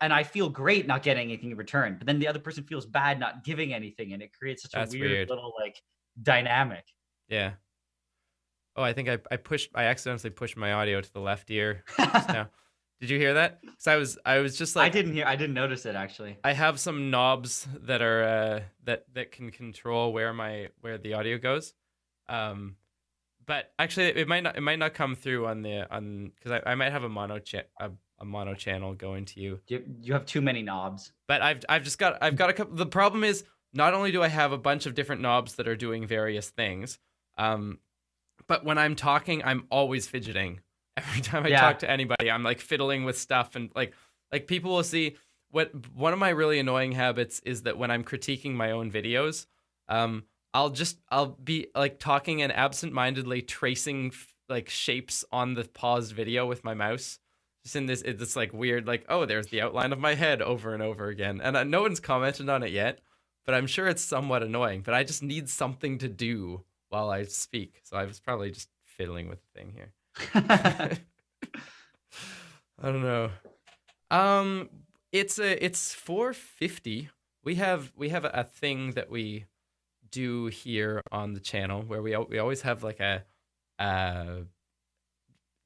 Speaker 3: And I feel great not getting anything in return, but then the other person feels bad not giving anything, and it creates such
Speaker 4: That's
Speaker 3: a weird
Speaker 4: weird.
Speaker 3: little like dynamic.
Speaker 4: Yeah. Oh, I think I accidentally pushed my audio to the left ear just now. Did you hear that? Because I was just like,
Speaker 3: I didn't notice it actually.
Speaker 4: I have some knobs that are that can control where the audio goes. But actually it might not come through because I might have a mono channel going to you.
Speaker 3: You have too many knobs.
Speaker 4: But I've got a couple. The problem is, not only do I have a bunch of different knobs that are doing various things, but when I'm talking, I'm always fidgeting. Every time I talk to anybody, I'm like fiddling with stuff, and like people will see one of my really annoying habits is that when I'm critiquing my own videos, I'll be like talking and absentmindedly tracing like shapes on the paused video with my mouse. Just in this like weird, like, oh, there's the outline of my head over and over again. And no one's commented on it yet, but I'm sure it's somewhat annoying. But I just need something to do while I speak. So I was probably just fiddling with the thing here. I don't know. It's 4:50. We have a thing that we do here on the channel where we always have like a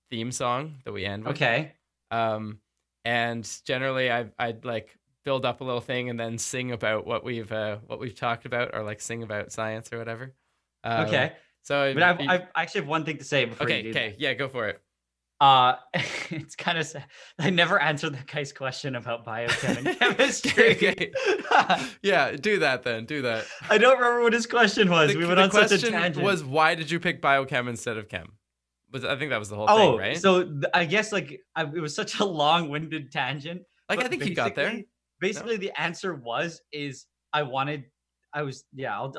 Speaker 4: theme song that we end with.
Speaker 3: Okay.
Speaker 4: And generally I'd like build up a little thing and then sing about what we've talked about, or like sing about science or whatever.
Speaker 3: Okay.
Speaker 4: So,
Speaker 3: but I actually have one thing to say before you do
Speaker 4: that. Yeah, go for it.
Speaker 3: It's kind of sad. I never answered that guy's question about biochem and chemistry.
Speaker 4: Okay. Yeah, do that then. Do that.
Speaker 3: I don't remember what his question was. We went on such a tangent.
Speaker 4: The question was, why did you pick biochem instead of chem? I think that was the whole thing, right?
Speaker 3: So I guess like it was such a long-winded tangent.
Speaker 4: Like, I think you got there.
Speaker 3: Basically, the answer I'll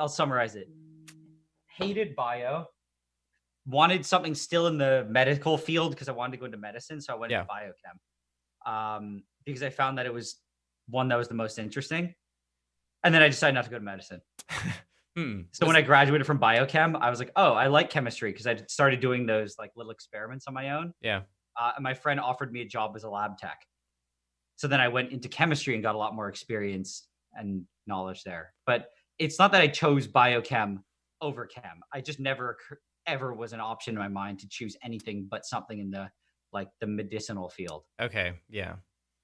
Speaker 3: summarize it. Hated bio, wanted something still in the medical field because I wanted to go into medicine, so I went into biochem. Because I found that it was one that was the most interesting, and then I decided not to go to medicine. So when I graduated from biochem, I was like, oh, I like chemistry, because I started doing those like little experiments on my own.
Speaker 4: Yeah.
Speaker 3: And my friend offered me a job as a lab tech. So then I went into chemistry and got a lot more experience and knowledge there. But it's not that I chose biochem over chem. I just never ever was an option in my mind to choose anything but something in the medicinal field.
Speaker 4: Okay. Yeah.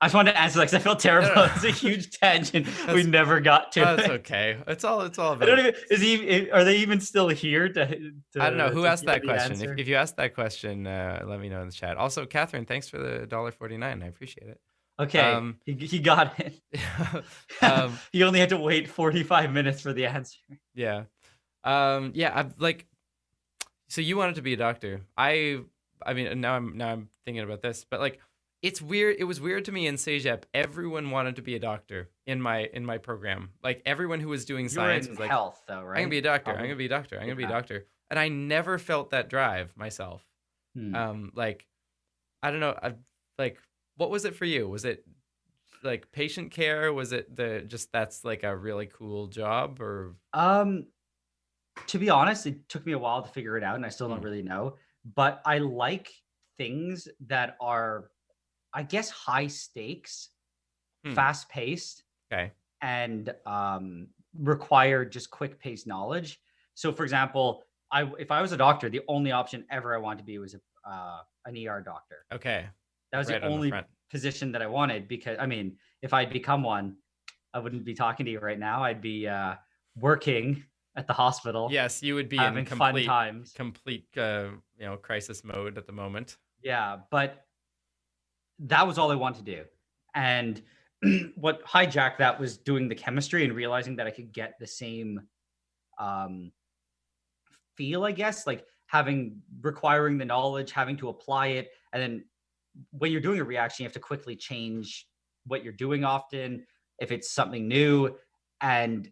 Speaker 3: I just wanted to answer that because I felt terrible. It's a huge tangent. We never got to.
Speaker 4: That's okay. It's all about.
Speaker 3: I don't even. Are they even still here?
Speaker 4: I don't know who asked that question. If you asked that question, let me know in the chat. Also, Catherine, thanks for the $1.49. I appreciate it.
Speaker 3: Okay, he got it. He only had to wait 45 minutes for the answer.
Speaker 4: Yeah. I've like. So you wanted to be a doctor. I mean, now I'm thinking about this, but like, it's weird. It was weird to me in CEGEP. Everyone wanted to be a doctor in my program. Like, everyone who was doing science was like,
Speaker 3: health, though, right?
Speaker 4: I'm gonna be a doctor. I'm gonna be a doctor. I'm gonna be a doctor. And I never felt that drive myself. Like, I don't know. What was it for you? Was it like patient care? Was it that's like a really cool job, or?
Speaker 3: To be honest, it took me a while to figure it out, and I still don't really know. But I like things that are, I guess, high stakes, fast paced, and require just quick paced knowledge. So, for example, if I was a doctor, the only option ever I wanted to be was an ER doctor.
Speaker 4: Okay,
Speaker 3: that was the only position that I wanted, because I mean, if I'd become one, I wouldn't be talking to you right now. I'd be working at the hospital.
Speaker 4: Yes, you would be
Speaker 3: having
Speaker 4: in complete crisis mode at the moment.
Speaker 3: Yeah, but that was all I wanted to do. And what hijacked that was doing the chemistry and realizing that I could get the same feel, I guess, like requiring the knowledge, having to apply it, and then when you're doing a reaction, you have to quickly change what you're doing often if it's something new. And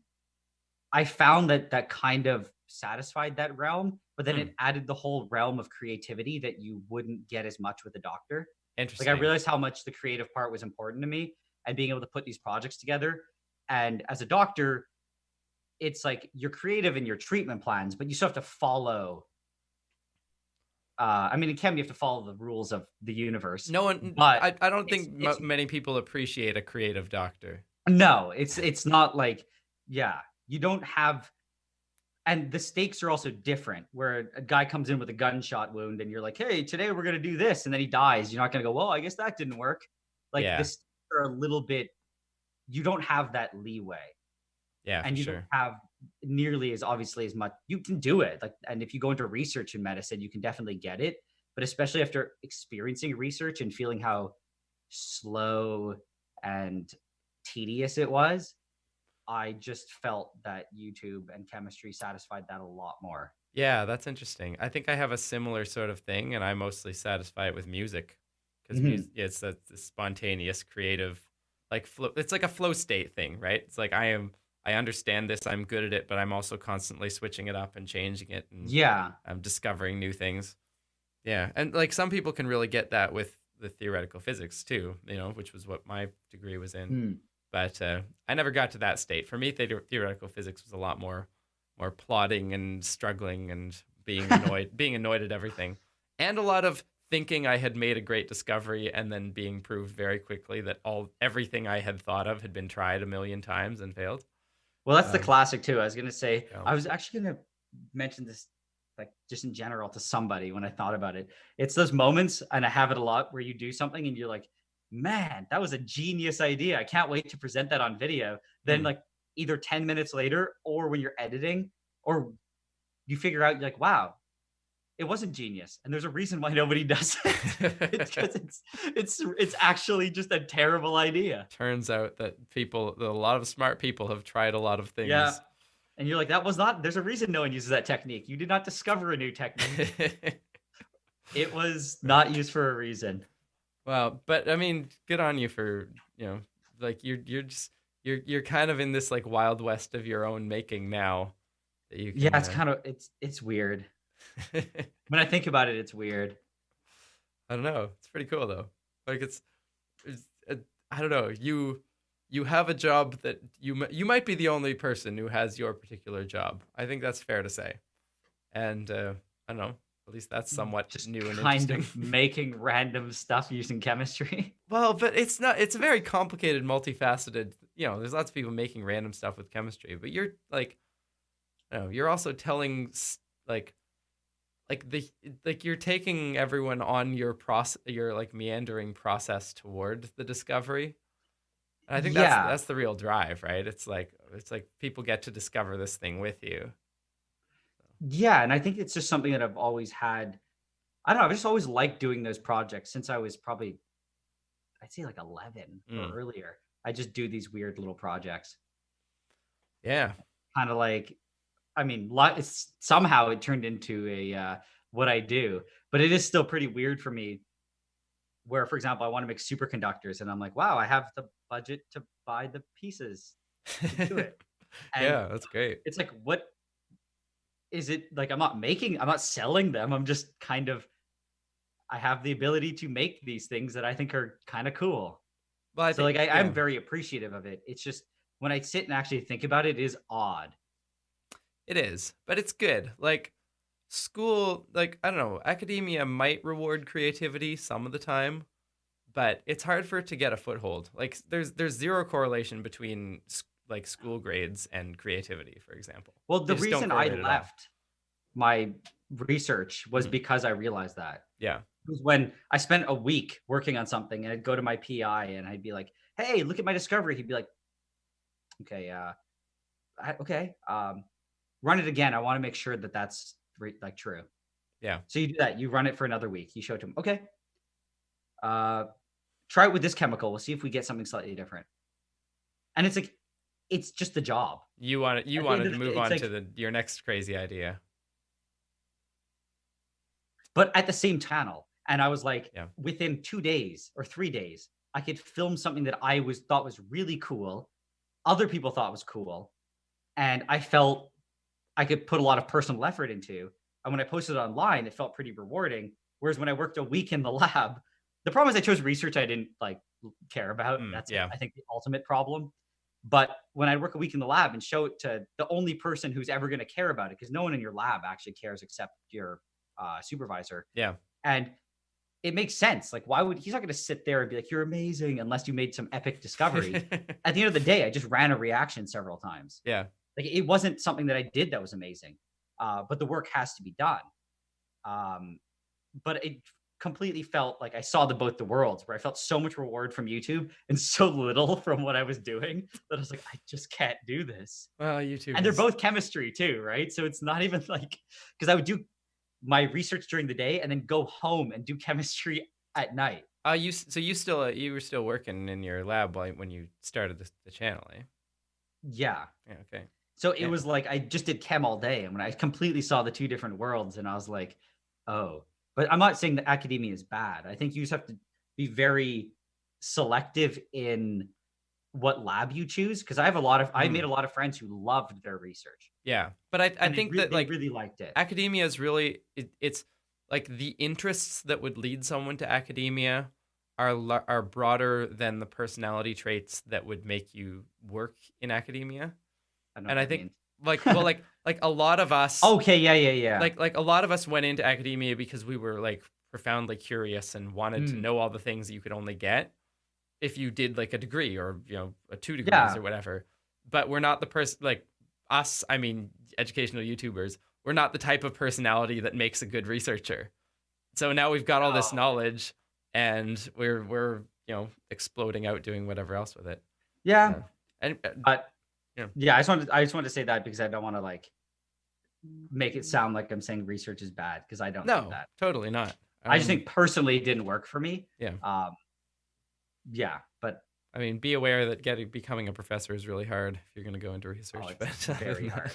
Speaker 3: I found that kind of satisfied that realm, but then it added the whole realm of creativity that you wouldn't get as much with a doctor. Like,
Speaker 4: Interesting.
Speaker 3: I realized how much the creative part was important to me, and being able to put these projects together. And as a doctor, it's like you're creative in your treatment plans, but you still have to follow. I mean, in chem, you have to follow the rules of the universe.
Speaker 4: No one,
Speaker 3: But
Speaker 4: I don't
Speaker 3: it's,
Speaker 4: think
Speaker 3: it's
Speaker 4: many people appreciate a creative doctor.
Speaker 3: no, it's not like, yeah, you don't have, and the stakes are also different. Where a guy comes in with a gunshot wound, and you're like, hey, today we're gonna do this, and then he dies. You're not gonna go, well, I guess that didn't work. Like,
Speaker 4: Yeah.
Speaker 3: the stakes are a little bit. You don't have that leeway.
Speaker 4: Yeah, for
Speaker 3: And you
Speaker 4: sure.
Speaker 3: don't have nearly as obviously as much. You can do it, like, and if you go into research in medicine, you can definitely get it. But especially after experiencing research and feeling how slow and tedious it was, I just felt that YouTube and chemistry satisfied that a lot more.
Speaker 4: Yeah, that's interesting. I think I have a similar sort of thing, and I mostly satisfy it with music because
Speaker 3: Mhm.
Speaker 4: it's a spontaneous, creative, like flow. It's like a flow state thing, right? It's like I understand this, I'm good at it, but I'm also constantly switching it up and changing it, and
Speaker 3: Yeah.
Speaker 4: I'm discovering new things. Yeah, and like some people can really get that with the theoretical physics too, which was what my degree was in.
Speaker 3: Mm.
Speaker 4: But I never got to that state. For me, theoretical physics was a lot more plodding and struggling and being annoyed, being annoyed at everything, and a lot of thinking I had made a great discovery and then being proved very quickly that everything I had thought of had been tried a million times and failed.
Speaker 3: Well, that's the
Speaker 4: Um,
Speaker 3: classic too. I was gonna say,
Speaker 4: yeah.
Speaker 3: I was actually gonna mention this, like, just in general to somebody when I thought about it. It's those moments, and I have it a lot, where you do something and you're like, man, that was a genius idea. I can't wait to present that on video. Then,
Speaker 4: Mm.
Speaker 3: like, either 10 minutes later, or when you're editing, or you figure out, you're like, wow, it wasn't genius, and there's a reason why nobody does it. It's because it's actually just a terrible idea.
Speaker 4: Turns out that a lot of smart people have tried a lot of things.
Speaker 3: Yeah. And you're like, that was not, there's a reason no one uses that technique. You did not discover a new technique. It was not used for a reason.
Speaker 4: Well, but I mean, good on you for, like you're kind of in this like wild west of your own making now that you can.
Speaker 3: Yeah, it's kind of, it's weird. When I think about it, it's weird.
Speaker 4: I don't know. It's pretty cool though. Like it's I don't know. You have a job that you might be the only person who has your particular job. I think that's fair to say. And I don't know. At least that's somewhat
Speaker 3: Just
Speaker 4: new and
Speaker 3: kind
Speaker 4: interesting.
Speaker 3: of making random stuff using chemistry.
Speaker 4: Well, but it's not. It's a very complicated, multifaceted. There's lots of people making random stuff with chemistry, but you're like, you're also telling like you're taking everyone on your like meandering process toward the discovery. And I think that's the real drive, right? It's like people get to discover this thing with you.
Speaker 3: Yeah, and I think it's just something that I've always had. I don't know, I've just always liked doing those projects since I was probably, I'd say, like 11 or earlier. I just do these weird little projects.
Speaker 4: Yeah.
Speaker 3: Kind of like, I mean, somehow it turned into a what I do, but it is still pretty weird for me. Where, for example, I want to make superconductors, and I'm like, wow, I have the budget to buy the pieces to do it. And
Speaker 4: yeah, that's great.
Speaker 3: it's like, what is it like? I'm not selling them. I'm just kind of, I have the ability to make these things that I think are kind of cool.
Speaker 4: Well,
Speaker 3: So, like, I'm very appreciative of it. It's just when I sit and actually think about it, it is odd.
Speaker 4: It is, but it's good. Like school, like I don't know, academia might reward creativity some of the time, but it's hard for it to get a foothold. Like there's zero correlation between like school grades and creativity, for example.
Speaker 3: Well, the
Speaker 4: They just don't
Speaker 3: reason I
Speaker 4: correlate at all.
Speaker 3: left my research was because I realized that.
Speaker 4: Yeah.
Speaker 3: It was when I spent a week working on something, and I'd go to my PI and I'd be like, hey, look at my discovery. He'd be like, okay, okay, run it again. I want to make sure that that's like true.
Speaker 4: Yeah.
Speaker 3: So you do that. You run it for another week. You show it to him. Okay. Try it with this chemical. We'll see if we get something slightly different. And it's like, it's just the job.
Speaker 4: You wanted
Speaker 3: end
Speaker 4: to
Speaker 3: of the
Speaker 4: move
Speaker 3: day,
Speaker 4: on
Speaker 3: it's
Speaker 4: to your next crazy idea.
Speaker 3: But at the same channel. And I was like,
Speaker 4: Yeah.
Speaker 3: within 2 days or 3 days, I could film something that I thought was really cool. Other people thought was cool. And I felt I could put a lot of personal effort into. And when I posted it online, it felt pretty rewarding. Whereas when I worked a week in the lab, the problem is I chose research I didn't like care about. That's
Speaker 4: yeah.
Speaker 3: I think the ultimate problem. But when I work a week in the lab and show it to the only person who's ever going to care about it, because no one in your lab actually cares except your supervisor.
Speaker 4: Yeah.
Speaker 3: And it makes sense. Like, why would he's not going to sit there and be like, "You're amazing," unless you made some epic discovery. At the end of the day, I just ran a reaction several times.
Speaker 4: Yeah.
Speaker 3: Like, it wasn't something that I did that was amazing, but the work has to be done. But it completely felt like I saw both the worlds, where I felt so much reward from YouTube and so little from what I was doing that I was like, I just can't do this.
Speaker 4: Well, YouTube.
Speaker 3: And they're both chemistry too, right? So it's not even like, because I would do my research during the day and then go home and do chemistry at night.
Speaker 4: You were still working in your lab when you started the channel, eh?
Speaker 3: Yeah.
Speaker 4: Yeah. Okay.
Speaker 3: So it was like I just did chem all day, and when I completely saw the two different worlds, and I was like, oh. But I'm not saying that academia is bad. I think you just have to be very selective in what lab you choose, because I made a lot of friends who loved their research.
Speaker 4: Yeah, but I think that
Speaker 3: they really liked it.
Speaker 4: Academia is really it's like the interests that would lead someone to academia are broader than the personality traits that would make you work in academia. I think like a lot of us.
Speaker 3: Okay, yeah.
Speaker 4: Like a lot of us went into academia because we were like profoundly curious and wanted to know all the things that you could only get if you did like a degree or, you know, 2 degrees or whatever. But we're not the person like us. I mean, educational YouTubers. We're not the type of personality that makes a good researcher. So now we've got all this knowledge, and we're you know, exploding out doing whatever else with it.
Speaker 3: Yeah.
Speaker 4: But
Speaker 3: yeah, I just wanted to say that because I don't want to like make it sound like I'm saying research is bad, because I don't do that.
Speaker 4: Totally not.
Speaker 3: I just think personally it didn't work for me.
Speaker 4: Yeah.
Speaker 3: Yeah, but
Speaker 4: I mean, be aware that becoming a professor is really hard if you're going to go into research.
Speaker 3: It's very hard.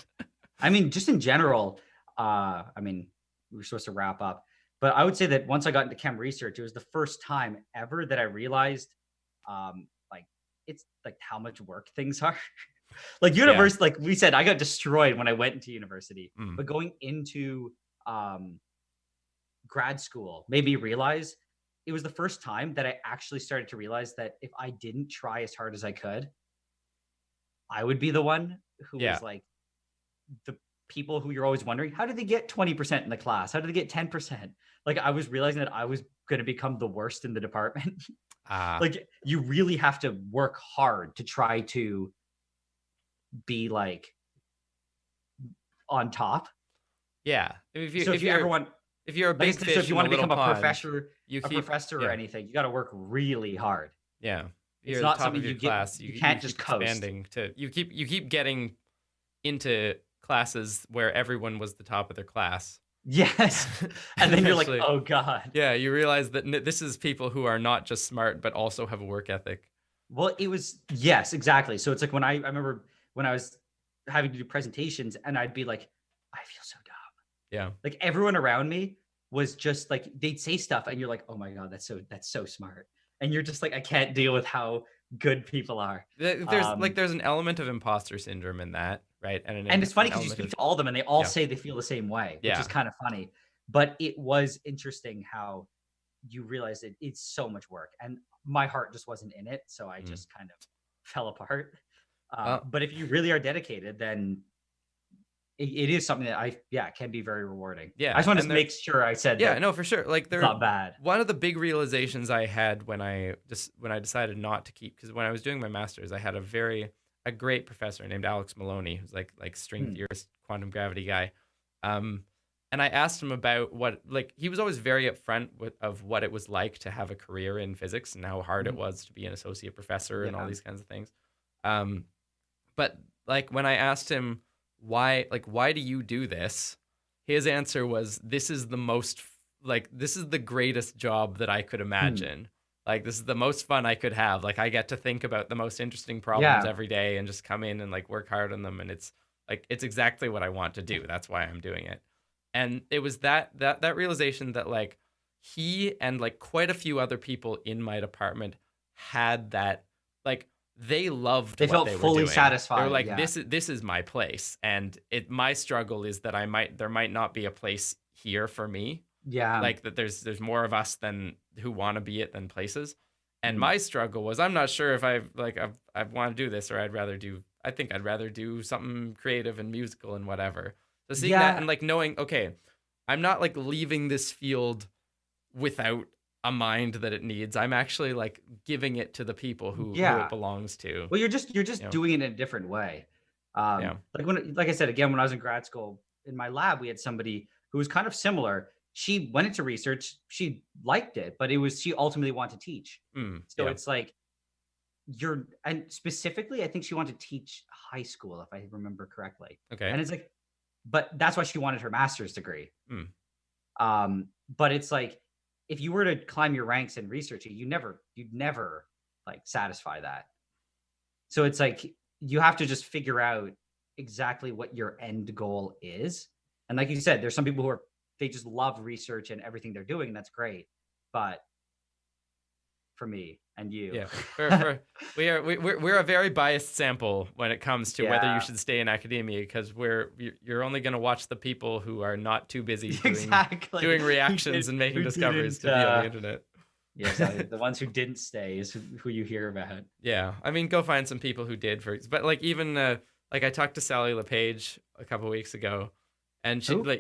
Speaker 3: I mean, just in general, I mean, we were supposed to wrap up, but I would say that once I got into chem research, it was the first time ever that I realized, like, it's like how much work things are. Like university, like we said, I got destroyed when I went into university, but going into grad school made me realize it was the first time that I actually started to realize that if I didn't try as hard as I could, I would be the one who was like the people who you're always wondering, how did they get 20% in the class? How did they get 10%? Like, I was realizing that I was going to become the worst in the department. Like, you really have to work hard to try to be like on top.
Speaker 4: Yeah.
Speaker 3: If you want to become a professor, or anything, you got to work really hard.
Speaker 4: Yeah.
Speaker 3: It's not something you get. You can't just coast.
Speaker 4: You keep getting into classes where everyone was the top of their class.
Speaker 3: Yes. And then you're like, oh God.
Speaker 4: Yeah. You realize that this is people who are not just smart, but also have a work ethic.
Speaker 3: Well, yes, exactly. So it's like when I remember when I was having to do presentations, and I'd be like, I feel so dumb.
Speaker 4: Yeah.
Speaker 3: Like, everyone around me was just like, they'd say stuff and you're like, oh my God, that's so smart. And you're just like, I can't deal with how good people are.
Speaker 4: There's an element of imposter syndrome in that, right?
Speaker 3: And it's funny because you speak to all of them and they all say they feel the same way, which is kind of funny. But it was interesting how you realize that it's so much work, and my heart just wasn't in it. So I just kind of fell apart. But if you really are dedicated, then it is something that can be very rewarding.
Speaker 4: Yeah.
Speaker 3: I just wanted to make sure I said that.
Speaker 4: No, for sure. Like,
Speaker 3: it's not bad.
Speaker 4: One of the big realizations I had when I decided not to keep, because when I was doing my master's, I had a great professor named Alex Maloney, who's like string theorist, quantum gravity guy. And I asked him about he was always very upfront of what it was like to have a career in physics and how hard it was to be an associate professor and all these kinds of things. But like, when I asked him, why do you do this? His answer was, this is the greatest job that I could imagine. Like, this is the most fun I could have. Like, I get to think about the most interesting problems every day and just come in and like work hard on them. And it's exactly what I want to do. That's why I'm doing it. And it was that realization that, like, he and like quite a few other people in my department had that, like, they loved
Speaker 3: They
Speaker 4: what
Speaker 3: felt
Speaker 4: they were
Speaker 3: fully
Speaker 4: doing.
Speaker 3: satisfied.
Speaker 4: They were like,
Speaker 3: yeah.
Speaker 4: this is my place, and my struggle is that there might not be a place here for me.
Speaker 3: Yeah.
Speaker 4: Like that there's more of us than who want to be it than places. And
Speaker 3: Mm.
Speaker 4: my struggle was, I'm not sure if I want to do this, or I think I'd rather do something creative and musical and whatever. So seeing that and like knowing, okay, I'm not like leaving this field without a mind that it needs. I'm actually like giving it to the people who it belongs to.
Speaker 3: Well, you're just doing it in a different way. Like I said, again, when I was in grad school, in my lab, we had somebody who was kind of similar. She went into research. She liked it, but she ultimately wanted to teach. So it's like and specifically, I think she wanted to teach high school, if I remember correctly.
Speaker 4: Okay.
Speaker 3: And it's like, but that's why she wanted her master's degree. But it's like, if you were to climb your ranks in research, you'd never like satisfy that. So it's like, you have to just figure out exactly what your end goal is. And like you said, there's some people who they just love research and everything they're doing, and that's great. But for me and you,
Speaker 4: we're a very biased sample when it comes to whether you should stay in academia, because you're only going to watch the people who are not too busy doing reactions and making discoveries to be on the internet.
Speaker 3: Yes, the ones who didn't stay is who you hear about.
Speaker 4: Yeah, I mean, go find some people who did. But like even like I talked to Sally LePage a couple weeks ago, and she do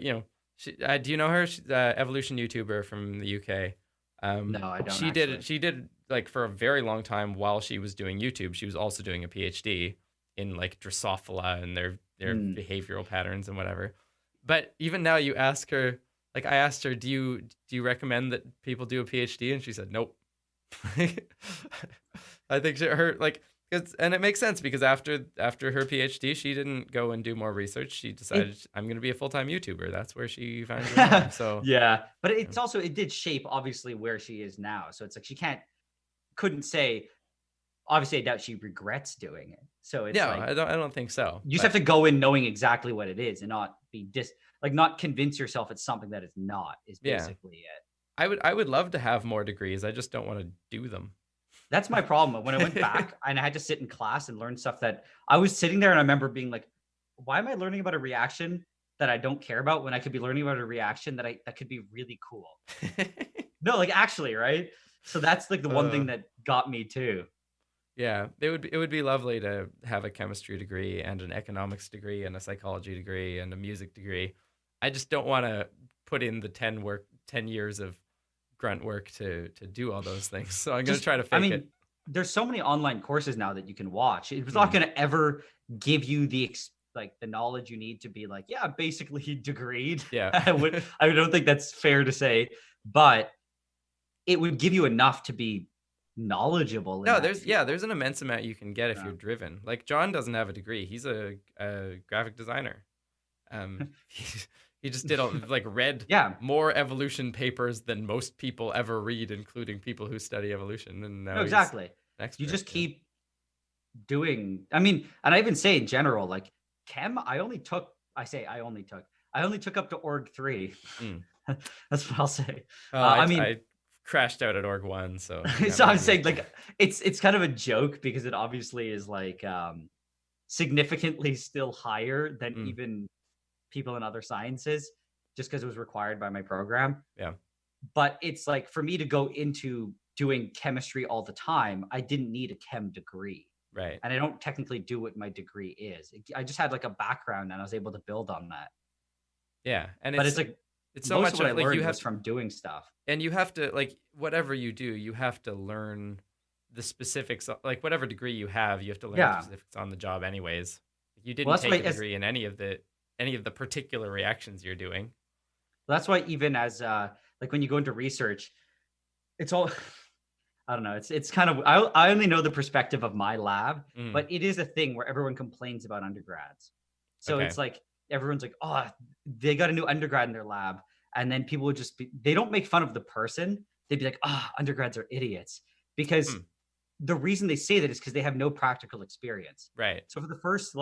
Speaker 4: you know her? She's an evolution YouTuber from the UK.
Speaker 3: No, I don't.
Speaker 4: She did like for a very long time while she was doing YouTube. She was also doing a PhD in like Drosophila and their behavioral patterns and whatever. But even now, you ask her. Like I asked her, do you recommend that people do a PhD? And she said, nope. I think and it makes sense, because after her PhD, she didn't go and do more research. She decided, I'm going to be a full-time YouTuber. That's where she found her home. So
Speaker 3: yeah, but it's also, it did shape obviously where she is now. So it's like she couldn't say. Obviously, I doubt she regrets doing it. So it's
Speaker 4: I don't think so.
Speaker 3: You just have to go in knowing exactly what it is and not be not convince yourself it's something that it's not. Is basically it.
Speaker 4: I would love to have more degrees. I just don't want to do them.
Speaker 3: That's my problem. When I went back and I had to sit in class and learn stuff that I was sitting there, and I remember being like, why am I learning about a reaction that I don't care about when I could be learning about a reaction that could be really cool? No, like actually, right? So that's like the one thing that got me too.
Speaker 4: Yeah, it would be lovely to have a chemistry degree and an economics degree and a psychology degree and a music degree. I just don't want to put in the 10 years of grunt work to do all those things. So I'm going to try to fake it.
Speaker 3: There's so many online courses now that you can watch. It's not going to ever give you the knowledge you need to be like, yeah, basically degreed.
Speaker 4: Yeah.
Speaker 3: I don't think that's fair to say, but it would give you enough to be knowledly.
Speaker 4: No, there's an immense amount you can get if you're driven. Like John doesn't have a degree. He's a graphic designer. He just read more evolution papers than most people ever read, including people who study evolution. And now
Speaker 3: exactly. You just keep doing. I mean, and I even say in general, like Chem, I only took up to Org 3. That's what I'll say.
Speaker 4: I crashed out at Org 1, so
Speaker 3: so I'm saying like it's kind of a joke, because it obviously is like significantly still higher than even people in other sciences, just because it was required by my program.
Speaker 4: Yeah.
Speaker 3: But it's like, for me to go into doing chemistry all the time, I didn't need a chem degree.
Speaker 4: Right.
Speaker 3: And I don't technically do what my degree is. I just had like a background, and I was able to build on that.
Speaker 4: Yeah. And
Speaker 3: it's like,
Speaker 4: it's so much
Speaker 3: what I
Speaker 4: like
Speaker 3: learned
Speaker 4: you have
Speaker 3: was from doing stuff.
Speaker 4: And you have to, like, whatever you do, you have to learn the specifics. Like whatever degrry you have to learn the specifics on the job anyways. You didn't take a degree in any of the particular reactions you're doing.
Speaker 3: That's why even as like when you go into research, it's all I don't know. It's kind of I only know the perspective of my lab, but it is a thing where everyone complains about undergrads. So it's like everyone's like, oh, they got a new undergrad in their lab, and then people would just they don't make fun of the person. They'd be like, undergrads are idiots, because the reason they say that is because they have no practical experience.
Speaker 4: Right.
Speaker 3: So for the first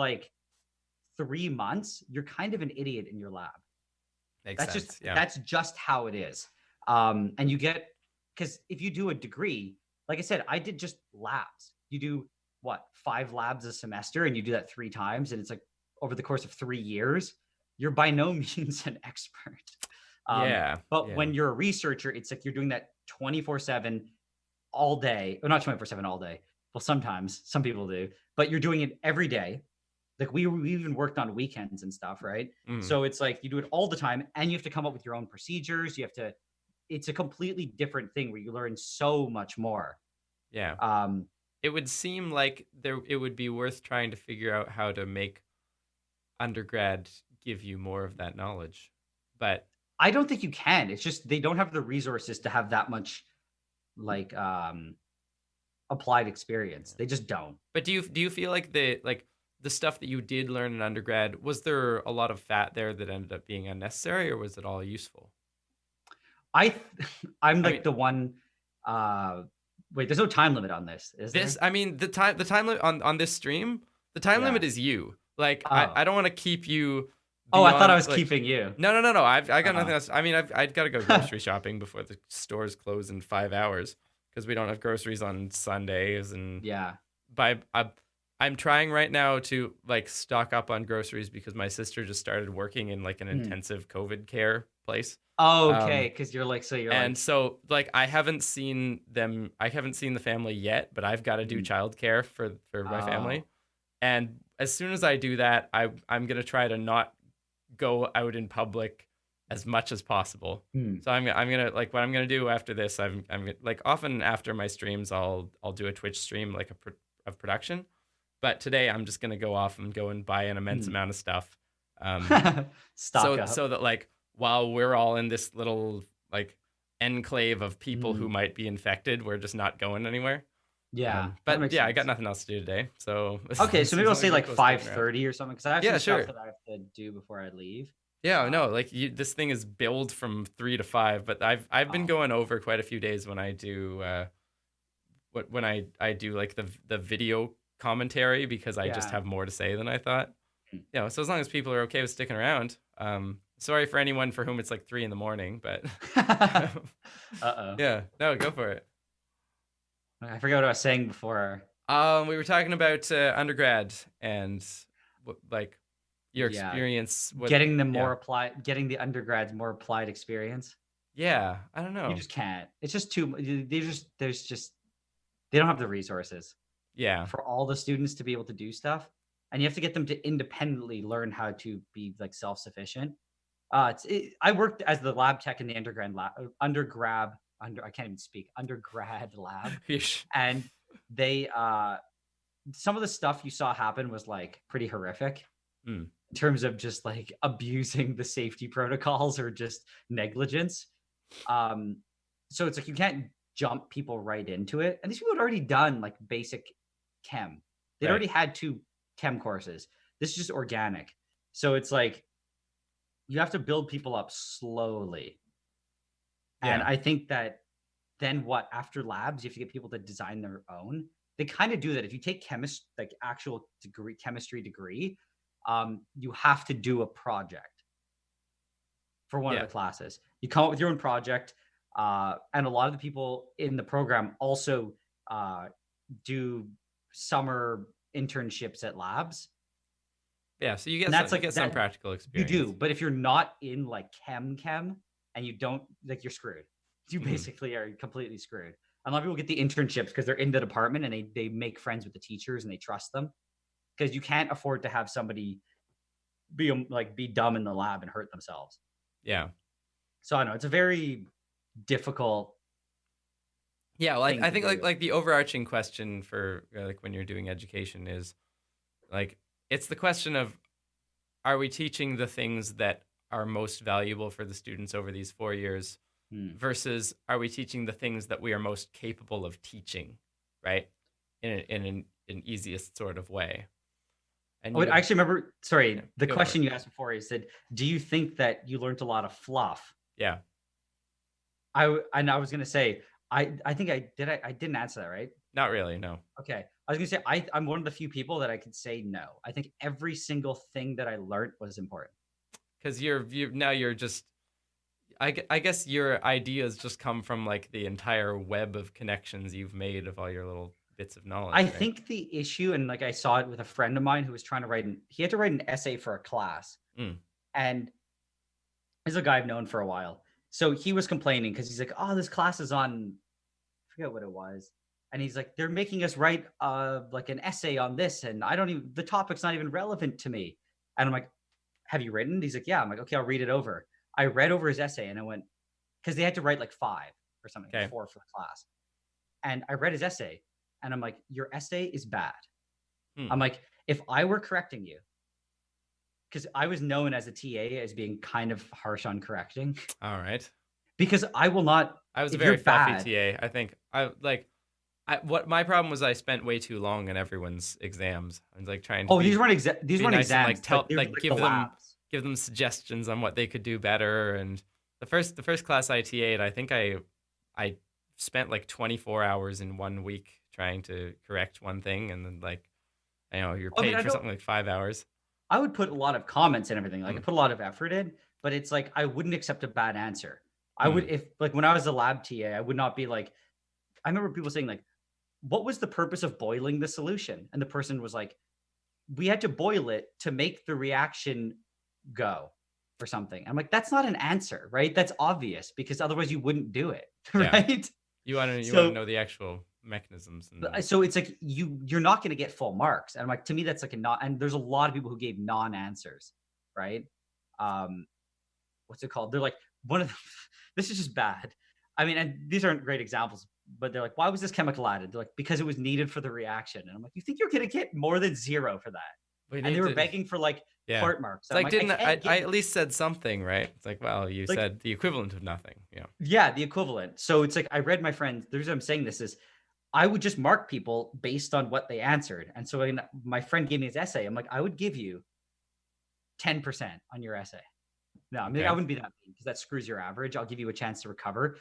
Speaker 3: 3 months, you're kind of an idiot in your lab.
Speaker 4: Makes sense.
Speaker 3: That's just how it is. And you get, because if you do a degree, like I said, I did just labs. You do what, 5 labs a semester, and you do that 3 times, and it's like over the course of 3 years, you're by no means an expert. But when you're a researcher, it's like you're doing that 24/7 all day. Well, not 24/7 all day. Well, sometimes some people do, but you're doing it every day. Like we even worked on weekends and stuff, right? So it's like you do it all the time, and you have to come up with your own procedures. You have to. It's a completely different thing where you learn so much more.
Speaker 4: Yeah. It would seem like it would be worth trying to figure out how to make undergrad give you more of that knowledge, but
Speaker 3: I don't think you can. It's just they don't have the resources to have that much like applied experience. They just don't.
Speaker 4: But do you feel like the stuff that you did learn in undergrad, was there a lot of fat there that ended up being unnecessary, or was it all useful?
Speaker 3: I'm like the one. Wait, there's no time limit on this, is there?
Speaker 4: I mean, the time limit on this stream, the time limit is you. Like, I don't want to keep you.
Speaker 3: I thought I was keeping you.
Speaker 4: No. I got nothing else. I mean, I've got to go grocery shopping before the stores close in 5 hours because we don't have groceries on Sundays. And I'm trying right now to like stock up on groceries because my sister just started working in like an intensive COVID care place.
Speaker 3: Oh, okay, because you're like,
Speaker 4: so I haven't seen them. I haven't seen the family yet, but I've got to do childcare for my family. And as soon as I do that, I'm gonna try to not go out in public as much as possible. So I'm gonna like what I'm gonna do after this. I'm like often after my streams, I'll do a Twitch stream like of production. But today I'm just gonna go off and go and buy an immense amount of stuff. So that like while we're all in this little like enclave of people who might be infected, we're just not going anywhere.
Speaker 3: Yeah.
Speaker 4: But yeah, sense. I got nothing else to do today. So
Speaker 3: okay, so maybe I'll say like 5:30 or something because I have some stuff that I have to do before I leave.
Speaker 4: Yeah, no, like this thing is billed from 3 to 5, but I've been going over quite a few days when I do when I do like the video commentary because I just have more to say than I thought. So as long as people are okay with sticking around. Sorry for anyone for whom it's like 3 a.m, but yeah, no, go for it.
Speaker 3: I forgot what I was saying before.
Speaker 4: We were talking about undergrad and like your experience with
Speaker 3: getting them more applied, getting the undergrads more applied experience.
Speaker 4: Yeah, I don't know.
Speaker 3: You just can't. It's just too. They don't have the resources.
Speaker 4: Yeah.
Speaker 3: For all the students to be able to do stuff, and you have to get them to independently learn how to be like self-sufficient. I worked as the lab tech in the undergrad lab. I can't even speak. Undergrad lab, and they some of the stuff you saw happen was like pretty horrific in terms of just like abusing the safety protocols or just negligence. So it's like you can't jump people right into it, and these people had already done like basic chem. They'd already had 2 chem courses. This is just organic, so it's like you have to build people up slowly. And I think that then after labs, you have to get people to design their own. They kind of do that. If you take actual chemistry degree, you have to do a project for one of the classes. You come up with your own project. And a lot of the people in the program also do summer internships at labs.
Speaker 4: Yeah, so you get some practical experience.
Speaker 3: You do, but if you're not in like chem and you don't, like, you're screwed. You basically are completely screwed. A lot of people get the internships because they're in the department and they make friends with the teachers and they trust them, because you can't afford to have somebody be dumb in the lab and hurt themselves.
Speaker 4: Yeah.
Speaker 3: So I know it's a very difficult.
Speaker 4: Yeah, well, I think like the overarching question for like when you're doing education is like, it's the question of, are we teaching the things that are most valuable for the students over these 4 years versus are we teaching the things that we are most capable of teaching, right? In an easiest sort of way. And
Speaker 3: I actually remember, the question you asked before, you said, do you think that you learned a lot of fluff?
Speaker 4: Yeah.
Speaker 3: I was going to say, I think I didn't answer that, right?
Speaker 4: Not really, no.
Speaker 3: Okay. I was going to say, I'm one of the few people that I could say no. I think every single thing that I learned was important.
Speaker 4: Because I guess your ideas just come from like the entire web of connections you've made of all your little bits of knowledge.
Speaker 3: I
Speaker 4: right?
Speaker 3: think the issue, and like I saw it with a friend of mine who was trying to he had to write an essay for a class.
Speaker 4: Mm.
Speaker 3: And he's a guy I've known for a while. So he was complaining because he's like, oh, this class is on, I forget what it was. And he's like, they're making us write like an essay on this. And the topic's not even relevant to me. And I'm like, have you written? He's like, yeah. I'm like, okay, I'll read it over. I read over his essay and I went, because they had to write like 5 or something,
Speaker 4: Okay.
Speaker 3: 4 for the class. And I read his essay and I'm like, your essay is bad. I'm like, if I were correcting you, because I was known as a TA as being kind of harsh on correcting.
Speaker 4: All right.
Speaker 3: Because I will not.
Speaker 4: I was a
Speaker 3: if
Speaker 4: very
Speaker 3: you're
Speaker 4: faffy
Speaker 3: bad-
Speaker 4: TA. I think what my problem was, I spent way too long in everyone's exams. I was like trying to.
Speaker 3: these weren't
Speaker 4: be
Speaker 3: weren't
Speaker 4: nice and,
Speaker 3: exams. They were
Speaker 4: give
Speaker 3: the
Speaker 4: them
Speaker 3: labs.
Speaker 4: give them suggestions on what they could do better. And the first class I TA'd, I think I spent like 24 hours in 1 week trying to correct one thing, and then like, you're paid for something like 5 hours.
Speaker 3: I would put a lot of comments and everything. Like I put a lot of effort in, but it's like I wouldn't accept a bad answer. I would, if like when I was a lab TA, I would not be like. I remember people saying like, "What was the purpose of boiling the solution?" And the person was like, "We had to boil it to make the reaction go." Or something. I'm like, that's not an answer, right? That's obvious because otherwise you wouldn't do it, right?
Speaker 4: You want to know the actual mechanisms.
Speaker 3: So it's like you're not going to get full marks. And I'm like, to me, that's like and there's a lot of people who gave non-answers, right? What's it called? They're like, this is just bad. I mean, and these aren't great examples, but they're like, why was this chemical added? They're like, because it was needed for the reaction. And I'm like, you think you're going to get more than 0 for that? And they were begging for like part marks.
Speaker 4: It's like, I at least said something, right? It's like, well, you said the equivalent of nothing.
Speaker 3: Yeah, the equivalent. So it's like, I read my friend, the reason I'm saying this is I would just mark people based on what they answered. And so when my friend gave me his essay, I'm like, I would give you 10% on your essay. No, I mean, I wouldn't be that mean because that screws your average. I'll give you a chance to recover.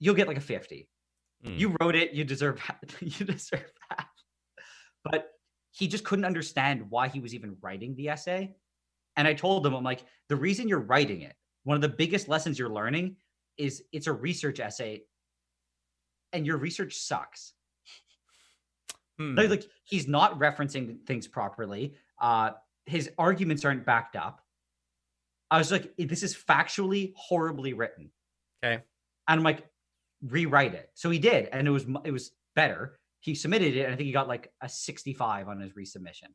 Speaker 3: You'll get like a 50. You wrote it, you deserve that. But he just couldn't understand why he was even writing the essay. And I told him, I'm like, the reason you're writing it, one of the biggest lessons you're learning is it's a research essay and your research sucks. Like he's not referencing things properly. His arguments aren't backed up. I was like, this is factually horribly written.
Speaker 4: Okay.
Speaker 3: And I'm like, rewrite it. So he did. And it was better. He submitted it. And I think he got like a 65 on his resubmission.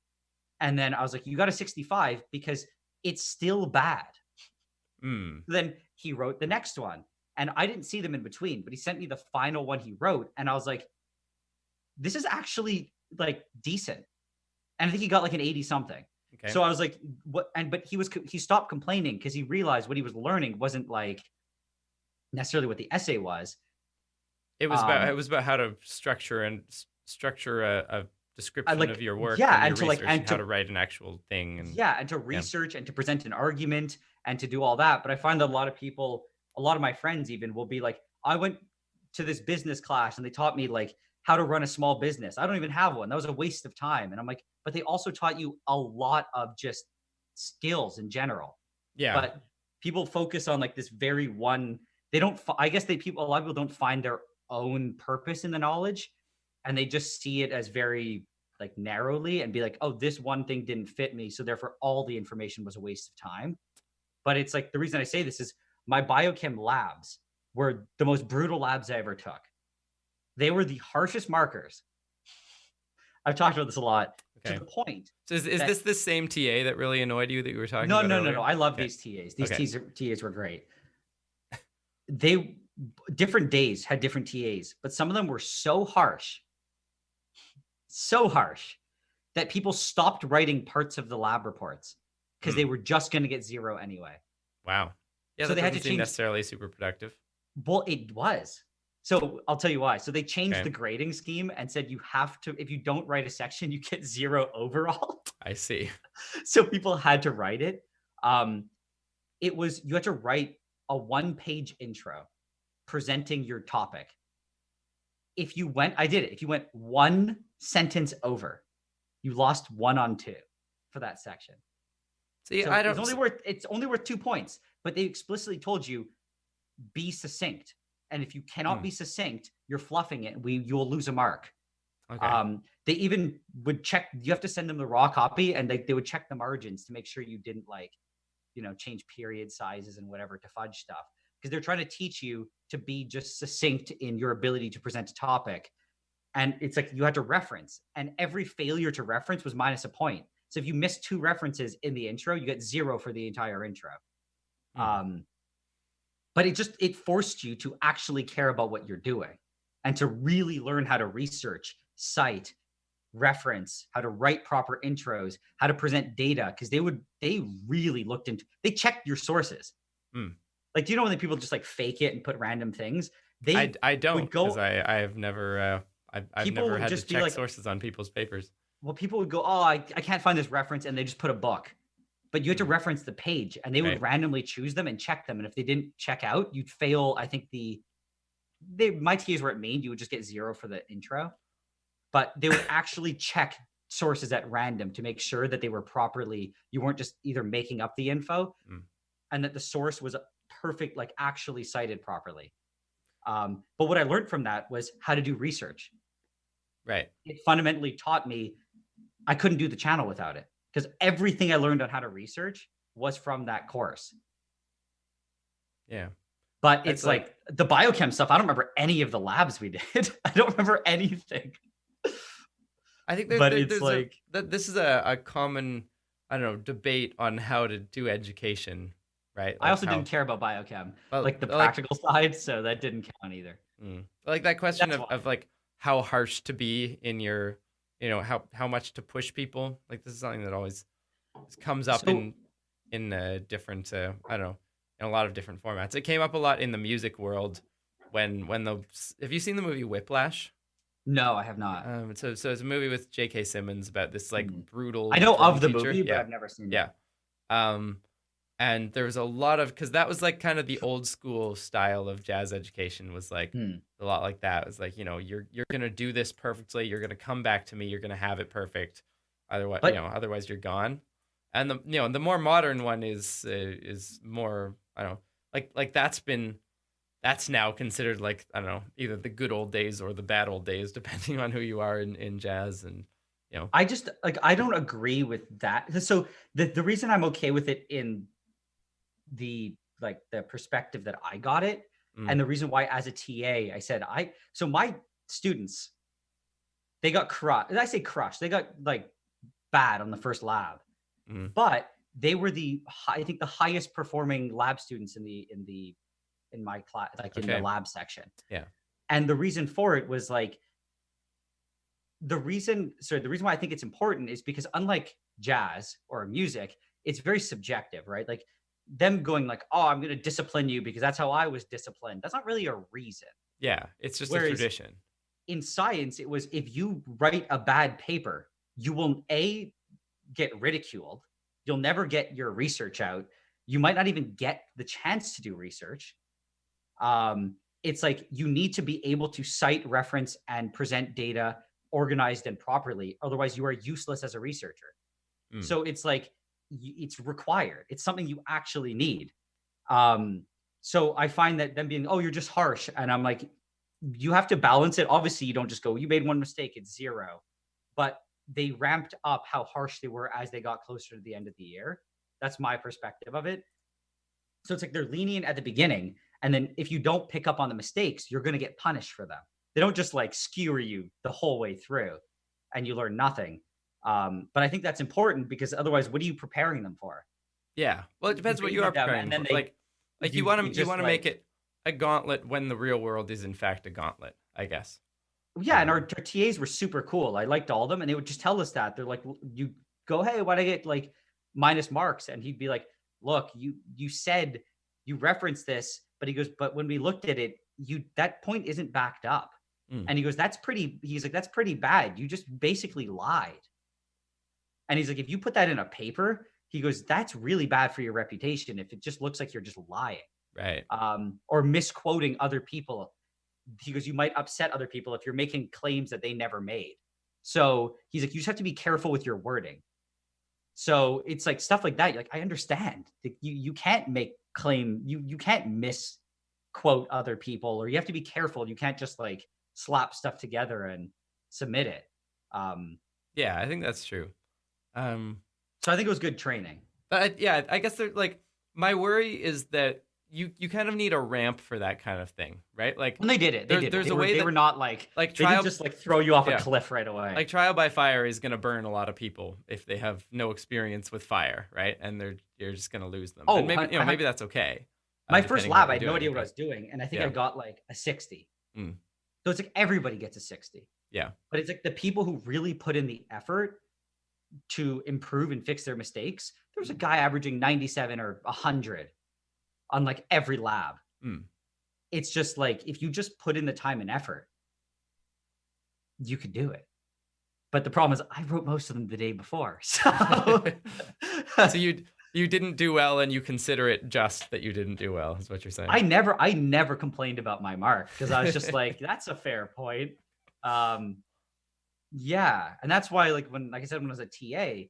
Speaker 3: And then I was like, you got a 65 because it's still bad. Then he wrote the next one. And I didn't see them in between, but he sent me the final one he wrote. And I was like, this is actually like decent. And I think he got like an 80 something. Okay. So I was like, what? But he stopped complaining because he realized what he was learning wasn't like necessarily what the essay was.
Speaker 4: It was about how to structure a description of your work, and your research, and how to write an actual thing,
Speaker 3: and to research and to present an argument and to do all that. But I find that a lot of my friends even will be like, I went to this business class and they taught me like how to run a small business. I don't even have one. That was a waste of time. And I'm like, but they also taught you a lot of just skills in general.
Speaker 4: Yeah.
Speaker 3: But people focus on like this very one. They don't. I guess a lot of people don't find their own purpose in the knowledge, and they just see it as very like narrowly and be like, oh, this one thing didn't fit me, so therefore all the information was a waste of time. But it's like, the reason I say this is my biochem labs were the most brutal labs I ever took. They were the harshest markers. I've talked about this a lot. To the point.
Speaker 4: So is this the same TA that really annoyed you that you were talking about?
Speaker 3: No. I love these TAs. These TAs were great. Different days had different TAs, but some of them were so harsh that people stopped writing parts of the lab reports because they were just going to get 0 anyway.
Speaker 4: Wow. Yeah, so that doesn't seem necessarily super productive.
Speaker 3: Well, it was. So I'll tell you why. So they changed the grading scheme and said you have to, if you don't write a section, you get 0 overall.
Speaker 4: I see.
Speaker 3: So people had to write it. You had to write a 1-page intro presenting your topic. I did it. If you went 1 sentence over, you lost 1 on 2 for that section.
Speaker 4: See,
Speaker 3: so it's only worth 2 points, but they explicitly told you be succinct. And if you cannot
Speaker 4: Hmm.
Speaker 3: be succinct, you're fluffing it. You'll lose a mark.
Speaker 4: Okay.
Speaker 3: They even would check, you have to send them the raw copy, and they would check the margins to make sure you didn't like, change period sizes and whatever to fudge stuff. Because they're trying to teach you to be just succinct in your ability to present a topic. And it's like you had to reference, and every failure to reference was minus a point. So if you missed 2 references in the intro, you get 0 for the entire intro. But it forced you to actually care about what you're doing and to really learn how to research, cite, reference, how to write proper intros, how to present data, because they really looked into, they checked your sources. Like, do you know when the people just like fake it and put random things?
Speaker 4: I don't,
Speaker 3: would go,
Speaker 4: because I've never I've
Speaker 3: people
Speaker 4: never
Speaker 3: would
Speaker 4: had to
Speaker 3: just be
Speaker 4: check
Speaker 3: like-
Speaker 4: sources on people's papers.
Speaker 3: well, people would go, oh, I can't find this reference, and they just put a book. But you had to reference the page, and they would
Speaker 4: Right.
Speaker 3: randomly choose them and check them. And if they didn't check out, you'd fail. I think my TAs were at Maine, you would just get 0 for the intro. But they would actually check sources at random to make sure that they were properly, you weren't just either making up the info and that the source was perfect, like actually cited properly. But what I learned from that was how to do research.
Speaker 4: Right.
Speaker 3: It fundamentally taught me I couldn't do the channel without it, because everything I learned on how to research was from that course.
Speaker 4: Yeah.
Speaker 3: But
Speaker 4: That's
Speaker 3: it's like the biochem stuff, I don't remember any of the labs we did. I don't remember anything.
Speaker 4: I think
Speaker 3: But it's like-
Speaker 4: this is a common, I don't know, debate on how to do education, right?
Speaker 3: I also didn't care about biochem, like the practical side, so that didn't count either.
Speaker 4: Like that question
Speaker 3: That's
Speaker 4: of like how harsh to be in your, how much to push people. Like this is something that always comes up in different, I don't know, in a lot of different formats. It came up a lot in the music world when have you seen the movie Whiplash?
Speaker 3: No, I have not.
Speaker 4: So it's a movie with J.K. Simmons about this like brutal.
Speaker 3: I know of the
Speaker 4: teacher.
Speaker 3: movie, but
Speaker 4: Yeah.
Speaker 3: I've never seen it.
Speaker 4: Yeah. And there was a lot of, because that was like kind of the old school style of jazz education, was like a lot like that. It was like, you're gonna do this perfectly. You're gonna come back to me. You're gonna have it perfect. Otherwise, otherwise you're gone. And the more modern one is more, I don't know, like that's now considered like, I don't know, either the good old days or the bad old days, depending on who you are in jazz. And
Speaker 3: I just I don't agree with that. So the reason I'm okay with it in the perspective that I got it, and the reason why as a TA I said so my students, they got crushed. I say crushed. They got like bad on the first lab, but they were I think the highest performing lab students in my class, like in the lab section.
Speaker 4: Yeah.
Speaker 3: And the reason for it was like, the reason why I think it's important is because unlike jazz or music, it's very subjective, right? Like them going like, oh, I'm going to discipline you because that's how I was disciplined. That's not really a reason.
Speaker 4: Yeah. It's just
Speaker 3: Whereas
Speaker 4: a tradition.
Speaker 3: In science, it was, if you write a bad paper, you will get ridiculed. You'll never get your research out. You might not even get the chance to do research. It's like you need to be able to cite, reference, and present data organized and properly. Otherwise, you are useless as a researcher. So it's like, it's required. It's something you actually need. So I find that them being, oh, you're just harsh. And I'm like, you have to balance it. Obviously, you don't just go, you made one mistake, it's 0. But they ramped up how harsh they were as they got closer to the end of the year. That's my perspective of it. So it's like they're lenient at the beginning. And then if you don't pick up on the mistakes, you're going to get punished for them. They don't just like skewer you the whole way through and you learn nothing. But I think that's important, because otherwise, what are you preparing them for?
Speaker 4: Yeah. Well, it depends what you are preparing them for. Like you want to make it a gauntlet when the real world is in fact a gauntlet, I guess.
Speaker 3: Yeah. And our TAs were super cool. I liked all of them, and they would just tell us that. They're like, you go, hey, why'd I get like minus marks? And he'd be like, look, you said you referenced this, but he goes, but when we looked at it, that point isn't backed up. And he goes, he's like, that's pretty bad. You just basically lied. And he's like, if you put that in a paper, he goes, that's really bad for your reputation if it just looks like you're just lying.
Speaker 4: Right.
Speaker 3: Or misquoting other people. He goes, you might upset other people if you're making claims that they never made. So he's like, you just have to be careful with your wording. So it's like stuff like that. You're like, I understand. You can't make claim. You can't misquote quote other people, or you have to be careful. You can't just like slap stuff together and submit it.
Speaker 4: Yeah, I think that's true.
Speaker 3: So I think it was good training.
Speaker 4: But yeah, I guess like my worry is that you kind of need a ramp for that kind of thing, right? Like
Speaker 3: When they did it,
Speaker 4: there's a way
Speaker 3: they
Speaker 4: that
Speaker 3: were not like
Speaker 4: like
Speaker 3: they
Speaker 4: trial
Speaker 3: didn't just like throw you off
Speaker 4: yeah.
Speaker 3: a cliff right away.
Speaker 4: like trial by fire is going to burn a lot of people if they have no experience with fire, right? And you're just going to lose them.
Speaker 3: Oh,
Speaker 4: and maybe maybe that's okay.
Speaker 3: My first
Speaker 4: depending
Speaker 3: lab,
Speaker 4: what
Speaker 3: I had
Speaker 4: you're
Speaker 3: no
Speaker 4: doing,
Speaker 3: idea what I
Speaker 4: but-
Speaker 3: was doing, and I think
Speaker 4: Yeah.
Speaker 3: I got like a 60.
Speaker 4: Mm.
Speaker 3: So it's like everybody gets a 60.
Speaker 4: Yeah.
Speaker 3: But it's like the people who really put in the effort to improve and fix their mistakes. There's a guy averaging 97 or 100 on like every lab.
Speaker 4: Mm.
Speaker 3: It's just like if you just put in the time and effort, you could do it. But the problem is I wrote most of them the day before. So
Speaker 4: So you didn't do well, and you consider it just that you didn't do well, is what you're saying.
Speaker 3: I never complained about my mark because I was just like, that's a fair point. Yeah. And that's why, like I said, when I was a TA,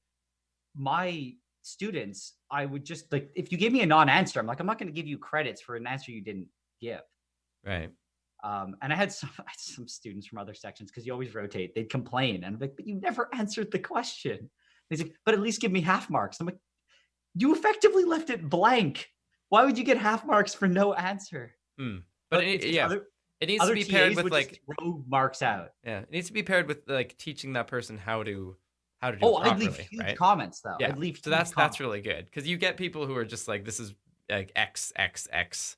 Speaker 3: my students, I would just like, if you gave me a non-answer, I'm like, I'm not going to give you credits for an answer you didn't give.
Speaker 4: Right.
Speaker 3: And I had some students from other sections because you always rotate. They'd complain, and I'm like, but you never answered the question. And he's like, but at least give me half marks. I'm like, you effectively left it blank. Why would you get half marks for no answer?
Speaker 4: But
Speaker 3: it's
Speaker 4: yeah,
Speaker 3: other-
Speaker 4: it needs to
Speaker 3: Other
Speaker 4: be paired
Speaker 3: TAs
Speaker 4: with
Speaker 3: would
Speaker 4: like
Speaker 3: just throw marks out.
Speaker 4: yeah, it needs to be paired with like teaching that person how to do
Speaker 3: Oh,
Speaker 4: it properly,
Speaker 3: I'd leave huge
Speaker 4: right?
Speaker 3: comments though.
Speaker 4: Yeah.
Speaker 3: I'd leave
Speaker 4: So
Speaker 3: huge
Speaker 4: that's
Speaker 3: comments.
Speaker 4: really good because you get people who are just like, this is like X X X.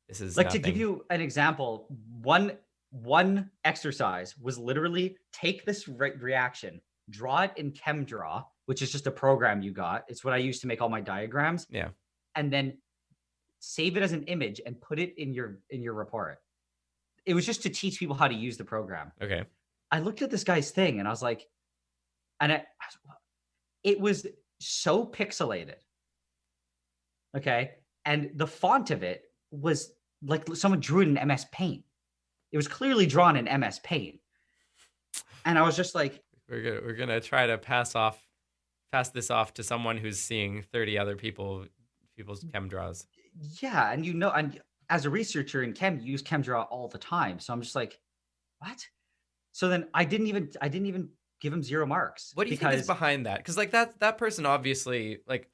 Speaker 4: This is
Speaker 3: Like
Speaker 4: nothing.
Speaker 3: to give you an example, one exercise was literally take this reaction, draw it in ChemDraw, which is just a program you got. It's what I use to make all my diagrams.
Speaker 4: Yeah.
Speaker 3: And then save it as an image and put it in your report. It was just to teach people how to use the program.
Speaker 4: Okay.
Speaker 3: I looked at this guy's thing and I was like, it was so pixelated. Okay. And the font of it was like someone drew it in MS Paint. It was clearly drawn in MS Paint. And I was just like,
Speaker 4: We're gonna try to pass this off to someone who's seeing 30 other people's chem draws.
Speaker 3: yeah. And and as a researcher in chem, you use ChemDraw all the time. So I'm just like, what? So then I didn't even give him 0 marks.
Speaker 4: What do you think is behind that? Because like that person obviously like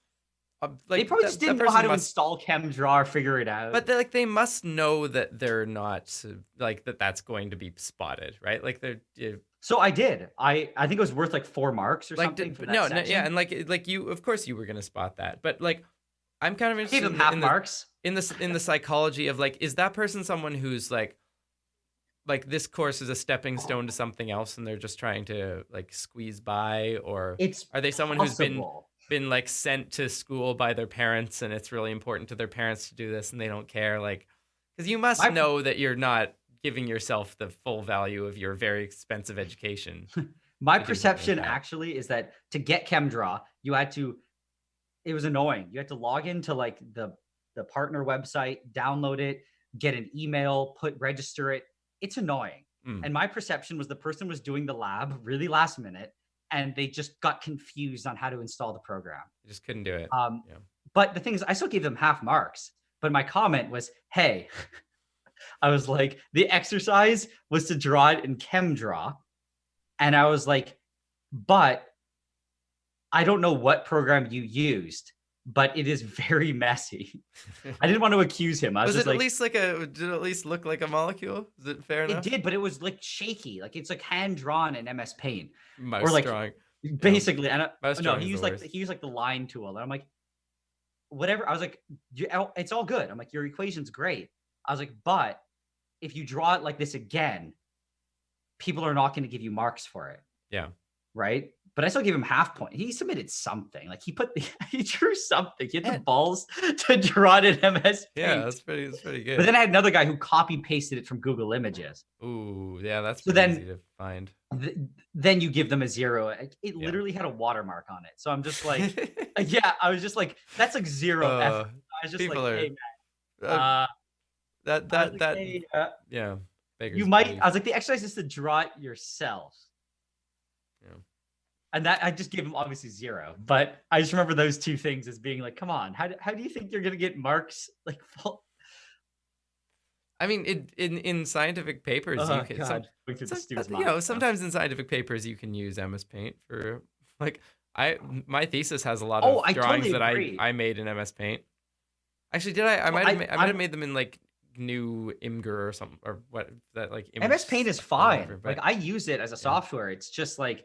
Speaker 3: they probably just didn't know how to
Speaker 4: must,
Speaker 3: install ChemDraw or figure it out.
Speaker 4: but they must know that they're not like that's going to be spotted, right? Like they're
Speaker 3: So I did. I think it was worth like 4 marks or
Speaker 4: like
Speaker 3: something. For that
Speaker 4: no,
Speaker 3: section.
Speaker 4: yeah, and like you, of course you were gonna spot that, but like I'm kind of
Speaker 3: I
Speaker 4: interested
Speaker 3: gave them half
Speaker 4: in
Speaker 3: marks.
Speaker 4: in the psychology of like, is that person someone who's like this course is a stepping stone to something else, and they're just trying to like squeeze by, or
Speaker 3: It's
Speaker 4: are they someone
Speaker 3: possible.
Speaker 4: who's been like sent to school by their parents, and it's really important to their parents to do this, and they don't care, like, because you must know that you're not giving yourself the full value of your very expensive education.
Speaker 3: My
Speaker 4: do something
Speaker 3: perception
Speaker 4: like that.
Speaker 3: actually is that to get ChemDraw, you had to. It was annoying. You had to log into like the partner website, download it, get an email, register it. It's annoying. And my perception was the person was doing the lab really last minute, and they just got confused on how to install the program.
Speaker 4: You just couldn't do it. Yeah.
Speaker 3: But the thing is, I still gave them half marks. But my comment was, hey, I was like, the exercise was to draw it in ChemDraw. And I was like, but I don't know what program you used, but it is very messy. I didn't want to accuse him. I was
Speaker 4: Was
Speaker 3: just
Speaker 4: it
Speaker 3: like,
Speaker 4: at least did it at least look like a molecule? Is it fair
Speaker 3: it
Speaker 4: enough?
Speaker 3: did, but it was like shaky. Like it's like hand drawn in MS Paint.
Speaker 4: Mouse
Speaker 3: or like
Speaker 4: drawing.
Speaker 3: basically. And
Speaker 4: Mouse
Speaker 3: no,
Speaker 4: drawing
Speaker 3: he
Speaker 4: is
Speaker 3: used
Speaker 4: the
Speaker 3: like
Speaker 4: worst.
Speaker 3: he used like the line tool. And I'm like, whatever. I was like, it's all good. I'm like, your equation's great. I was like, but if you draw it like this again, people are not going to give you marks for it.
Speaker 4: Yeah.
Speaker 3: Right. But I still gave him half point. He submitted something. Like he drew something. He had the balls to draw it in MS Paint.
Speaker 4: Yeah, that's pretty good.
Speaker 3: But then I had another guy who copy pasted it from Google Images.
Speaker 4: Ooh, yeah, that's
Speaker 3: So
Speaker 4: pretty
Speaker 3: then-
Speaker 4: easy to find.
Speaker 3: Then you give them a 0. It literally had a watermark on it. So I'm just like, yeah, I was just like, that's like 0 effort. I was just like,
Speaker 4: people are-
Speaker 3: hey, man.
Speaker 4: Uh, that
Speaker 3: I was like,
Speaker 4: that
Speaker 3: hey,
Speaker 4: yeah. beggars
Speaker 3: you might.
Speaker 4: belief.
Speaker 3: I was like, the exercise is to draw it yourself.
Speaker 4: Yeah.
Speaker 3: And that I just gave him obviously 0. But I just remember those two things as being like, come on, how do you think you're gonna get marks like full?
Speaker 4: I mean, in scientific papers,
Speaker 3: Oh,
Speaker 4: you can.
Speaker 3: God. Going through the student's
Speaker 4: You
Speaker 3: mind.
Speaker 4: know, sometimes in scientific papers you can use MS Paint for like my thesis has a lot of
Speaker 3: I
Speaker 4: drawings
Speaker 3: totally
Speaker 4: that
Speaker 3: agree.
Speaker 4: I made in MS Paint. Actually, did I? I
Speaker 3: Well,
Speaker 4: might have made them in like New Imgur or something or what that like.
Speaker 3: MS Paint is
Speaker 4: or
Speaker 3: fine.
Speaker 4: whatever,
Speaker 3: Like
Speaker 4: but-
Speaker 3: I use it as a software. It's just like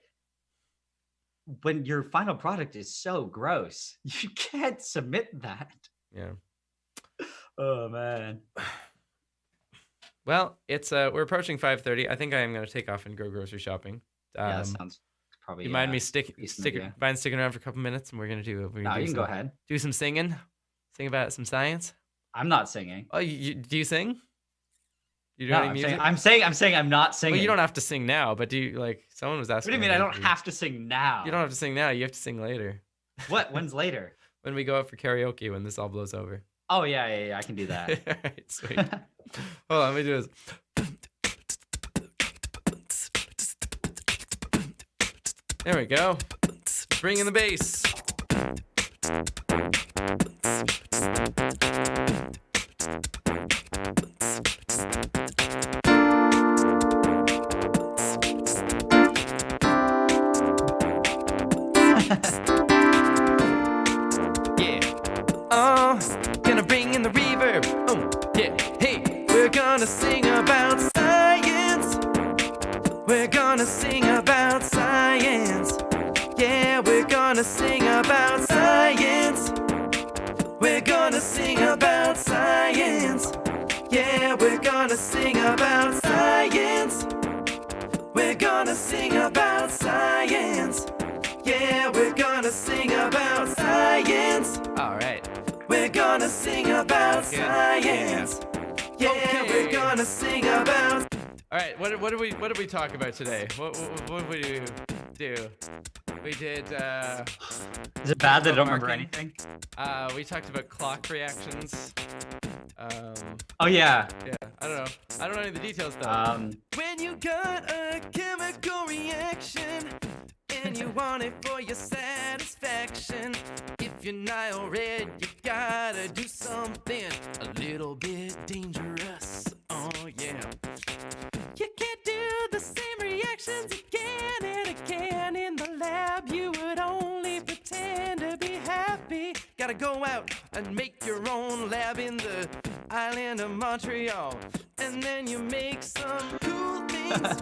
Speaker 3: when your final product is so gross, you can't submit that.
Speaker 4: yeah.
Speaker 3: Oh man.
Speaker 4: Well, it's we're approaching 5:30. I think I am going to take off and go grocery shopping.
Speaker 3: Yeah, that sounds probably.
Speaker 4: You mind me sticking
Speaker 3: idea.
Speaker 4: around for a couple minutes, and we're gonna do.
Speaker 3: No, you can go ahead.
Speaker 4: Do some singing, sing about some science.
Speaker 3: I'm not singing.
Speaker 4: Oh, do you sing? You do
Speaker 3: No,
Speaker 4: any
Speaker 3: I'm
Speaker 4: music?
Speaker 3: saying I'm not singing.
Speaker 4: Well, you don't have to sing now, but do you like? Someone was
Speaker 3: What
Speaker 4: asking.
Speaker 3: do you mean? I don't
Speaker 4: you-
Speaker 3: have to sing now.
Speaker 4: You don't have to sing now. You have to sing later
Speaker 3: What? When's later?
Speaker 4: when we go out for karaoke when this all blows over.
Speaker 3: Oh yeah. I can do that.
Speaker 4: All right, sweet. Hold on, let me do this. There we go. Bring in the bass. Yeah. Gonna bring in the reverb. Yeah. Hey, we're gonna sing about science. We're gonna sing about science. Yeah, we're gonna sing about science. We're gonna sing about science. Yeah, we're gonna sing about science. We're gonna sing about science. Yeah, we're gonna sing about science. All right. We're gonna sing about science. Yeah, we're gonna sing about. All right. What did we talk about today? What did we do? We did.
Speaker 3: Is it bad that I don't remember
Speaker 4: Marking.
Speaker 3: anything?
Speaker 4: We talked about clock reactions.
Speaker 3: Oh yeah.
Speaker 4: Yeah. I don't know any of the details though. When you got a chemical reaction and you want it for your satisfaction, if you're Nilered, you gotta do something a little bit dangerous. Oh yeah. You can't do the same reactions again and again in the lab. You would only pretend to be happy. Gotta go out and make your own lab in the island of Montreal, and then you make some cool things.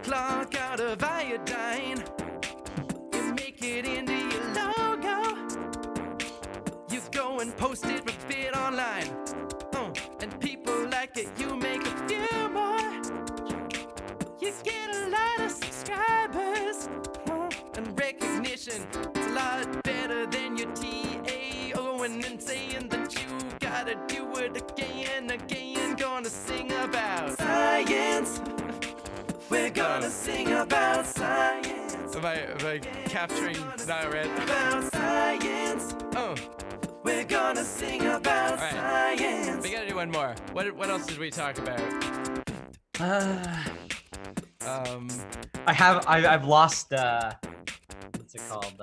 Speaker 4: Clock out of iodine. You make it into your logo. You go and post it for bid online. And people like it, you make a few more. You get a lot of subscribers and recognition. It's a lot better than your TAO and then saying that you gotta do it again. Gonna sing about science. We're gonna sing about science. Am I capturing Nilered? About science. We're gonna sing about science. We gotta do one more. What else did we talk about?
Speaker 3: I've lost what's it called?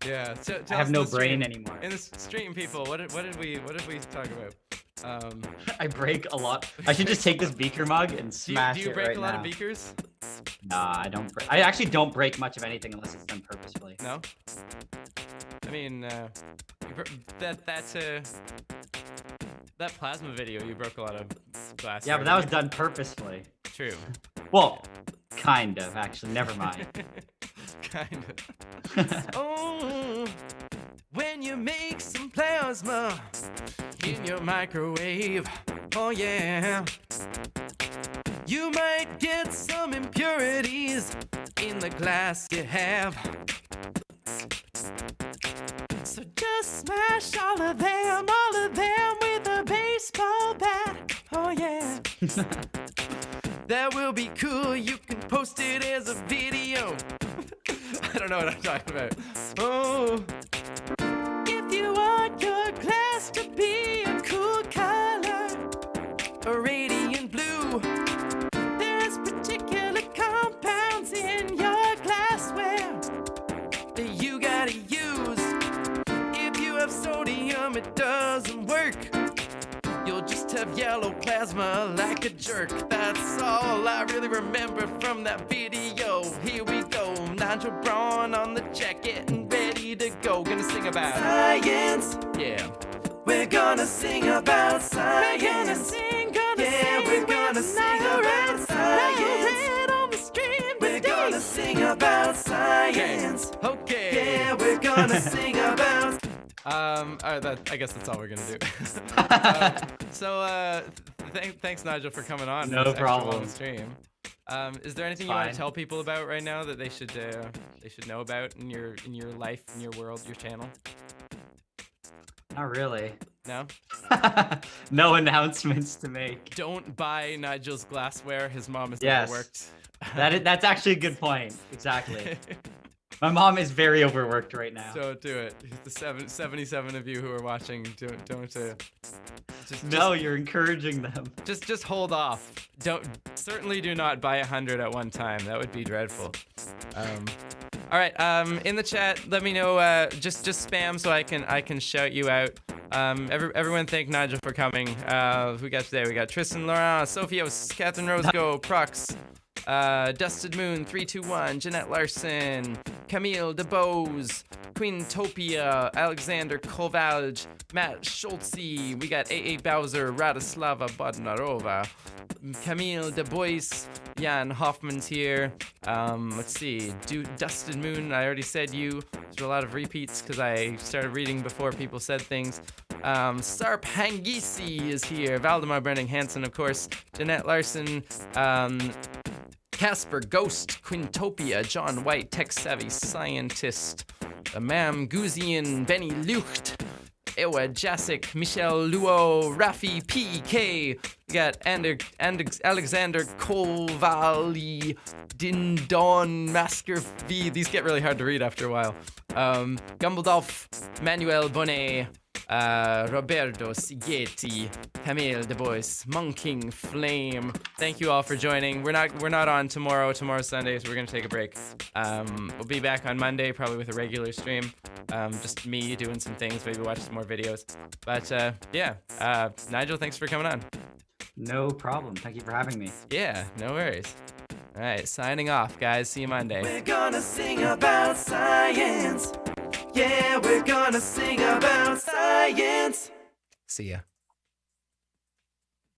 Speaker 4: Yeah.
Speaker 3: I have no brain anymore.
Speaker 4: In the stream, people, what did we talk about?
Speaker 3: I break a lot. I should just take this beaker mug and smash
Speaker 4: do you
Speaker 3: it
Speaker 4: break
Speaker 3: right
Speaker 4: a lot
Speaker 3: now.
Speaker 4: of beakers?
Speaker 3: Nah, I don't. I actually don't break much of anything unless it's done purposefully.
Speaker 4: No. I mean, that plasma video, you broke a lot of glass.
Speaker 3: Yeah, but that was done purposefully.
Speaker 4: True.
Speaker 3: Well, kind of actually. Never mind.
Speaker 4: Kind of. Oh, when you make some plasma in your microwave, oh yeah, you might get some impurities in the glass you have. So just smash all of them with a baseball bat. Oh yeah. That will be cool. You can post it as a video. I don't know what I'm talking about. Oh. If you want your glass to be a cool color, a radiant blue, there's particular compounds in your glassware that you gotta use. If you have sodium, it doesn't work. You'll just of yellow plasma like a jerk. That's all I really remember from that video. Here we go, Nigel Braun on the jacket and ready to go. Gonna sing about
Speaker 1: science.
Speaker 4: Yeah.
Speaker 1: We're gonna sing about science.
Speaker 4: We're gonna sing
Speaker 1: about science.
Speaker 4: on the stream
Speaker 1: We're gonna sing about science.
Speaker 4: Okay.
Speaker 1: Yeah, we're gonna sing about.
Speaker 4: All right, I guess that's all we're gonna do. Thanks Nigel for coming on.
Speaker 3: No
Speaker 4: for this extra
Speaker 3: problem.
Speaker 4: long stream. Is there anything you
Speaker 3: Fine.
Speaker 4: want to tell people about right now that they should know about in your life, in your world, your channel?
Speaker 3: Not really.
Speaker 4: No?
Speaker 3: No announcements to make.
Speaker 4: Don't buy Nigel's glassware. His mom has
Speaker 3: Yes.
Speaker 4: overworked.
Speaker 3: That's actually a good point. Exactly. My mom is very overworked right now.
Speaker 4: Don't do it. The 77 of you who are watching, don't
Speaker 3: No, you're encouraging them.
Speaker 4: just hold off. Certainly do not buy 100 at one time. That would be dreadful. All right. In the chat, let me know. Just spam so I can shout you out. Everyone thank Nigel for coming. Who we got today? We got Tristan Laurent, Sophios, Catherine Rosego, Prox, Dusted Moon 321, Jeanette Larson, Camille DeBose, Queentopia, Alexander Kovalj, Matt Schultze. We got AA Bowser, Radislava Bodnarova, Camille DeBois, Jan Hoffman's here. Let's see, Dusted Moon, I already said you. There's a lot of repeats because I started reading before people said things. Sarp Hangisi is here. Valdemar Brenning Hansen, of course. Jeanette Larson. Casper Ghost, Quintopia, John White, Tech Savvy Scientist, Mam Guzian, Benny Lucht, Ewa Jasic, Michelle Luo, Rafi PK. We got Alexander Kovali, Dindon Masker V. These get really hard to read after a while. Gumbledolf, Manuel Bonnet, Roberto Sigeti, Camille DeBois, Monking Flame. Thank you all for joining. We're not on tomorrow. Tomorrow's Sunday, so we're gonna take a break. We'll be back on Monday, probably with a regular stream. Just me doing some things, maybe watch some more videos. But yeah, Nigel, thanks for coming on.
Speaker 3: No problem. Thank you for having me.
Speaker 4: Yeah, no worries. All right, signing off, guys. See you Monday.
Speaker 1: We're gonna sing about science. Yeah, we're gonna sing about science.
Speaker 4: See ya.